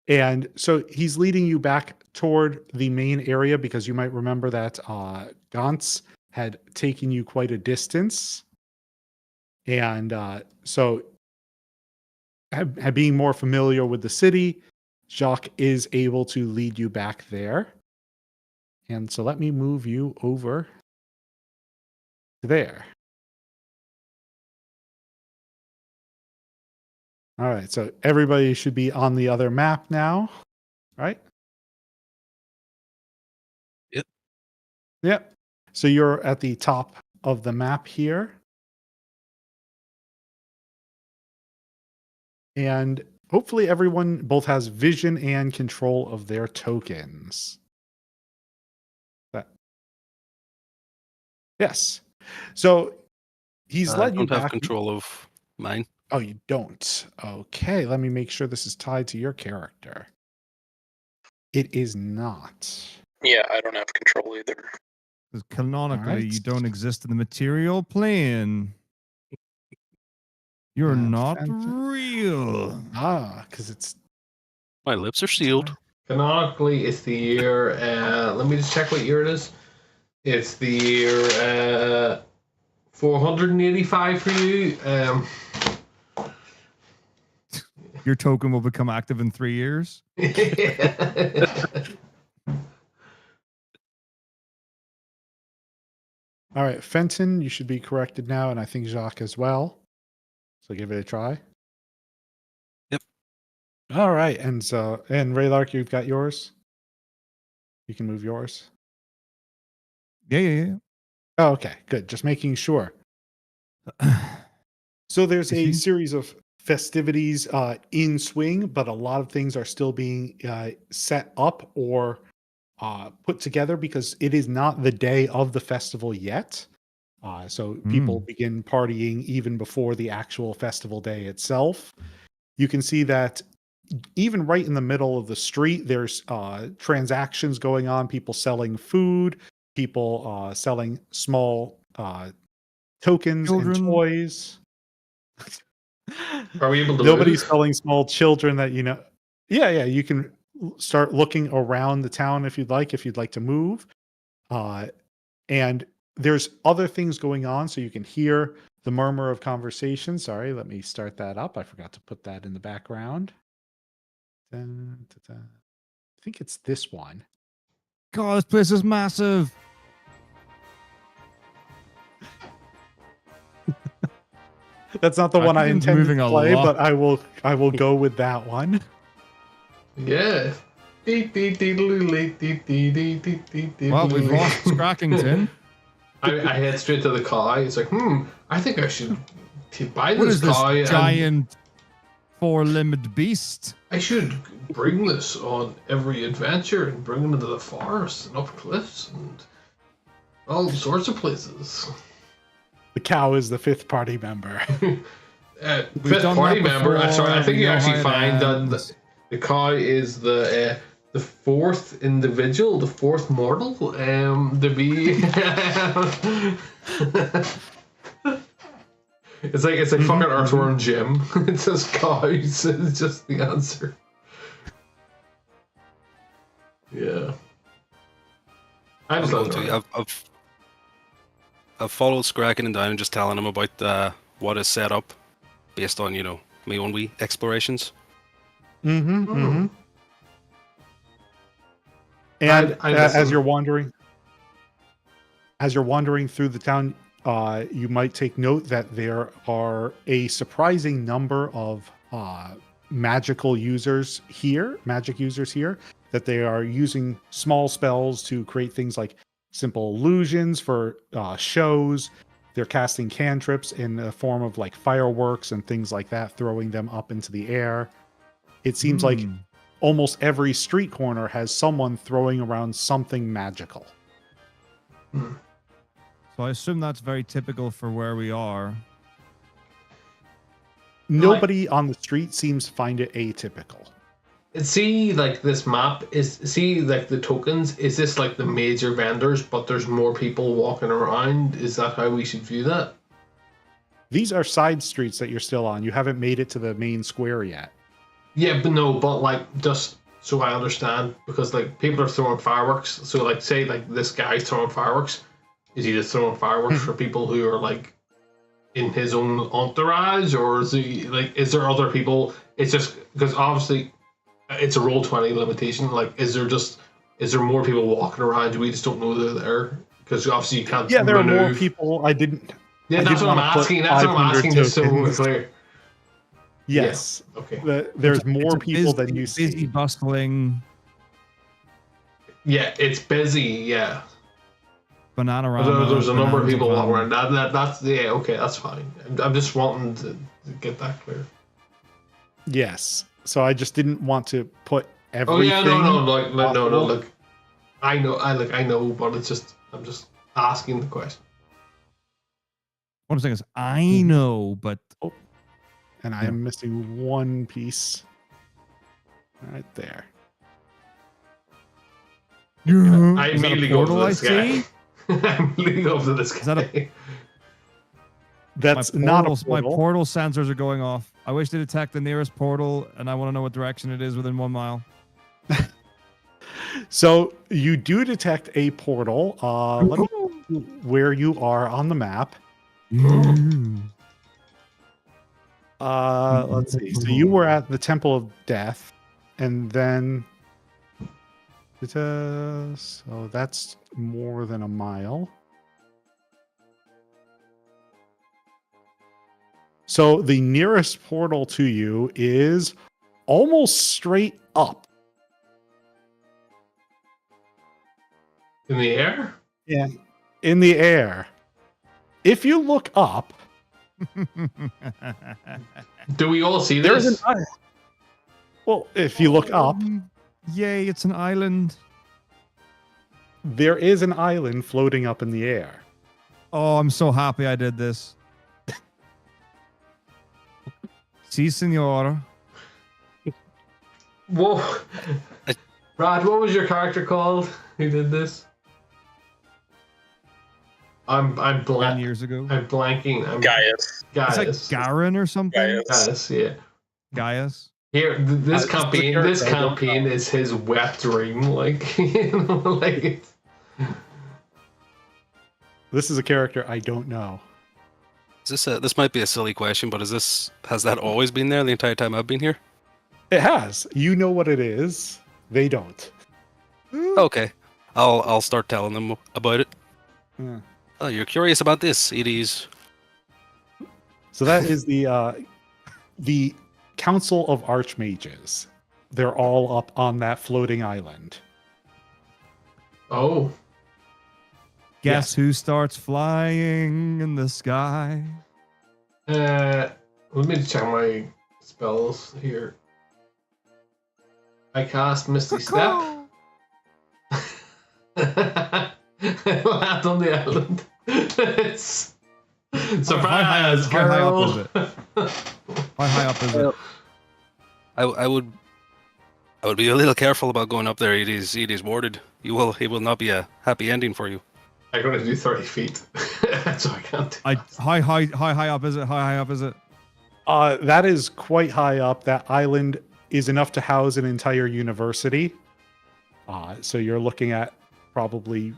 B: And so he's leading you back toward the main area, because you might remember that Gantz had taken you quite a distance. And so being more familiar with the city, Jacques is able to lead you back there. And so let me move you over to there. All right, so everybody should be on the other map now, right?
G: Yep.
B: Yep. So you're at the top of the map here. And hopefully everyone both has vision and control of their tokens. Yes. So he's
G: I
B: led you
G: don't have
B: back.
G: control of mine.
B: Oh, you don't. Okay, let me make sure this is tied to your character. It is not.
F: Yeah, I don't have control either.
C: Because canonically,
B: Alright.
C: you don't exist in the material plane. You're
B: That's
C: not
B: fantastic.
C: real.
B: Because it's
G: My lips are sealed.
A: Canonically, it's the year. Let me just check what year it is. It's the year 485 for you.
C: Your token will become active in 3 years.
B: all right. Fenton, you should be corrected now, and I think Jacques as well. So give it a try.
G: Yep.
B: All right, and Raylark, you've got yours. You can move yours.
C: Yeah.
B: Oh, okay, good. Just making sure. So there's
C: You
B: a
C: see?
B: series of festivities in swing, but a lot of things are still being set up or put together because it is not the day of the festival yet. So people begin partying even before the actual festival day itself. You can see that even right in the middle of the street, there's transactions going on, people selling food, people selling small tokens and
C: Children.
B: toys.
A: Are we able to
B: Nobody's
A: move?
B: selling small children that Yeah, you can start looking around the town if you'd like to move. And there's other things going on, so you can hear the murmur of conversation. Sorry, let me start that up. I forgot to put that in the background. Dun, dun, dun. I think it's this one.
C: God, this place is massive.
B: That's not the one I
C: Rakuten's
B: intended
C: moving
B: to
C: a
B: play,
C: lot.
B: but I will go with that one.
A: Yeah.
C: Well, we've lost Scrackington.
A: I head straight to the cow. It's like, I think I should buy
C: What
A: this
C: is this
A: cow. And
C: giant four-limbed beast?
A: I should bring this on every adventure and bring them into the forest and up cliffs and all sorts of places.
B: The cow is the fifth party member.
A: Fifth
C: done
A: party
C: that
A: member.
C: before,
A: Sorry, I think
C: we
A: you
C: know
A: actually
C: how it
A: find that
C: ends.
A: the cow is the fourth individual, the fourth mortal. To be. It's like fucking Earthworm Jim. It says cows. It's just the answer. Yeah. I just love it.
G: I've followed Scracken down and just telling him about what is set up based on, my own wee explorations.
B: And
A: I
B: as
A: listen.
B: you're wandering through the town, you might take note that there are a surprising number of magic users here, that they are using small spells to create things like simple illusions for shows. They're casting cantrips in the form of like fireworks and things like that, throwing them up into the air. It seems like almost every street corner has someone throwing around something magical.
C: So I assume that's very typical for where we are.
B: Nobody on the street seems to find it atypical.
A: See, like this map like the tokens. Is this like the major vendors, but there's more people walking around? Is that how we should view that?
B: These are side streets that you're still on. You haven't made it to the main square yet.
A: Yeah, but like just so I understand, because like people are throwing fireworks. So like say like this guy's throwing fireworks. Is he just throwing fireworks for people who are like in his own entourage, or is is there other people? It's just because obviously it's a Roll20 limitation. Like, is there more people walking around? We just don't know they're there because obviously you can't.
B: Yeah, there are more
A: remove.
B: people.
A: Yeah, that's what I'm asking. That's what I'm asking. Just so it's clear.
B: Yes.
A: Yeah. Okay.
B: There's more
C: It's
B: people
C: busy,
B: than you
C: busy,
B: see.
C: bustling.
A: Yeah, it's busy. Yeah.
C: Bananarama.
A: There's a number of
C: Bonanza
A: people walking
C: Van.
A: around. That's yeah. Okay, that's fine. I'm just wanting to get that clear.
B: Yes. So I just didn't want to put
A: Oh
B: everything.
A: yeah, no. Look, I know, but it's just I'm just asking the question.
C: What I'm saying is, I know, but
B: And I am missing one piece. Right there.
A: I
C: Is that a
A: immediately go
C: portal
A: to
C: I
A: this guy.
C: see?
A: I immediately go to this guy.
C: Is that a-
B: That's
C: my
B: not a
C: portals, my
B: portal.
C: portal sensors are going off. I wish to detect the nearest portal, and I want to know what direction it is within 1 mile.
B: So you do detect a portal. Let me see where you are on the map. Let's see. So you were at the Temple of Death, and then so that's more than a mile. So the nearest portal to you is almost straight up.
A: In the air?
B: Yeah. in the air. If you look up,
A: Do we all see
B: there's an
A: this?
B: island. Well, if you look up,
C: Yay, it's an island.
B: there is an island floating up in the air.
C: Oh, I'm so happy I did this. Si, senor.
A: Whoa. Brad, what was your character called? Who did this? I'm
C: 10
A: blank.
C: years ago.
A: I'm blanking. I'm
F: Gaius.
A: Gaius.
C: It's like Garen or something.
F: Gaius.
A: Gaius, yeah.
C: Gaius.
A: Here, this
B: This
A: campaign. This
B: character, I don't
A: campaign is his wet dream. Like, you know, like it's.
B: This is a character I don't know.
G: Is this this might be a silly question, but has that always been there the entire time I've been here?
B: It has. You know what it is. They don't.
G: Okay, I'll start telling them about it.
B: Yeah.
G: Oh, you're curious about this? It is.
B: So that is the Council of Archmages. They're all up on that floating island.
A: Oh.
C: Guess who starts flying in the sky?
A: Let me check my spells here. I cast Misty Step. Land on the island. It's surprise,
C: How high up is
A: girl.
C: it? How high up is it?
G: I would be a little careful about going up there. It is warded. It will not be a happy ending for you.
A: I'm gonna do 30 feet, so I can't. Do
C: How high up is it? How high up is it?
B: That is quite high up. That island is enough to house an entire university. So you're looking at probably,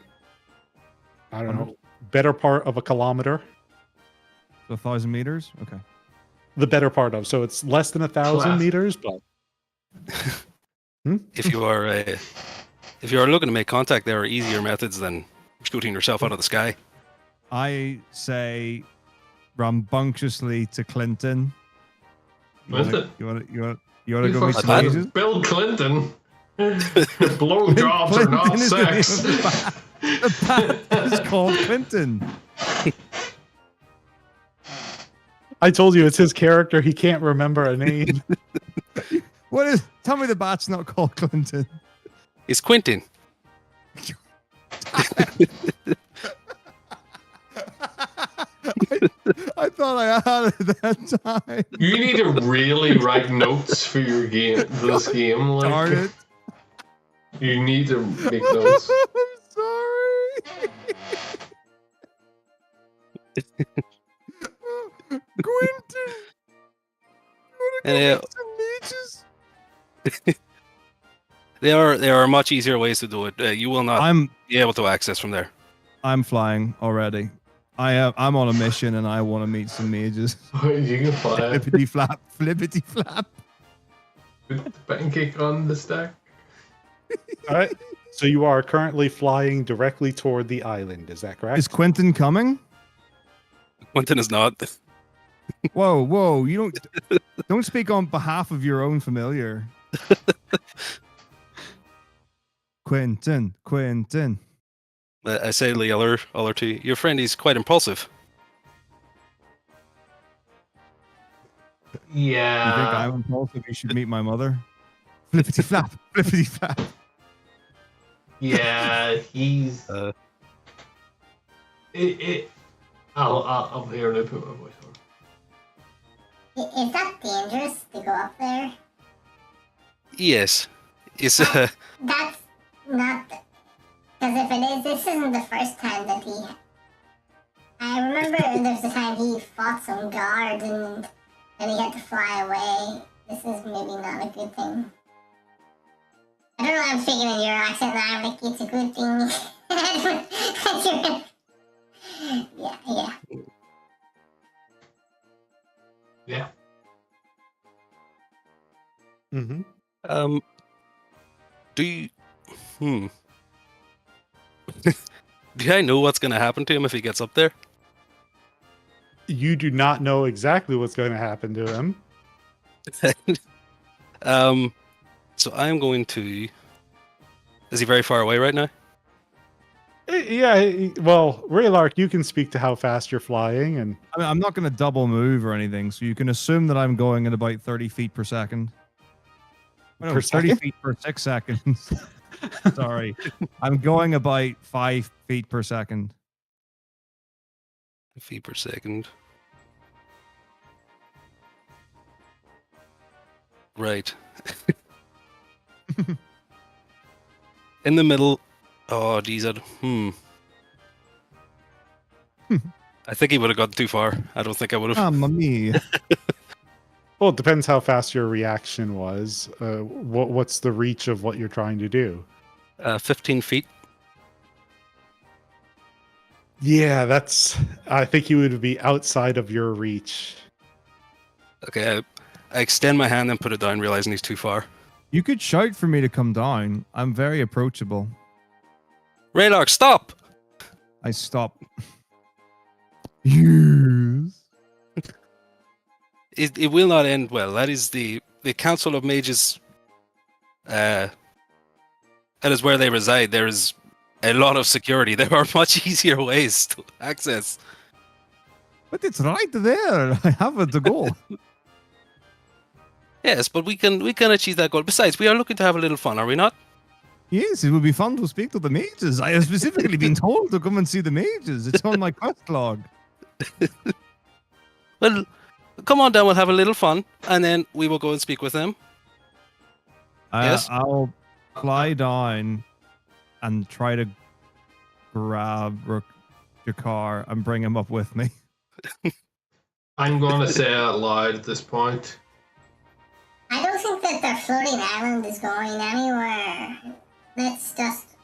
B: I don't know, better part of a kilometer.
C: 1,000 meters? Okay.
B: The better part of. So it's less than 1,000
A: Class.
B: meters, but
G: If you are looking to make contact, there are easier methods than shooting yourself out of the sky.
C: I say rambunctiously to Clinton.
A: Clinton?
C: You want to
A: You
C: go meet
A: fucking-
C: some ages?
A: Bill Clinton. Blowjobs are not
C: Clinton is the name
A: sex.
C: of the band. The band is called Clinton.
B: I told you it's his character. He can't remember a name.
C: What is? Tell me the bat's not called Clinton.
G: It's Quentin.
C: I thought I had it that time.
A: You need to really write notes for your game. This game,
C: Darn
A: like
C: it.
A: you need to make notes.
C: I'm sorry. Quentin.
G: And, there are much easier ways to do it. You will not be able to access from there.
C: I'm flying already. I'm on a mission and I want to meet some mages.
A: You can fly.
C: Flippity flap, flippity flap.
A: Put the pancake on the stack.
B: All right. So you are currently flying directly toward the island. Is that correct?
C: Is Quentin coming?
G: Quentin is not.
C: Whoa! You don't speak on behalf of your own familiar. Quentin.
G: I say to the other two, your friend is quite impulsive.
C: You think
A: Yeah.
C: I'm impulsive? You should meet my mother. Flippity flap, flippity flap.
A: Yeah, he's.
G: Uh.
A: I'll hear it. Put my voice on.
E: Is that dangerous to go up there?
G: Yes, it's
E: That's not. Because if it is, this isn't the first time that he. I remember there's a time he fought some guards and he had to fly away. This is maybe not a good thing. I don't know why I'm speaking in your accent now. I'm like, it's a good thing. Yeah.
A: Yeah.
B: Mm-hmm.
G: do you? Do I know what's going to happen to him if he gets up there?
B: You do not know exactly what's going to happen to him.
G: So I'm going to. Is he very far away right now?
B: Well, Raylark, you can speak to how fast you're flying, and
C: I mean, I'm not going to double move or anything, so you can assume that I'm going at about 30 feet per second. Oh, no,
B: Per
C: 30
B: second?
C: feet per 6 seconds. Sorry. I'm going about 5 feet per second.
G: Feet per second. Right. In the middle. Oh, geez. I think he would have gone too far. I don't think I would have.
C: Mamma mia.
B: well, it depends how fast your reaction was. What's the reach of what you're trying to do?
G: 15 feet.
B: Yeah, I think he would be outside of your reach.
G: Okay, I extend my hand and put it down, realizing he's too far.
C: You could shout for me to come down. I'm very approachable.
G: Raylark, stop!
C: I stop. Yes.
G: It will not end well. That is the Council of Mages. That is where they reside. There is a lot of security. There are much easier ways to access.
C: But it's right there. I have it to go.
G: Yes, but we can achieve that goal. Besides, we are looking to have a little fun, are we not?
C: Yes, it would be fun to speak to the mages. I have specifically been told to come and see the mages. It's on my quest log.
G: Well, come on down. We'll have a little fun, and then we will go and speak with them. Yes?
C: I'll fly down and try to grab Jakar and bring him up with me.
A: I'm going to say out loud at this point.
E: I don't think that the floating island is going anywhere. Let's just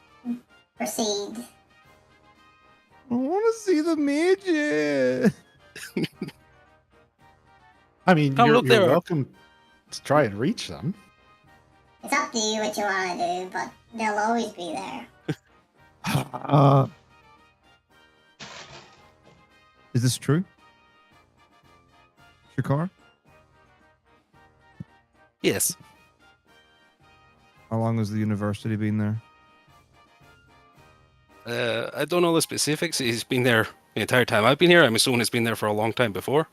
E: proceed.
C: I want to see the mages.
B: I mean,
G: Oh,
B: you're
G: look there.
B: welcome to try and reach them.
E: It's up to you what you want to do, but they'll always be there.
C: Is this true? Jakar?
G: Yes.
C: How long has the university been there?
G: I don't know the specifics. He's been there the entire time I've been here. I'm assuming he's been there for a long time before.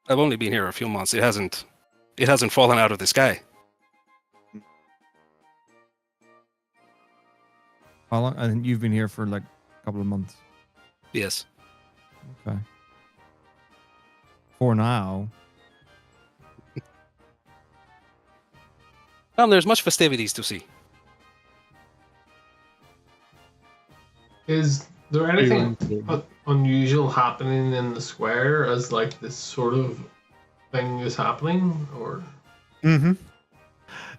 G: I've only been here a few months. It hasn't fallen out of the sky.
C: How long? I think you've been here for like a couple of months.
G: Yes.
C: Okay. For now.
G: There's much festivities to see.
A: Is there anything unusual happening in the square as like this sort of thing is happening, or?
B: Mm-hmm.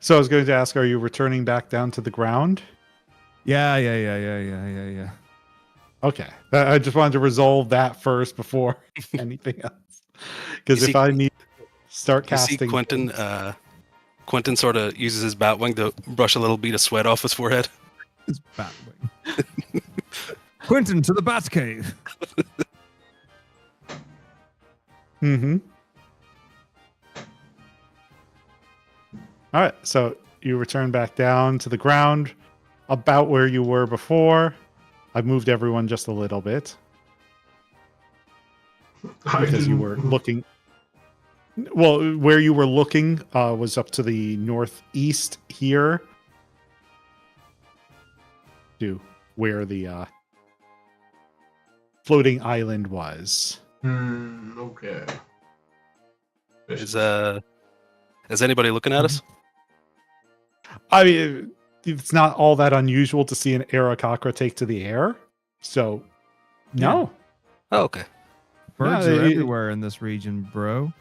B: So I was going to ask, are you returning back down to the ground?
C: Yeah.
B: Okay. I just wanted to resolve that first before anything else. Because if I need to start
G: You see
B: casting...
G: Quentin sort of uses his batwing to brush a little bead of sweat off his forehead.
C: His Batwing. Quentin to the Batcave.
B: Mm-hmm. All right, so you return back down to the ground, about where you were before. I've moved everyone just a little bit because you were looking. Well, where you were looking was up to the northeast here, to where the floating island was.
A: Okay.
G: Is anybody looking at us?
B: I mean, it's not all that unusual to see an Arakakra take to the air. So, no.
G: Oh, okay.
C: Birds
B: Yeah,
C: are everywhere in this region, bro.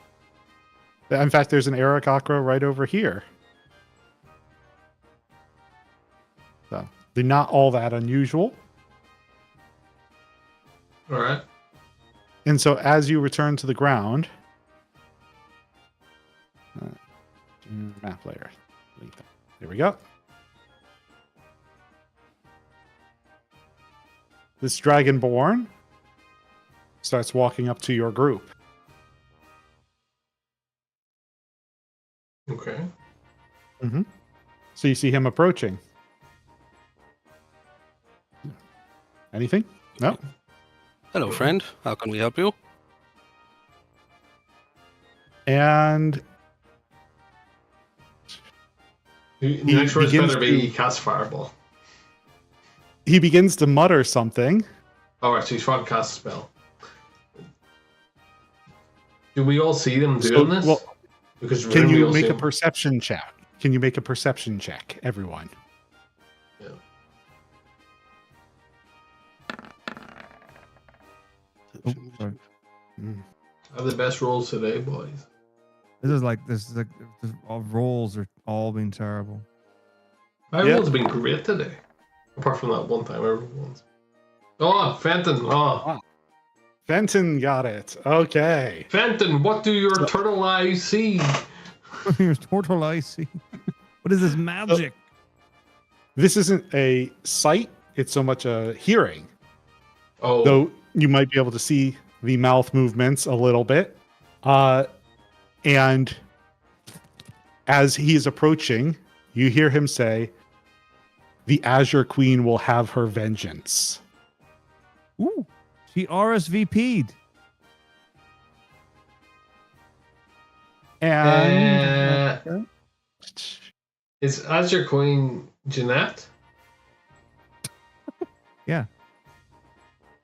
B: In fact, there's an Arakakra right over here. So, they're not all that unusual.
A: All right.
B: And so, as you return to the ground, map layer. There we go. This Dragonborn starts walking up to your group.
A: Okay.
B: So you see him approaching. Anything? No.
G: Hello, friend. How can we help you?
B: And
A: The next words
B: begins
A: better be
B: to-
A: he casts fireball.
B: he begins to mutter something.
A: Alright, so he's trying to cast a spell. Do we all see them
B: So,
A: doing this?
B: well,
A: Because
B: can
A: we
B: you
A: all
B: make
A: see
B: a
A: them.
B: perception check? Can you make a perception check, everyone?
A: Yeah.
C: Oh, sorry.
A: Have the best rolls today, boys.
C: This is like all rolls are all being terrible.
A: My
B: Yeah.
A: rolls have been great today. Apart from that one time everyone's. Oh, Fenton. Oh.
B: Fenton got it. Okay.
A: Fenton, what do your turtle eyes see?
C: Your turtle icy. What is this magic?
B: This isn't a sight, it's so much a hearing.
A: Oh.
B: Though you might be able to see the mouth movements a little bit. And as he is approaching, you hear him say, "The Azure Queen will have her vengeance."
C: Ooh, she RSVP'd.
B: And
A: Is Azure Queen Jeanette?
C: Yeah.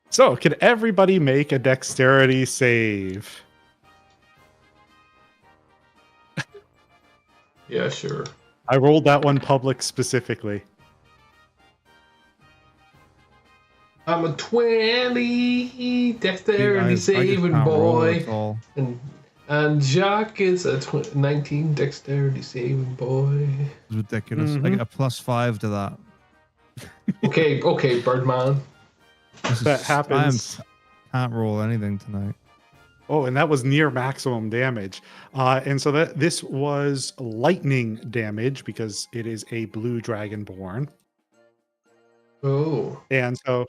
B: so, can everybody make a dexterity save?
A: Yeah, sure.
B: I rolled that one public specifically.
A: I'm a 20
C: I
A: dexterity
C: just
A: saving
C: can't roll
A: boy.
C: at all.
A: And Jacques is a 19 dexterity saving boy.
C: It's ridiculous. I get a +5 to that.
A: Okay, Birdman.
C: This
B: That
C: is-
B: happens.
C: Can't roll anything tonight.
B: Oh, and that was near maximum damage. And so this was lightning damage because it is a blue dragonborn.
A: Oh.
B: And so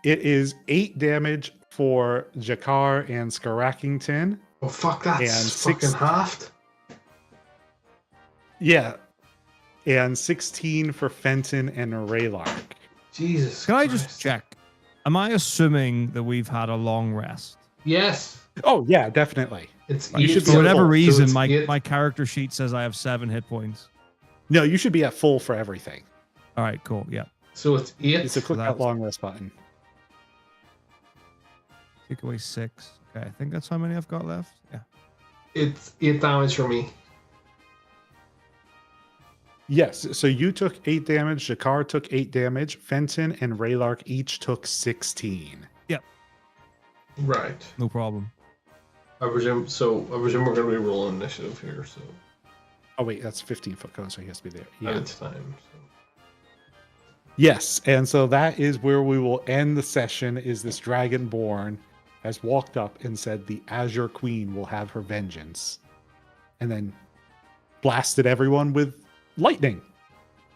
B: it is 8 damage for Jakar and Skarakington.
A: Oh, fuck, that's
B: And
A: fucking
B: six-
A: halved.
B: Yeah. And 16 for Fenton and Raylark.
A: Jesus
C: Can I
A: Christ.
C: just check? Am I assuming that we've had a long rest?
A: Yes.
B: Oh, yeah, definitely.
A: It's
B: You should
C: For
B: be
C: whatever
B: full, so
C: reason,
A: it's
C: my,
A: eight-
C: my character sheet says I have 7 hit points.
B: No, you should be at full for everything.
C: All right, cool. Yeah.
A: So it's 8.
B: So click that
C: that's-
B: long rest button.
C: Take away 6. Okay, I think that's how many I've got left. Yeah.
A: It's 8 damage for me.
B: Yes, so you took 8 damage, Jakar took 8 damage, Fenton and Raylark each took 16.
A: Right.
C: No problem.
A: I presume we're going to be rolling initiative here, so
B: Oh wait, that's 15-foot cone, so he has to be there.
A: yeah.
B: Yeah.
A: It's time. So.
B: Yes, and so that is where we will end the session. Is this Dragonborn has walked up and said the Azure Queen will have her vengeance, and then blasted everyone with lightning.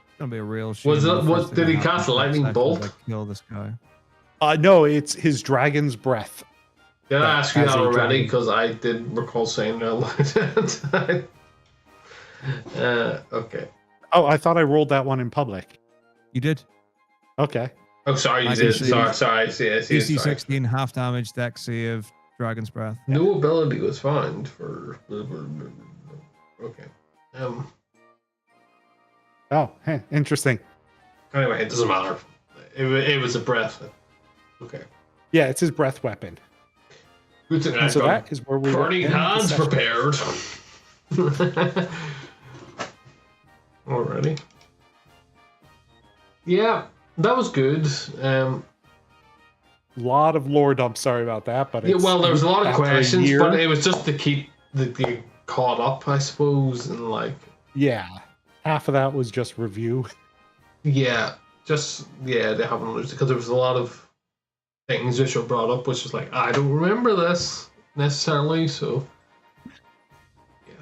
C: It's gonna be a real shame.
A: Was
C: when
A: it-
C: the
A: was-
C: first
A: did
C: thing
A: he
C: that
A: cast
C: happens
A: a lightning
C: next
A: bolt?
C: session is I kill this guy.
B: No, it's his dragon's breath.
A: Did I
B: Yeah,
A: ask you
B: as
A: that
B: a
A: already?
B: dragon.
A: Because I did recall saying that. Okay.
B: Oh, I thought I rolled that one in public.
C: You did.
B: Okay.
A: Oh, sorry, you
C: I
A: did.
C: can see-
A: Sorry. I see.
C: DC
A: Sorry.
C: 16, half damage, dex save, dragon's breath.
A: No ability was found for. Okay.
B: Oh, interesting.
A: Anyway, it doesn't matter. It was a breath. Okay.
B: Yeah, it's his breath weapon.
A: Good thing
B: And
A: I've
B: so
A: got
B: that is where we will
A: burning
B: end the
A: hands
B: session.
A: prepared. Alrighty. Yeah, that was good.
B: Lot of lore dump. Sorry about that, but
A: Yeah,
B: it's,
A: well, there was a lot of
B: after
A: questions,
B: year-
A: but it was just to keep the caught up, I suppose, and like,
B: yeah, half of that was just review.
A: yeah, they haven't looked because there was a lot of things which were brought up, which was like, I don't remember this necessarily, so yeah.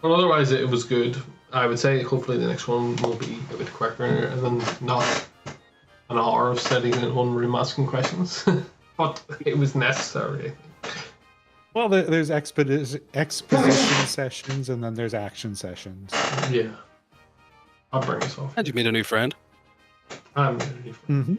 A: But otherwise, it was good. I would say hopefully the next one will be a bit quicker and then not an hour of sitting in one room asking questions. But it was necessary, I think.
B: Well, there's exposition sessions, and then there's action sessions.
A: Yeah. I'll bring us off.
G: And you made a new friend.
A: I'm
B: Mm-hmm.